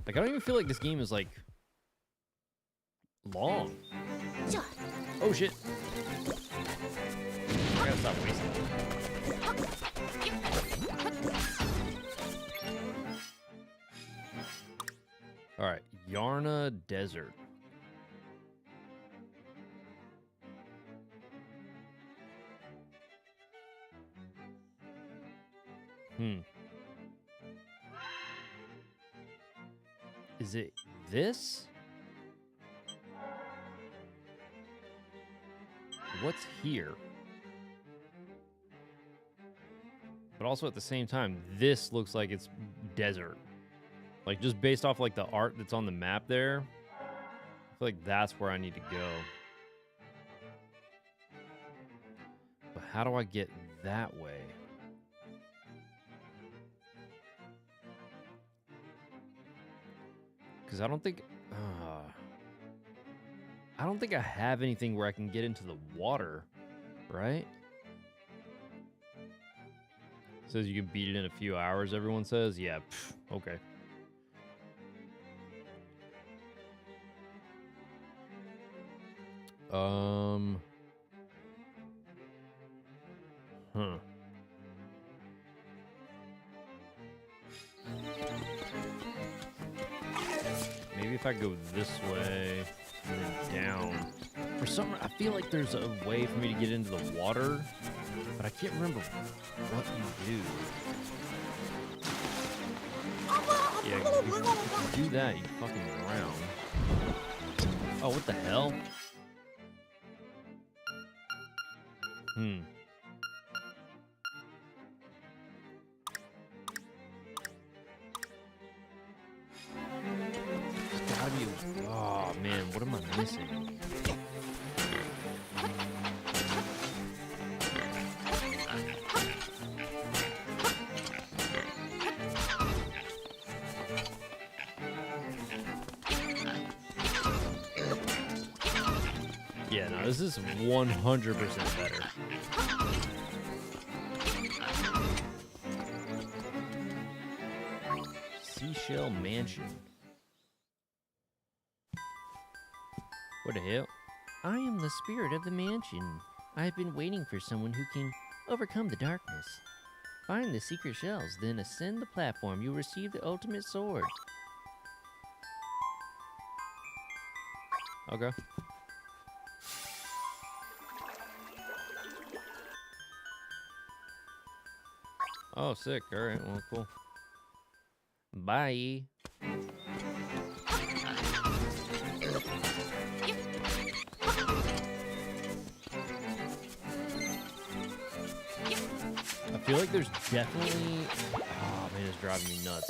A: Like, I don't even feel like this game is, like, long. Oh, shit. I gotta stop wasting it. Alright, Yarna Desert. Is it this? What's here? But also at the same time, this looks like it's desert. Like, just based off, like, the art that's on the map there, I feel like that's where I need to go. But how do I get that way? Because I don't think I have anything where I can get into the water, right? Says you can beat it in a few hours, everyone says. Yeah, okay. Maybe Maybe if I go this way and then down. For some reason, I feel like there's a way for me to get into the water, but I can't remember what you do. Yeah, if you do that, you fucking drown. Oh, what the hell? There's gotta be a... Oh, man, what am I missing? Yeah, no, this is 100% better. Seashell Mansion. What the hell? I am the spirit of the mansion. I have been waiting for someone who can overcome the darkness. Find the secret shells, then ascend the platform. You'll receive the ultimate sword. Okay. Oh, sick. All right. Well, cool. Bye. I feel like there's definitely... Oh, man, it's driving me nuts.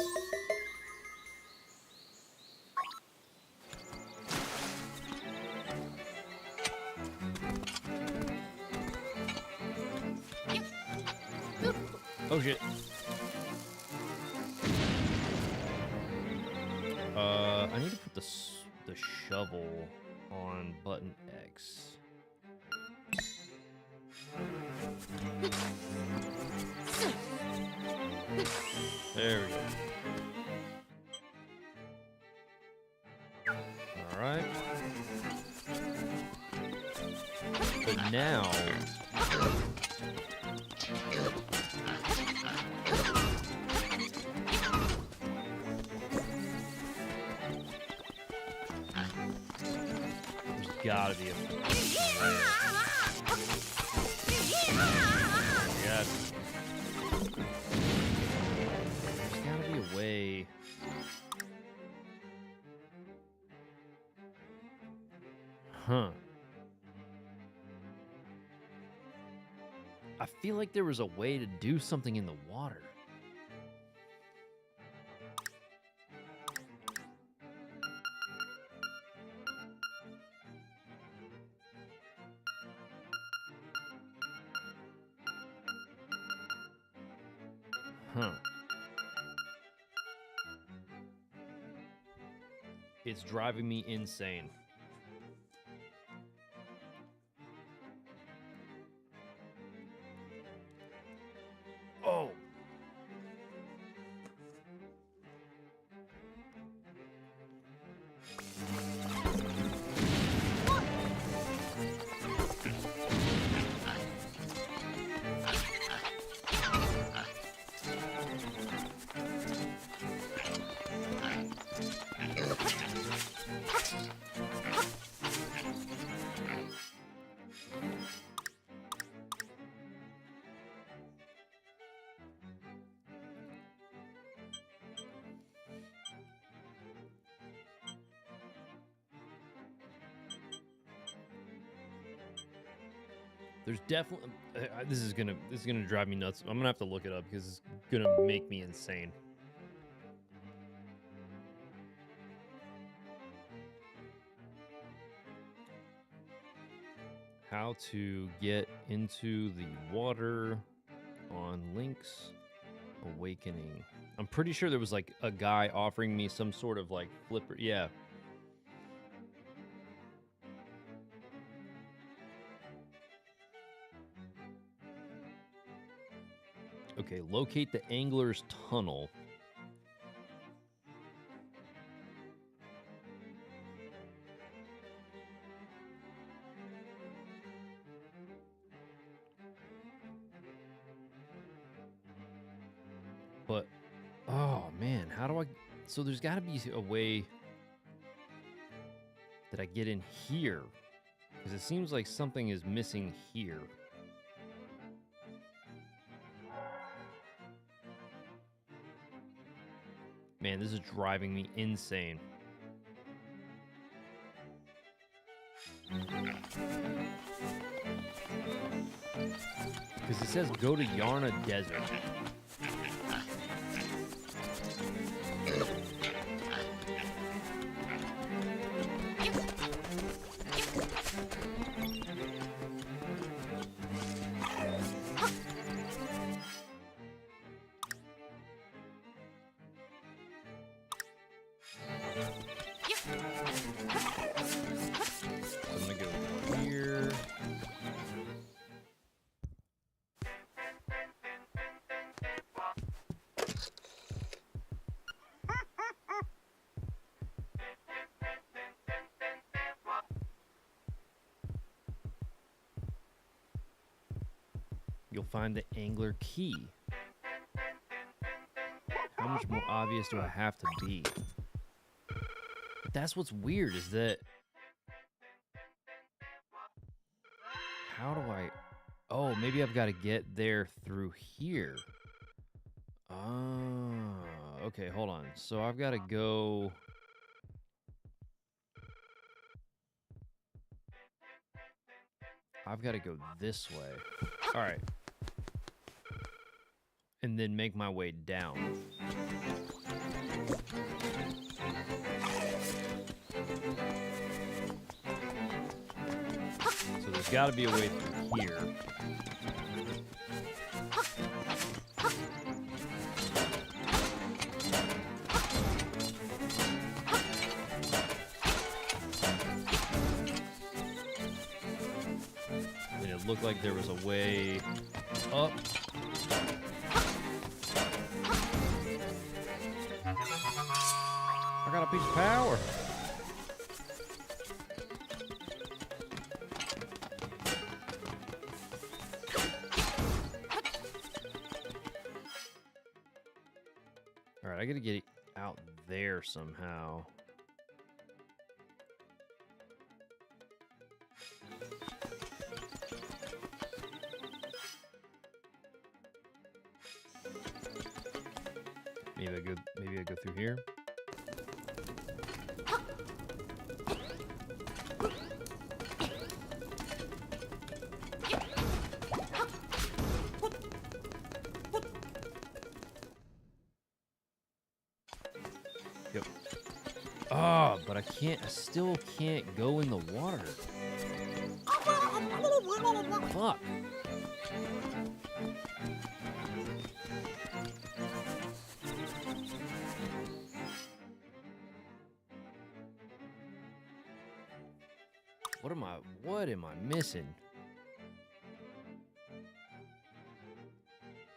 A: Oh, shit. I need to put the shovel on button X. There we go. All right. But now... There's gotta be a... Yeah. There's gotta be a way... Huh. I feel like there was a way to do something in the water. Huh. It's driving me insane. Oh. There's definitely this is gonna drive me nuts. I'm gonna have to look it up because it's gonna make me insane. How to get into the water on Link's Awakening. I'm pretty sure there was like a guy offering me some sort of like flipper. Yeah. Okay, locate the Angler's Tunnel. But, oh man, how do I... So there's got to be a way... did I get in here? Because it seems like something is missing here. Man, this is driving me insane. Because it says go to Yarna Desert. So I'm gonna go here. You'll find the angler key. How much more obvious do I have to be? That's what's weird, is that... How do I... Oh, maybe I've got to get there through here. Ah, okay, hold on. So I've got to go... I've got to go this way. All right. And then make my way down. So there's got to be a way through here. And it looked like there was a way up. I got a piece of power. All right, I gotta get it out there somehow. Maybe I go through here. Yep. Oh, but I still can't go in the water. Fuck. What am I missing?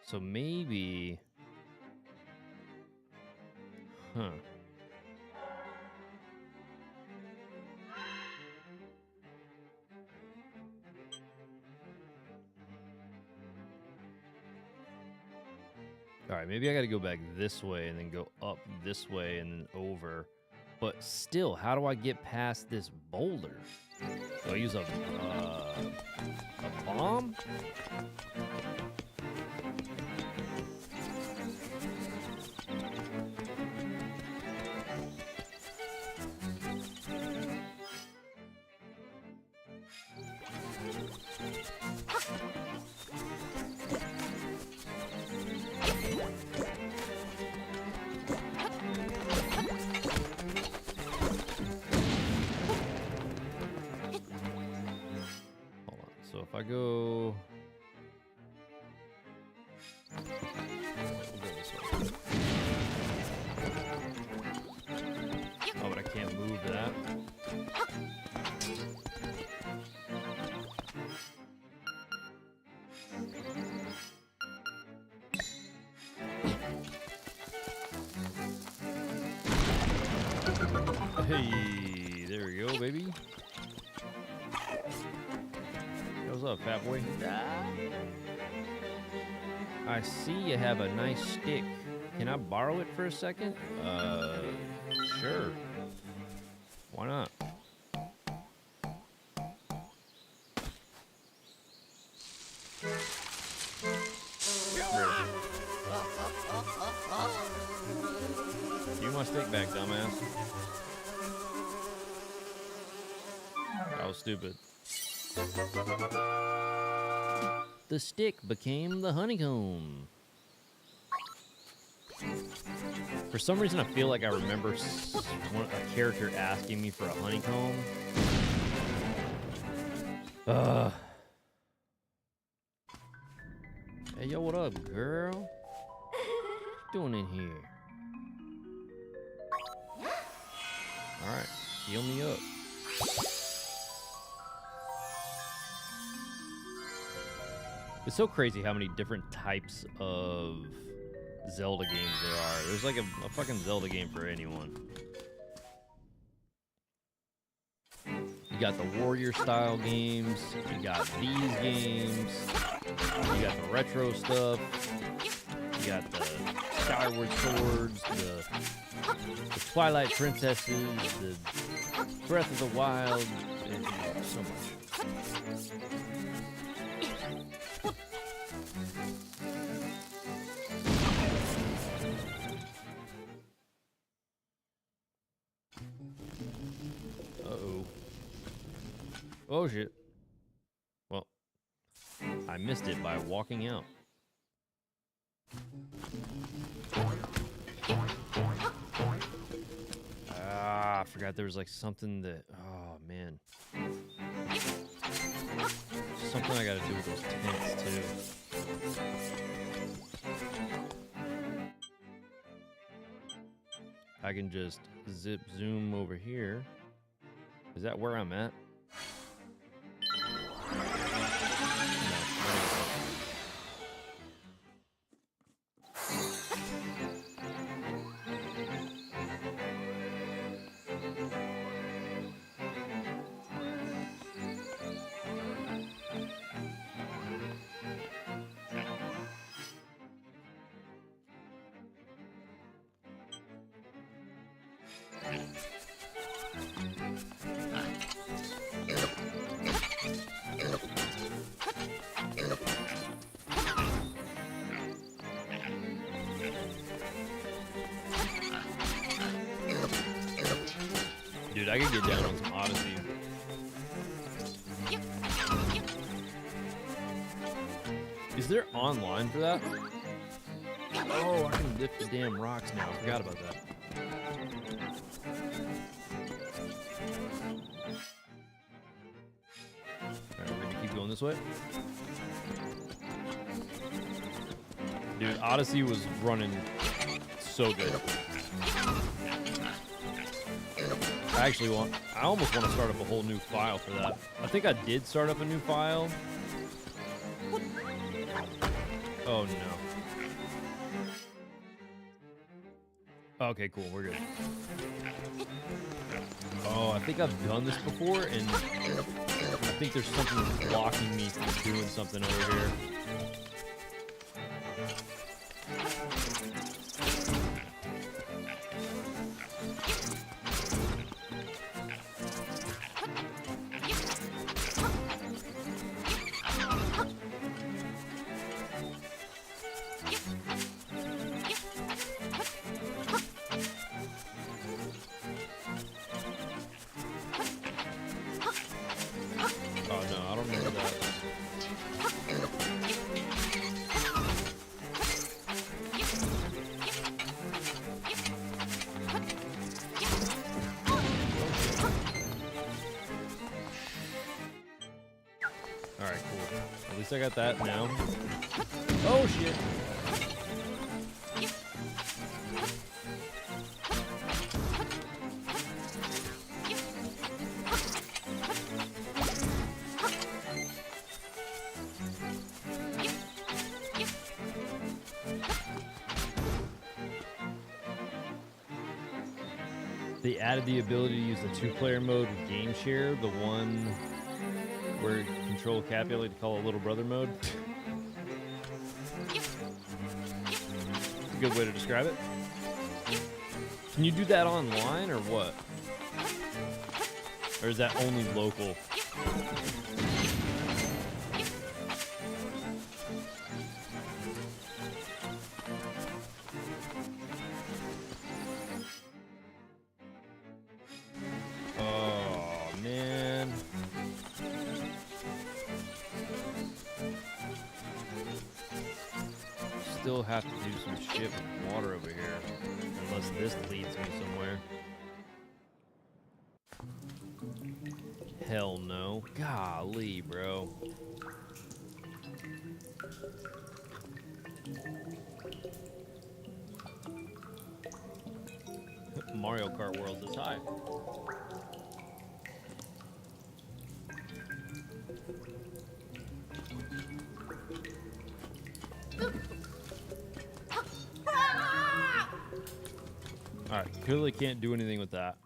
A: So maybe... Huh. All right, maybe I got to go back this way and then go up this way and then over. But still, how do I get past this boulder? Do I use a bomb? So if I go... We'll go this way. Oh, but I can't move that. Hey, there we go, baby. What's up, fat boy? I see you have a nice stick. Can I borrow it for a second? Sure. Why not? Give my stick back, dumbass. That was stupid. The stick became the honeycomb. For some reason, I feel like I remember a character asking me for a honeycomb. Hey, yo, what up, girl? What you doing in here? Alright, heal me up. It's so crazy how many different types of Zelda games there are. There's like a fucking Zelda game for anyone. You got the warrior style games, you got these games, you got the retro stuff, you got the Skyward Swords, the Twilight Princesses, the Breath of the Wild, and so much. Oh shit. Well, I missed it by walking out. Ah, I forgot there was like something that, oh man. Something I gotta do with those tents too. I can just zip zoom over here. Is that where I'm at? Dude, I could get down on some Odyssey. Is there online for that? Oh, I can lift the damn rocks now. I forgot about that. Alright, we're gonna keep going this way. Dude, Odyssey was running so good. I almost want to start up a whole new file for that. I think I did start up a new file. Oh no. Okay, cool, we're good. Oh, I think I've done this before, and I think there's something blocking me from doing something over here. Alright, cool. At least I got that now. Oh, shit. They added the ability to use the two-player mode with game share, the one where you control Cappy, I like to call it little brother mode. A good way to describe it. Can you do that online or what? Or is that only local? still have to do some shit with water over here. Unless this leads me somewhere. Hell no. Golly, bro. Mario Kart World is high. Alright, clearly can't do anything with that.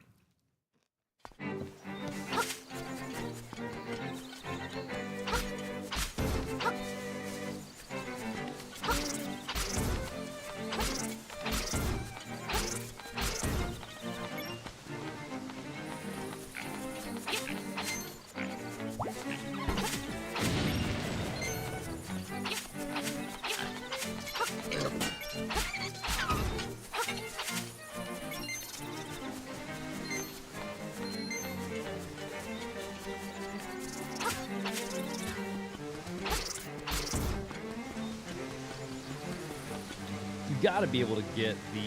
A: You gotta be able to get the,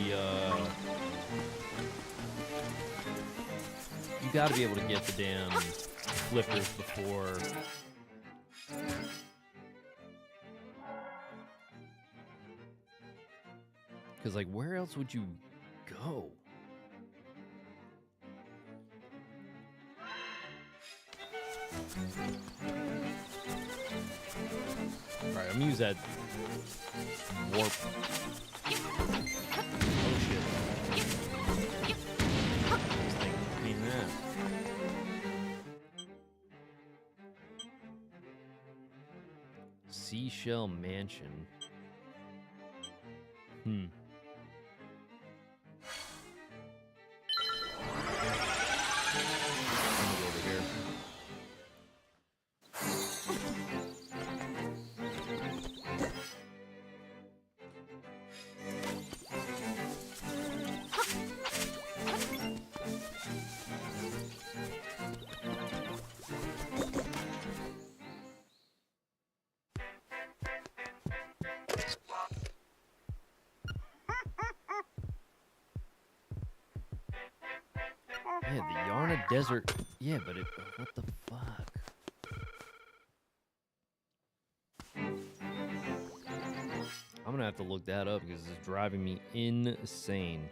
A: you gotta be able to get the damn flippers before. Because, like, where else would you go? Alright, I'm gonna use that warp. Oh shit. This thing pain in the ass. Seashell Mansion. Hmm. I'm gonna go over here. Yeah, the Yarna Desert. Yeah, but it. What the fuck? I'm gonna have to look that up because it's driving me insane.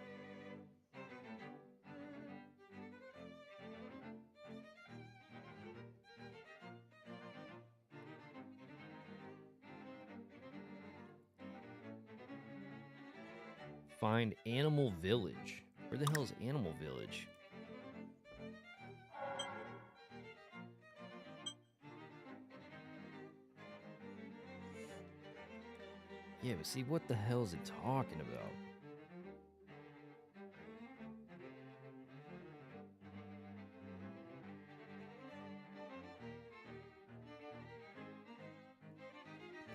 A: Find Animal Village. Where the hell is Animal Village? Yeah, but see, what the hell is it talking about?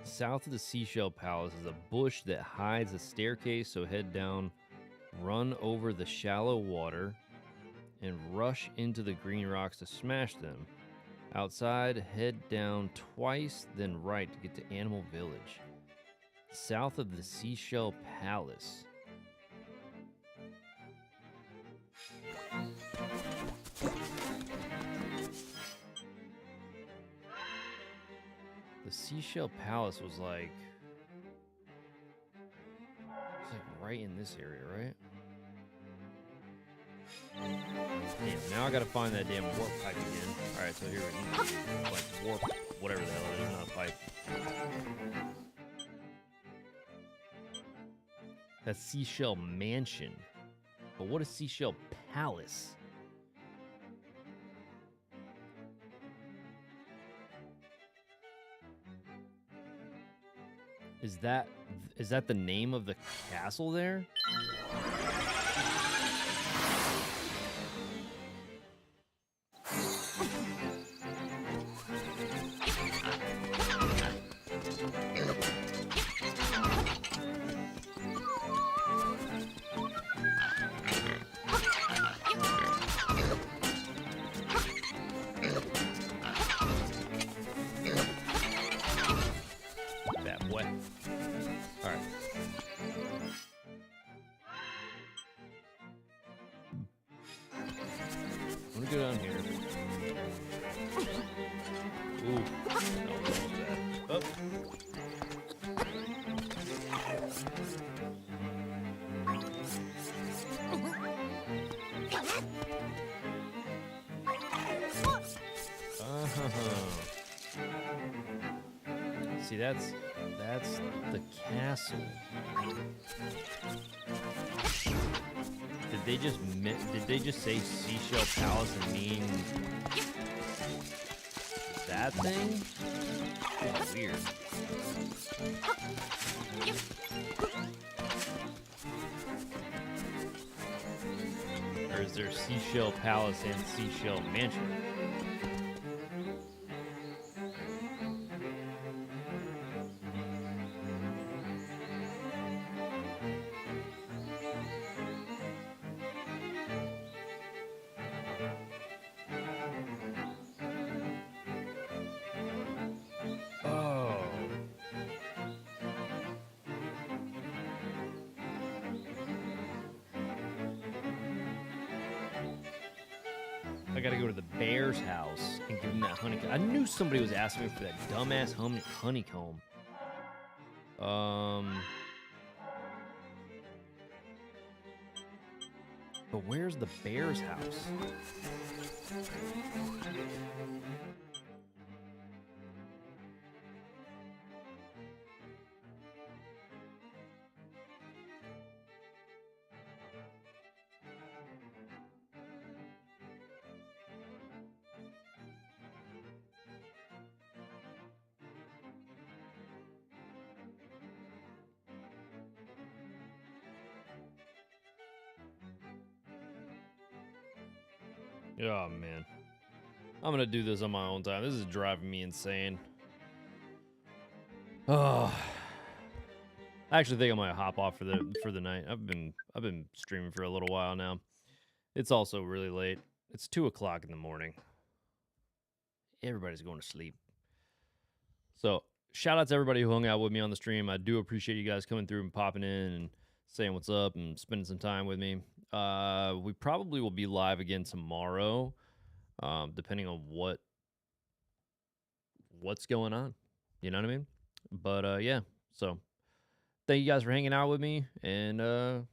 A: South of the Seashell Palace is a bush that hides a staircase, so head down, run over the shallow water, and rush into the green rocks to smash them. Outside, head down twice, then right to get to Animal Village. South of the Seashell Palace. The Seashell Palace was like... It's like right in this area, right? Damn, now I gotta find that damn warp pipe again. Alright, so here we go. Like warp, whatever the hell it is, not a pipe. That's Seashell Mansion. But what is Seashell Palace? Is that the name of the castle there? Bad boy. All right. See, that's the castle. Did they just say Seashell Palace and mean that thing? That's weird. Or is there Seashell Palace and Seashell Mansion? Oh. I gotta go to the bear's house and give him that honeycomb. I knew somebody was asking me for that dumbass honeycomb. But where's the bear's house? Oh, man. I'm going to do this on my own time. This is driving me insane. Oh. I actually think I might hop off for the night. I've been streaming for a little while now. It's also really late. It's 2:00 in the morning. Everybody's going to sleep. So, shout out to everybody who hung out with me on the stream. I do appreciate you guys coming through and popping in and saying what's up and spending some time with me. We probably will be live again tomorrow, depending on what's going on. You know what I mean? But yeah, so thank you guys for hanging out with me, and